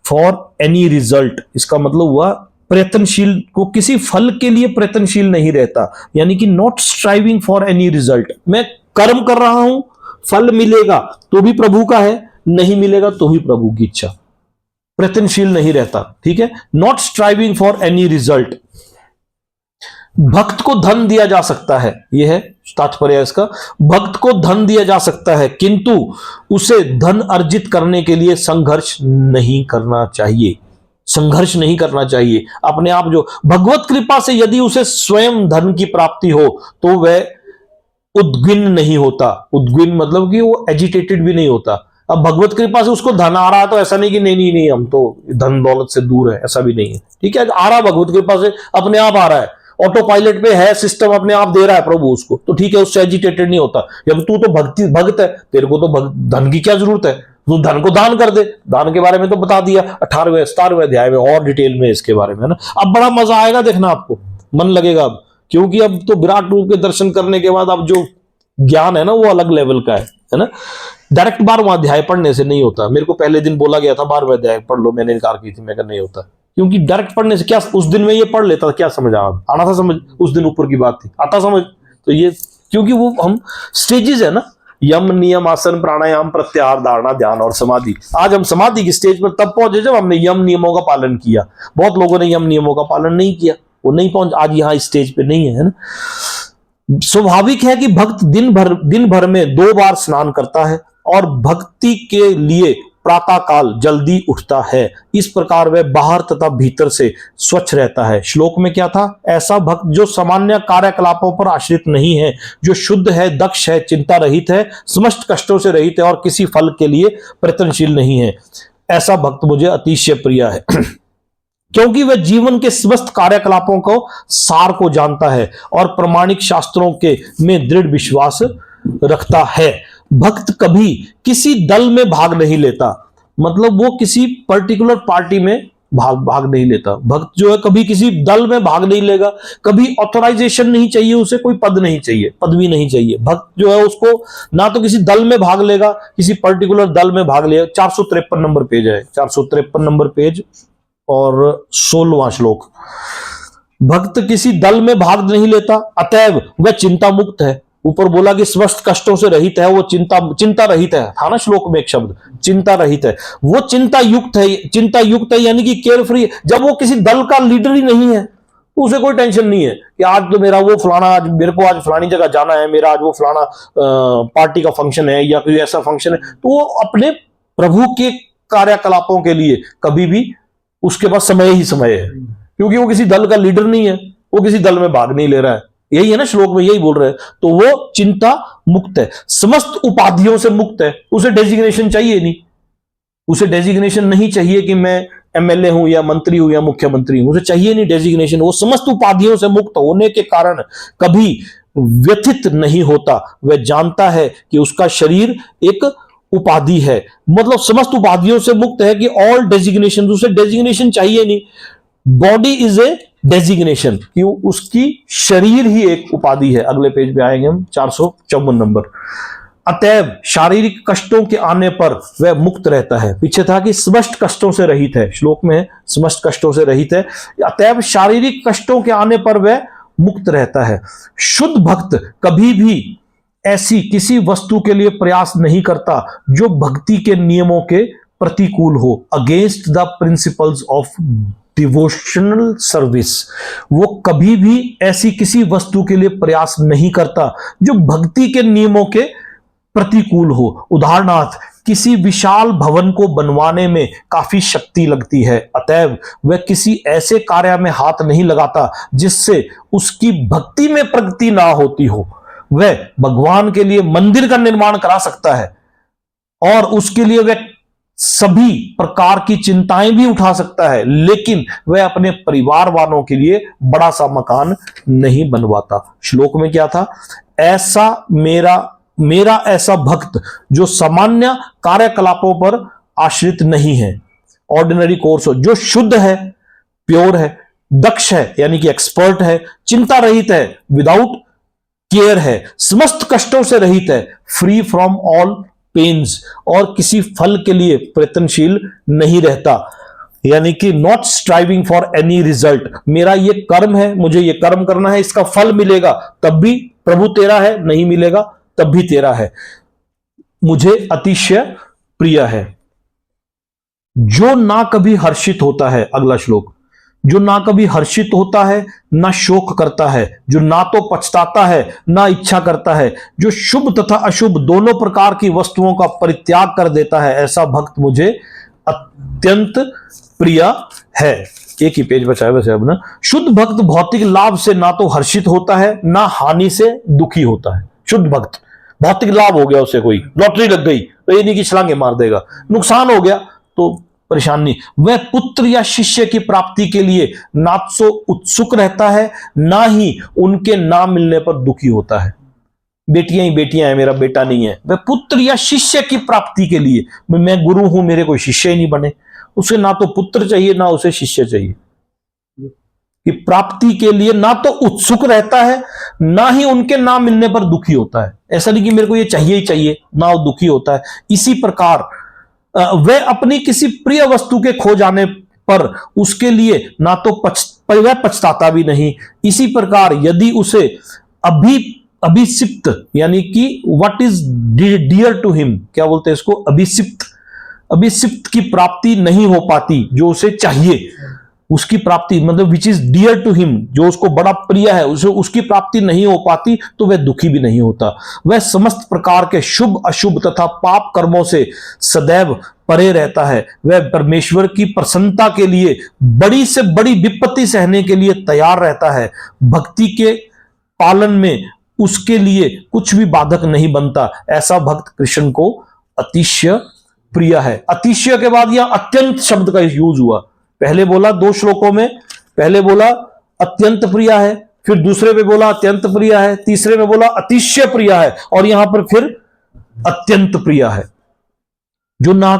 for any result, इसका मतलब हुआ प्रयत्नशील, को किसी फल के लिए प्रयत्नशील नहीं रहता, यानी कि not striving for any result. मैं कर्म कर रहा हूं, फल मिलेगा तो भी प्रभु का है, नहीं मिलेगा तो भी प्रभु की इच्छा, प्रयत्नशील नहीं रहता। ठीक है, not striving for any result. भक्त को धन दिया जा सकता है, यह है तात्पर्य इसका, भक्त को धन दिया जा सकता है किंतु उसे धन अर्जित करने के लिए संघर्ष नहीं करना चाहिए। संघर्ष नहीं करना चाहिए अपने आप। जो भगवत कृपा से यदि उसे स्वयं धन की प्राप्ति हो तो वह उद्विग्न नहीं होता। उद्विग्न मतलब कि वो एजिटेटेड भी नहीं होता। अब भगवत कृपा से उसको धन आ रहा है तो ऐसा नहीं कि नहीं हम तो धन दौलत से दूर है, ऐसा भी नहीं है। ठीक है, आ रहा भगवत कृपा से, अपने आप आ रहा है, ऑटो पायलट पे है, सिस्टम अपने आप दे रहा है प्रभु उसको, तो ठीक है, उससे एजिटेटेड नहीं होता। जब तू तो भक्त है, तेरे को तो धन की क्या जरूरत है, तू धन को दान कर दे। दान के बारे में तो बता दिया 18वें 17वें अध्याय में और डिटेल में इसके बारे में, है ना। अब बड़ा मजा आएगा देखना, आपको मन लगेगा अब, क्योंकि अब तो विराट रूप के दर्शन करने के बाद अब जो ज्ञान है ना वो अलग लेवल का है ना। डायरेक्ट 12वां अध्याय पढ़ने से नहीं होता। मेरे को पहले दिन बोला गया था 12वां अध्याय पढ़ लो, मैंने इनकार की थी, मैं कहा नहीं होता, क्योंकि डायरेक्ट पढ़ने से क्या, उस दिन में ये पढ़ लेता, क्या समझ आना था समझ, उस दिन ऊपर की बात थी, आता समझ। तो ये क्योंकि वो हम स्टेजेस है ना, यम नियम आसन प्राणायाम प्रत्याहार धारणा ध्यान और समाधि। आज हम समाधि की स्टेज पर तब पहुंचे जब हमने यम नियमों का पालन किया। बहुत लोगों ने यम नियमों का पालन नहीं किया, वो नहीं पहुंच, आज यहाँ स्टेज पे नहीं है ना। स्वाभाविक है कि भक्त दिन भर में 2 बार स्नान करता है और भक्ति के लिए प्रातः काल जल्दी उठता है। इस प्रकार वह बाहर तथा भीतर से स्वच्छ रहता है। श्लोक में क्या था? ऐसा भक्त जो सामान्य कार्यकलापों पर आश्रित नहीं है, जो शुद्ध है, दक्ष है, चिंता रहित है, समस्त कष्टों से रहित है और किसी फल के लिए प्रयत्नशील नहीं है, ऐसा भक्त मुझे अतिशय प्रिय है। क्योंकि वह जीवन के समस्त कार्यकलापों को सार को जानता है और प्रमाणिक शास्त्रों के में दृढ़ विश्वास रखता है। भक्त कभी किसी दल में भाग नहीं लेता, मतलब वो किसी पर्टिकुलर पार्टी में भाग नहीं लेता। भक्त जो है कभी किसी दल में भाग नहीं लेगा, कभी ऑथराइजेशन नहीं चाहिए उसे, कोई पद नहीं चाहिए, पदवी नहीं चाहिए। भक्त जो है उसको ना तो किसी दल में भाग लेगा, किसी पर्टिकुलर दल में भाग लेगा। 453 नंबर पेज है, 453 नंबर पेज और 16वां श्लोक। भक्त किसी दल में भाग नहीं लेता, अतएव वह चिंता मुक्त है। ऊपर बोला कि समस्त कष्टों से रहित है, वो चिंता रहित है, था ना श्लोक में एक शब्द, चिंता रहित है। वो चिंता युक्त है यानी कि केयर फ्री। जब वो किसी दल का लीडर ही नहीं है, उसे कोई टेंशन नहीं है कि आज तो मेरा वो फलाना, आज मेरे को आज फलानी जगह जाना है, मेरा आज वो फलाना पार्टी का फंक्शन है या कोई ऐसा फंक्शन है, तो वो अपने प्रभु के कार्यकलापों के लिए कभी भी उसके पास समय ही समय है, क्योंकि वो किसी दल का लीडर नहीं है, वो किसी दल में भाग नहीं ले रहा है। यही है ना श्लोक में, यही बोल रहे हैं। तो वो चिंता मुक्त है, समस्त उपाधियों से मुक्त है। उसे डेजिग्नेशन चाहिए नहीं, उसे डेजिग्नेशन नहीं चाहिए कि मैं एमएलए हूं या मंत्री हूं या मुख्यमंत्री हूं, उसे चाहिए नहीं डेजिग्नेशन। वो समस्त उपाधियों से मुक्त होने के कारण कभी व्यथित नहीं होता। वह जानता है कि उसका शरीर एक उपाधि है, मतलब समस्त उपाधियों से मुक्त है कि ऑल डेजिग्नेशन, उसे डेजिग्नेशन चाहिए नहीं। बॉडी इज ए डेजिग्नेशन, क्यों? उसकी शरीर ही एक उपाधि है। अगले पेज पे आएंगे हम, 454 नंबर। अतएव शारीरिक कष्टों के आने पर वह मुक्त रहता है। पीछे था कि समस्त कष्टों से रहित है, श्लोक में है समस्त कष्टों से रहित है। अतएव शारीरिक कष्टों के आने पर वह मुक्त रहता है। शुद्ध भक्त कभी भी ऐसी किसी वस्तु के लिए प्रयास नहीं करता जो भक्ति के नियमों के प्रतिकूल हो, against the principles of devotional service. वो कभी भी ऐसी किसी वस्तु के लिए प्रयास नहीं करता जो भक्ति के नियमों के प्रतिकूल हो। उदाहरणार्थ किसी विशाल भवन को बनवाने में काफी शक्ति लगती है, अतएव वह किसी ऐसे कार्य में हाथ नहीं लगाता जिससे उसकी भक्ति में प्रगति ना होती हो। वह भगवान के लिए मंदिर का निर्माण करा सकता है और उसके लिए वह सभी प्रकार की चिंताएं भी उठा सकता है, लेकिन वह अपने परिवार वालों के लिए बड़ा सा मकान नहीं बनवाता। श्लोक में क्या था? ऐसा मेरा ऐसा भक्त जो सामान्य कार्यकलापों पर आश्रित नहीं है, ऑर्डिनरी कोर्स हो, जो शुद्ध है, प्योर है, दक्ष है यानी कि एक्सपर्ट है, चिंता रहित है, विदाउट केयर है, समस्त कष्टों से रहित है, फ्री फ्रॉम ऑल पेन्स, और किसी फल के लिए प्रयत्नशील नहीं रहता, यानी कि not striving for any result. मेरा ये कर्म है, मुझे ये कर्म करना है, इसका फल मिलेगा तब भी प्रभु तेरा है, नहीं मिलेगा तब भी तेरा है, मुझे अतिशय प्रिय है। जो ना कभी हर्षित होता है, अगला श्लोक, जो ना कभी हर्षित होता है ना शोक करता है, जो ना तो पछताता है ना इच्छा करता है, जो शुभ तथा अशुभ दोनों प्रकार की वस्तुओं का परित्याग कर देता है, ऐसा भक्त मुझे अत्यंत प्रिय है। एक ही पेज बचा है वैसे अब ना। शुद्ध भक्त भौतिक लाभ से ना तो हर्षित होता है ना हानि से दुखी होता है। शुद्ध भक्त, भौतिक लाभ हो गया उसे, कोई लॉटरी लग गई तो ये नहीं कि छलांगे मार देगा, नुकसान हो गया तो परेशानी। वह पुत्र या शिष्य की प्राप्ति के लिए ना तो उत्सुक रहता है ना ही उनके ना मिलने पर दुखी होता है। बेटियां ही बेटियां हैं, मेरा बेटा नहीं है। वह पुत्र या शिष्य की प्राप्ति के लिए, मैं गुरु हूं, मेरे कोई शिष्य ही नहीं बने, उसे ना तो पुत्र चाहिए ना उसे शिष्य चाहिए। कि प्राप्ति के लिए ना तो उत्सुक रहता है ना ही उनके ना मिलने पर दुखी होता है। ऐसा नहीं कि मेरे को ये चाहिए ही चाहिए, ना वो दुखी होता है। इसी प्रकार वह अपनी किसी प्रिय वस्तु के खो जाने पर उसके लिए ना तो वह पछताता भी नहीं। इसी प्रकार यदि उसे अभिसिप्त यानी कि what is dear to him, क्या बोलते हैं इसको, अभिसिप्त की प्राप्ति नहीं हो पाती, जो उसे चाहिए उसकी प्राप्ति, मतलब which is dear to him, जो उसको बड़ा प्रिय है, उसे उसकी प्राप्ति नहीं हो पाती तो वह दुखी भी नहीं होता। वह समस्त प्रकार के शुभ अशुभ तथा पाप कर्मों से सदैव परे रहता है। वह परमेश्वर की प्रसन्नता के लिए बड़ी से बड़ी विपत्ति सहने के लिए तैयार रहता है। भक्ति के पालन में उसके लिए कुछ भी बाधक नहीं बनता। ऐसा भक्त कृष्ण को अतिशय प्रिय है। अतिशय के बाद यह अत्यंत शब्द का यूज हुआ। पहले बोला 2 श्लोकों में, पहले बोला अत्यंत प्रिय है, फिर दूसरे में बोला अत्यंत प्रिय है, तीसरे में बोला अतिशय प्रिय है, और यहां पर फिर अत्यंत प्रिय है। जो ना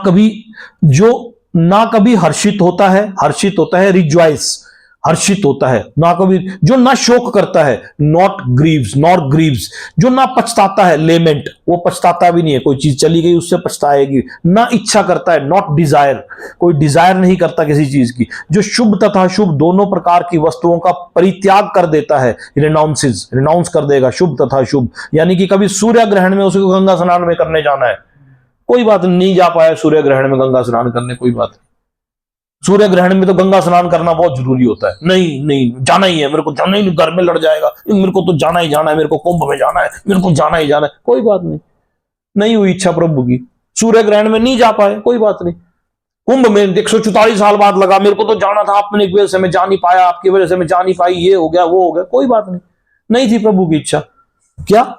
कभी हर्षित होता है रिजॉइस, हर्षित होता है, ना कभी, जो ना शोक करता है नॉट ग्रीव्स, जो ना पछताता है लेमेंट, वो पछताता भी नहीं है, कोई चीज चली गई उससे पछताएगी, ना इच्छा करता है नॉट डिजायर, कोई डिजायर नहीं करता किसी चीज की, जो शुभ तथा शुभ दोनों प्रकार की वस्तुओं का परित्याग कर देता है, रिनाउंस कर देगा शुभ तथा शुभ। यानी कि कभी सूर्य ग्रहण में उसको गंगा स्नान में करने जाना है, कोई बात नहीं जा पाया सूर्य ग्रहण में गंगा स्नान करने, कोई बात नहीं, सूर्य ग्रहण में तो गंगा स्नान करना बहुत जरूरी होता है, नहीं जाना ही है, मेरे को जाना ही, घर में लड़ जाएगा, मेरे को तो जाना ही जाना है, मेरे को कुंभ में जाना है, मेरे को जाना ही जाना है, कोई बात नहीं हुई इच्छा प्रभु की, सूर्य ग्रहण में नहीं जा पाए, कोई बात नहीं, कुंभ में 144 साल बाद लगा, मेरे को तो जाना था, आपने वजह से मैं जा नहीं पाया, आपकी वजह से मैं जा नहीं पाई, ये हो गया वो हो गया, कोई बात नहीं थी प्रभु की इच्छा। क्या?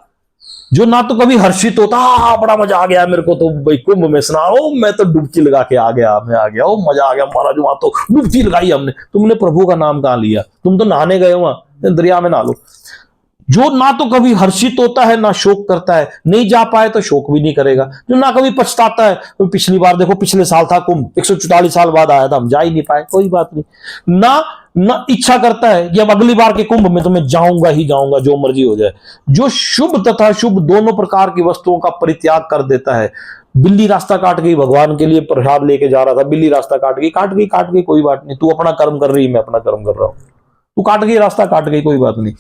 जो ना तो कभी हर्षित होता, बड़ा मजा आ गया मेरे को तो भाई कुंभ में स्नान, ओ मैं तो डुबकी लगा के आ गया, ओ मजा आ गया महाराज, वहां तो डुबकी लगाई हमने। तुमने प्रभु का नाम कहां लिया? तुम तो नहाने गए वहां, दरिया में नहा लो। जो ना तो कभी हर्षित होता है ना शोक करता है, नहीं जा पाए तो शोक भी नहीं करेगा। जो ना कभी पछताता है, तो पिछली बार देखो, पिछले साल था कुंभ, 144 साल बाद आया था, हम जा ही नहीं पाए, कोई बात नहीं। ना इच्छा करता है कि अब अगली बार के कुंभ में तो मैं जाऊंगा ही जाऊंगा, जो मर्जी हो जाए। जो शुभ तथा शुभ दोनों प्रकार की वस्तुओं का परित्याग कर देता है। बिल्ली रास्ता काट गई, भगवान के लिए प्रसाद लेके जा रहा था, बिल्ली रास्ता काट गई, कोई बात नहीं, तू अपना कर्म कर रही, मैं अपना कर्म कर रहा हूं, तू काट गई, रास्ता काट गई, कोई बात नहीं,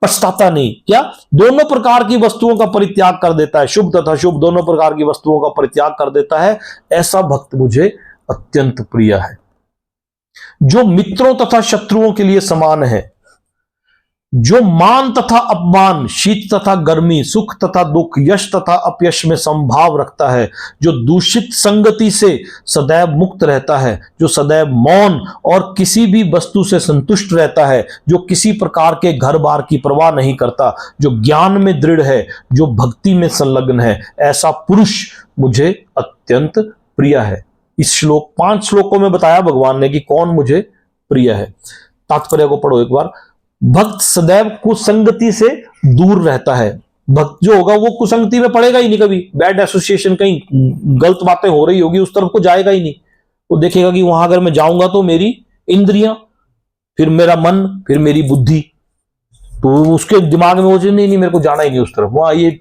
पछताता नहीं। क्या? दोनों प्रकार की वस्तुओं का परित्याग कर देता है, शुभ तथा शुभ दोनों प्रकार की वस्तुओं का परित्याग कर देता है। ऐसा भक्त मुझे अत्यंत प्रिय है। जो मित्रों तथा शत्रुओं के लिए समान है, जो मान तथा अपमान, शीत तथा गर्मी, सुख तथा दुख, यश तथा अपयश में समभाव रखता है, जो दूषित संगति से सदैव मुक्त रहता है, जो सदैव मौन और किसी भी वस्तु से संतुष्ट रहता है, जो किसी प्रकार के घर बार की परवाह नहीं करता, जो ज्ञान में दृढ़ है, जो भक्ति में संलग्न है, ऐसा पुरुष मुझे अत्यंत प्रिय है। इस श्लोक 5 श्लोकों में बताया भगवान ने कि कौन मुझे प्रिय है। तात्पर्य को पढ़ो एक बार। भक्त सदैव कुसंगति से दूर रहता है। भक्त जो होगा वो कुसंगति में पड़ेगा ही नहीं, कभी बैड एसोसिएशन, कहीं गलत बातें हो रही होगी उस तरफ को जाएगा ही नहीं। वो देखेगा कि वहां अगर मैं जाऊंगा तो मेरी इंद्रियां, फिर मेरा मन, फिर मेरी बुद्धि, तो उसके दिमाग में वो चीज नहीं मेरे को जाना ही नहीं उस तरफ, वहां ये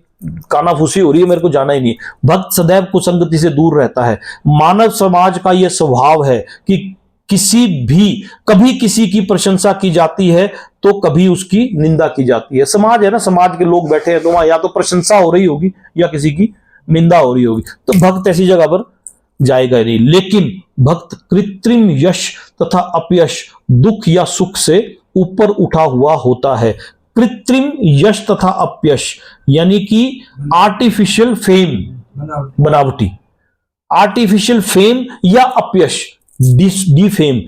कानाफूसी हो रही है, मेरे को जाना ही नहीं। भक्त सदैव कुसंगति से दूर रहता है। मानव समाज का यह स्वभाव है कि कभी किसी की प्रशंसा की जाती है तो कभी उसकी निंदा की जाती है। समाज है ना, समाज के लोग बैठे हैं तो वहां या तो प्रशंसा हो रही होगी या किसी की निंदा हो रही होगी, तो भक्त ऐसी जगह पर जाएगा ही नहीं। लेकिन भक्त कृत्रिम यश तथा अपयश, दुख या सुख से ऊपर उठा हुआ होता है। कृत्रिम यश तथा अपयश यानी कि आर्टिफिशियल फेम, बनावटी, आर्टिफिशियल फेम या अपयश, डिफेम,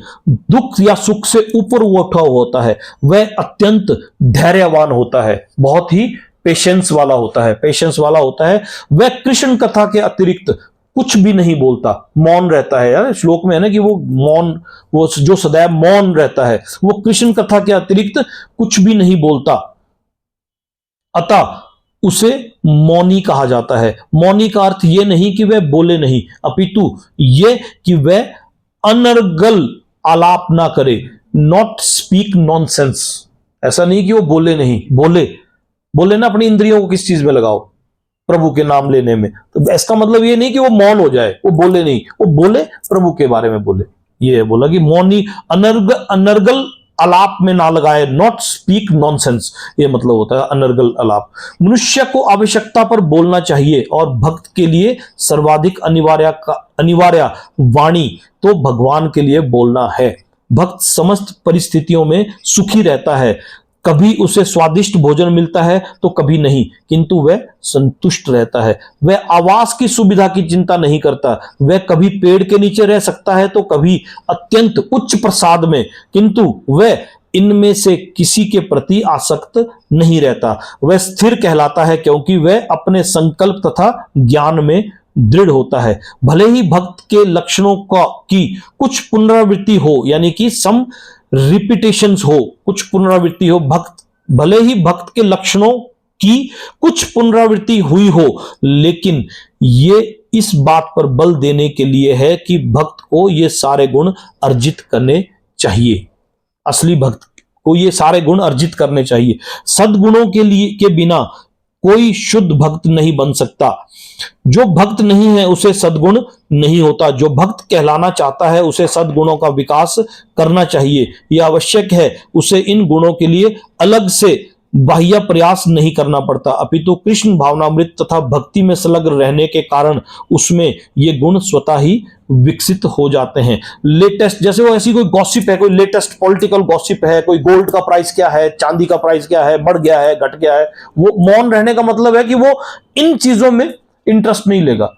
दुख या सुख से ऊपर उठा होता है। वह अत्यंत धैर्यवान होता है, बहुत ही पेशेंस वाला होता है, पेशेंस वाला होता है। वह कृष्ण कथा के अतिरिक्त कुछ भी नहीं बोलता, मौन रहता है। यार श्लोक में है ना कि वो मौन, वो जो सदैव मौन रहता है, वो कृष्ण कथा के अतिरिक्त कुछ भी नहीं बोलता, अतः उसे मौनी कहा जाता है। मौनी का अर्थ यह नहीं कि वह बोले नहीं, अपितु यह कि वह अनर्गल आलाप ना करे, नॉट स्पीक नॉनसेंस। ऐसा नहीं कि वो बोले नहीं, बोले ना, अपनी इंद्रियों को किस चीज में लगाओ, प्रभु के नाम लेने में। तो इसका मतलब ये नहीं कि वो मौन हो जाए, वो बोले नहीं, वो बोले प्रभु के बारे में बोले। ये बोला कि मौनी अनर्गल आलाप में ना लगाए, नॉट स्पीक नॉनसेंस, ये मतलब होता है अनर्गल आलाप। मनुष्य को आवश्यकता पर बोलना चाहिए और भक्त के लिए सर्वाधिक अनिवार्य वाणी तो भगवान के लिए बोलना है। भक्त समस्त परिस्थितियों में सुखी रहता है। कभी उसे स्वादिष्ट भोजन मिलता है तो कभी नहीं, किंतु वह संतुष्ट रहता है। वह आवास की सुविधा की चिंता नहीं करता। वह कभी पेड़ के नीचे रह सकता है तो कभी अत्यंत उच्च प्रसाद में, किंतु वह इनमें से किसी के प्रति आसक्त नहीं रहता। वह स्थिर कहलाता है क्योंकि वह अपने संकल्प तथा ज्ञान में दृढ़ होता है। भले ही भक्त के लक्षणों की कुछ पुनरावृत्ति हो, यानी कि सम रिपीटेशंस हो, कुछ पुनरावृत्ति हो, भले ही भक्त के लक्षणों की कुछ पुनरावृत्ति हुई हो, लेकिन ये इस बात पर बल देने के लिए है कि भक्त को ये सारे गुण अर्जित करने चाहिए। असली भक्त को ये सारे गुण अर्जित करने चाहिए। सद्गुणों के बिना कोई शुद्ध भक्त नहीं बन सकता। जो भक्त नहीं है उसे सद्गुण नहीं होता। जो भक्त कहलाना चाहता है उसे सद्गुणों का विकास करना चाहिए। यह आवश्यक है। उसे इन गुणों के लिए अलग से बाह्य प्रयास नहीं करना पड़ता, अपितु कृष्ण भावनामृत तथा भक्ति में संलग्न रहने के कारण उसमें ये गुण स्वतः ही विकसित हो जाते हैं। लेटेस्ट, जैसे वो ऐसी कोई गॉसिप है, कोई लेटेस्ट पॉलिटिकल गॉसिप है, कोई गोल्ड का प्राइस क्या है, चांदी का प्राइस क्या है, बढ़ गया है, घट गया है, वो मौन रहने का मतलब है कि वो इन चीजों में इंटरेस्ट नहीं लेगा,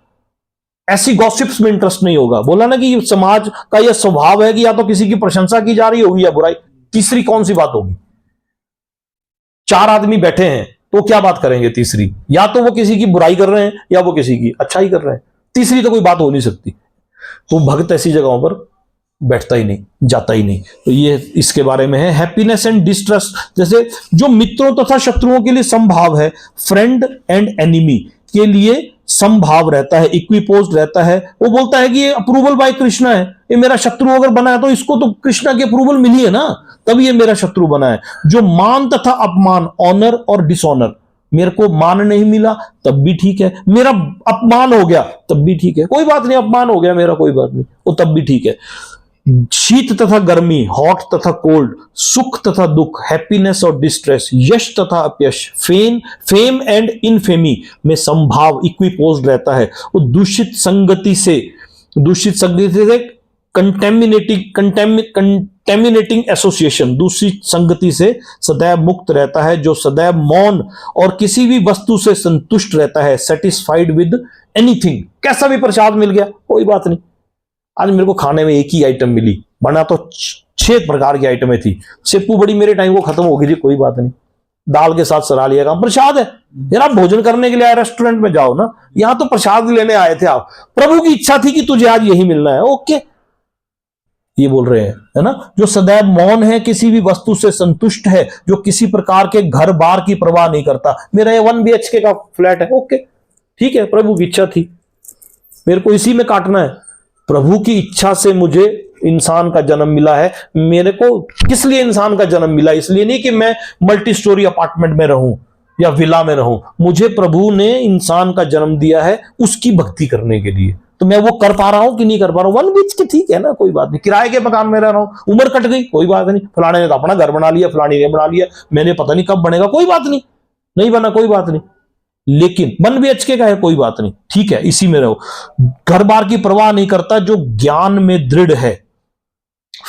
ऐसी गॉसिप्स में इंटरेस्ट नहीं होगा। बोला ना कि समाज का यह स्वभाव है कि या तो किसी की प्रशंसा की जा रही होगी या बुराई, तीसरी कौन सी बात होगी। 4 आदमी बैठे हैं तो क्या बात करेंगे तीसरी, या तो वो किसी की बुराई कर रहे हैं या वो किसी की अच्छाई कर रहे हैं, तीसरी तो कोई बात हो नहीं सकती। तो भक्त ऐसी जगहों पर बैठता ही नहीं, जाता ही नहीं। तो ये इसके बारे में है। हैप्पीनेस एंड डिस्ट्रेस, जैसे जो मित्रों तथा शत्रुओं के लिए समभाव है, फ्रेंड एंड एनिमी के लिए समभाव रहता है, इक्विपोज्ड रहता है। वो बोलता है कि ये अप्रूवल बाय कृष्णा है, ये मेरा शत्रु अगर बना है तो इसको तो कृष्णा की अप्रूवल मिली है ना, तभी ये मेरा शत्रु बना है। जो मान तथा अपमान, ऑनर और डिसऑनर, मेरे को मान नहीं मिला तब भी ठीक है, मेरा अपमान हो गया तब भी ठीक है, कोई बात नहीं, अपमान हो गया मेरा, कोई बात नहीं, वो तब भी ठीक है। शीत तथा गर्मी, हॉट तथा कोल्ड, सुख तथा दुख, हैप्पीनेस और डिस्ट्रेस, यश तथा अपयश, फेम एंड इनफेमी में संभाव इक्विपोज्ड रहता है। वो दूषित संगति से कंटेमिनेटिंग एसोसिएशन, दूसरी संगति से सदैव मुक्त रहता है, जो सदैव मौन और किसी भी वस्तु से संतुष्ट रहता है, सेटिस्फाइड विद एनीथिंग। कैसा भी प्रसाद मिल गया कोई बात नहीं। आज मेरे को खाने में एक ही आइटम मिली, बना तो 6 प्रकार की आइटमें थी, सेप्पू बड़ी मेरे टाइम को खत्म हो गई थी, कोई बात नहीं, दाल के साथ सरा लिया, काम प्रसाद है यार। आप भोजन करने के लिए आए रेस्टोरेंट में जाओ ना, यहां तो प्रसाद लेने आए थे आप, प्रभु की इच्छा थी कि तुझे आज यही मिलना है, ओके, ये बोल रहे हैं, है ना। जो सदैव मौन है, किसी भी वस्तु से संतुष्ट है, जो किसी प्रकार के घर बार की परवाह नहीं करता। मेरा ये 1 BHK का फ्लैट है, ओके ठीक है, प्रभु की इच्छा थी, मेरे को इसी में काटना है। प्रभु की इच्छा से मुझे इंसान का जन्म मिला है। मेरे को किस लिए इंसान का जन्म मिला? इसलिए नहीं कि मैं मल्टी स्टोरी अपार्टमेंट में रहूं या विला में रहूं। मुझे प्रभु ने इंसान का जन्म दिया है उसकी भक्ति करने के लिए। तो मैं वो कर पा रहा हूं कि नहीं कर पा रहा हूं? 1 BHK ठीक है ना, कोई बात नहीं। किराए के मकान में रह रहा हूं, उम्र कट गई, कोई बात नहीं। फलाने ने तो अपना घर बना लिया, फलानी ने बना लिया, मैंने पता नहीं कब बनेगा, कोई बात नहीं, नहीं बना कोई बात नहीं। लेकिन 1 BHK का है, कोई बात नहीं, ठीक है, इसी में रहो। घर बार की परवाह नहीं करता, जो ज्ञान में दृढ़ है,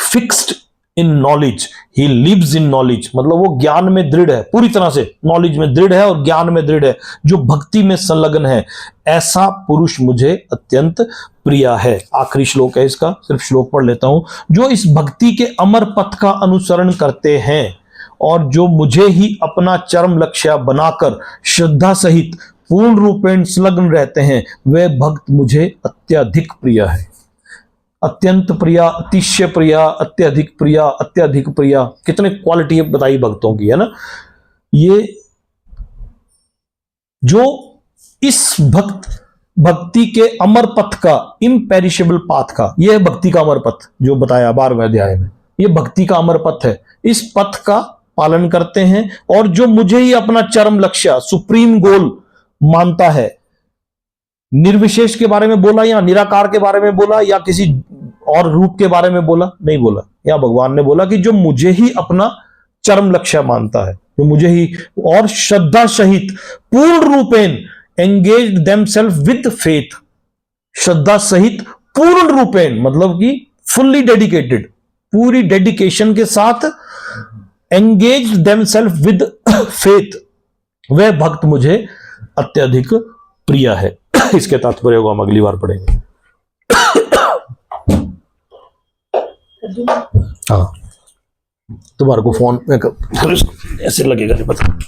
fixed in knowledge, he lives in knowledge, मतलब वो ज्ञान में दृढ़ है, पूरी तरह से नॉलेज में दृढ़ है और ज्ञान में दृढ़ है, जो भक्ति में संलग्न है, ऐसा पुरुष मुझे अत्यंत प्रिय है। आखिरी श्लोक है इसका, सिर्फ श्लोक पढ़ लेता हूं। जो इस भक्ति के अमर पथ का अनुसरण करते हैं और जो मुझे ही अपना चरम लक्ष्य बनाकर श्रद्धा सहित पूर्ण रूपेण संलग्न रहते हैं, वे भक्त मुझे अत्यधिक प्रिय है। अत्यंत प्रिया, अतिशय प्रिया, अत्यधिक प्रिया, अत्यधिक प्रिया, कितने क्वालिटी बताई भक्तों की, है ना। ये जो इस भक्ति के अमर पथ का, इम्पेरिशेबल पाथ का, यह भक्ति का अमर पथ जो बताया 12वें अध्याय में, यह भक्ति का अमर पथ है। इस पथ का पालन करते हैं और जो मुझे ही अपना चरम लक्ष्य, सुप्रीम गोल मानता है। निर्विशेष के बारे में बोला या निराकार के बारे में बोला या किसी और रूप के बारे में बोला? नहीं बोला। यहां भगवान ने बोला कि जो मुझे ही अपना चरम लक्ष्य मानता है, जो मुझे ही, और श्रद्धा सहित पूर्ण रूपेण एंगेज देमसेल्फ विद फेथ। श्रद्धा सहित पूर्ण रूपेण मतलब कि फुल्ली डेडिकेटेड, पूरी डेडिकेशन के साथ एंगेज देमसेल्फ विद फेथ, वह भक्त मुझे अत्यधिक प्रिय है। इसके तात्पर्य को हम अगली बार पढ़ेंगे। हाँ, तुम्हारे को फोन में ऐसे लगेगा नहीं पता।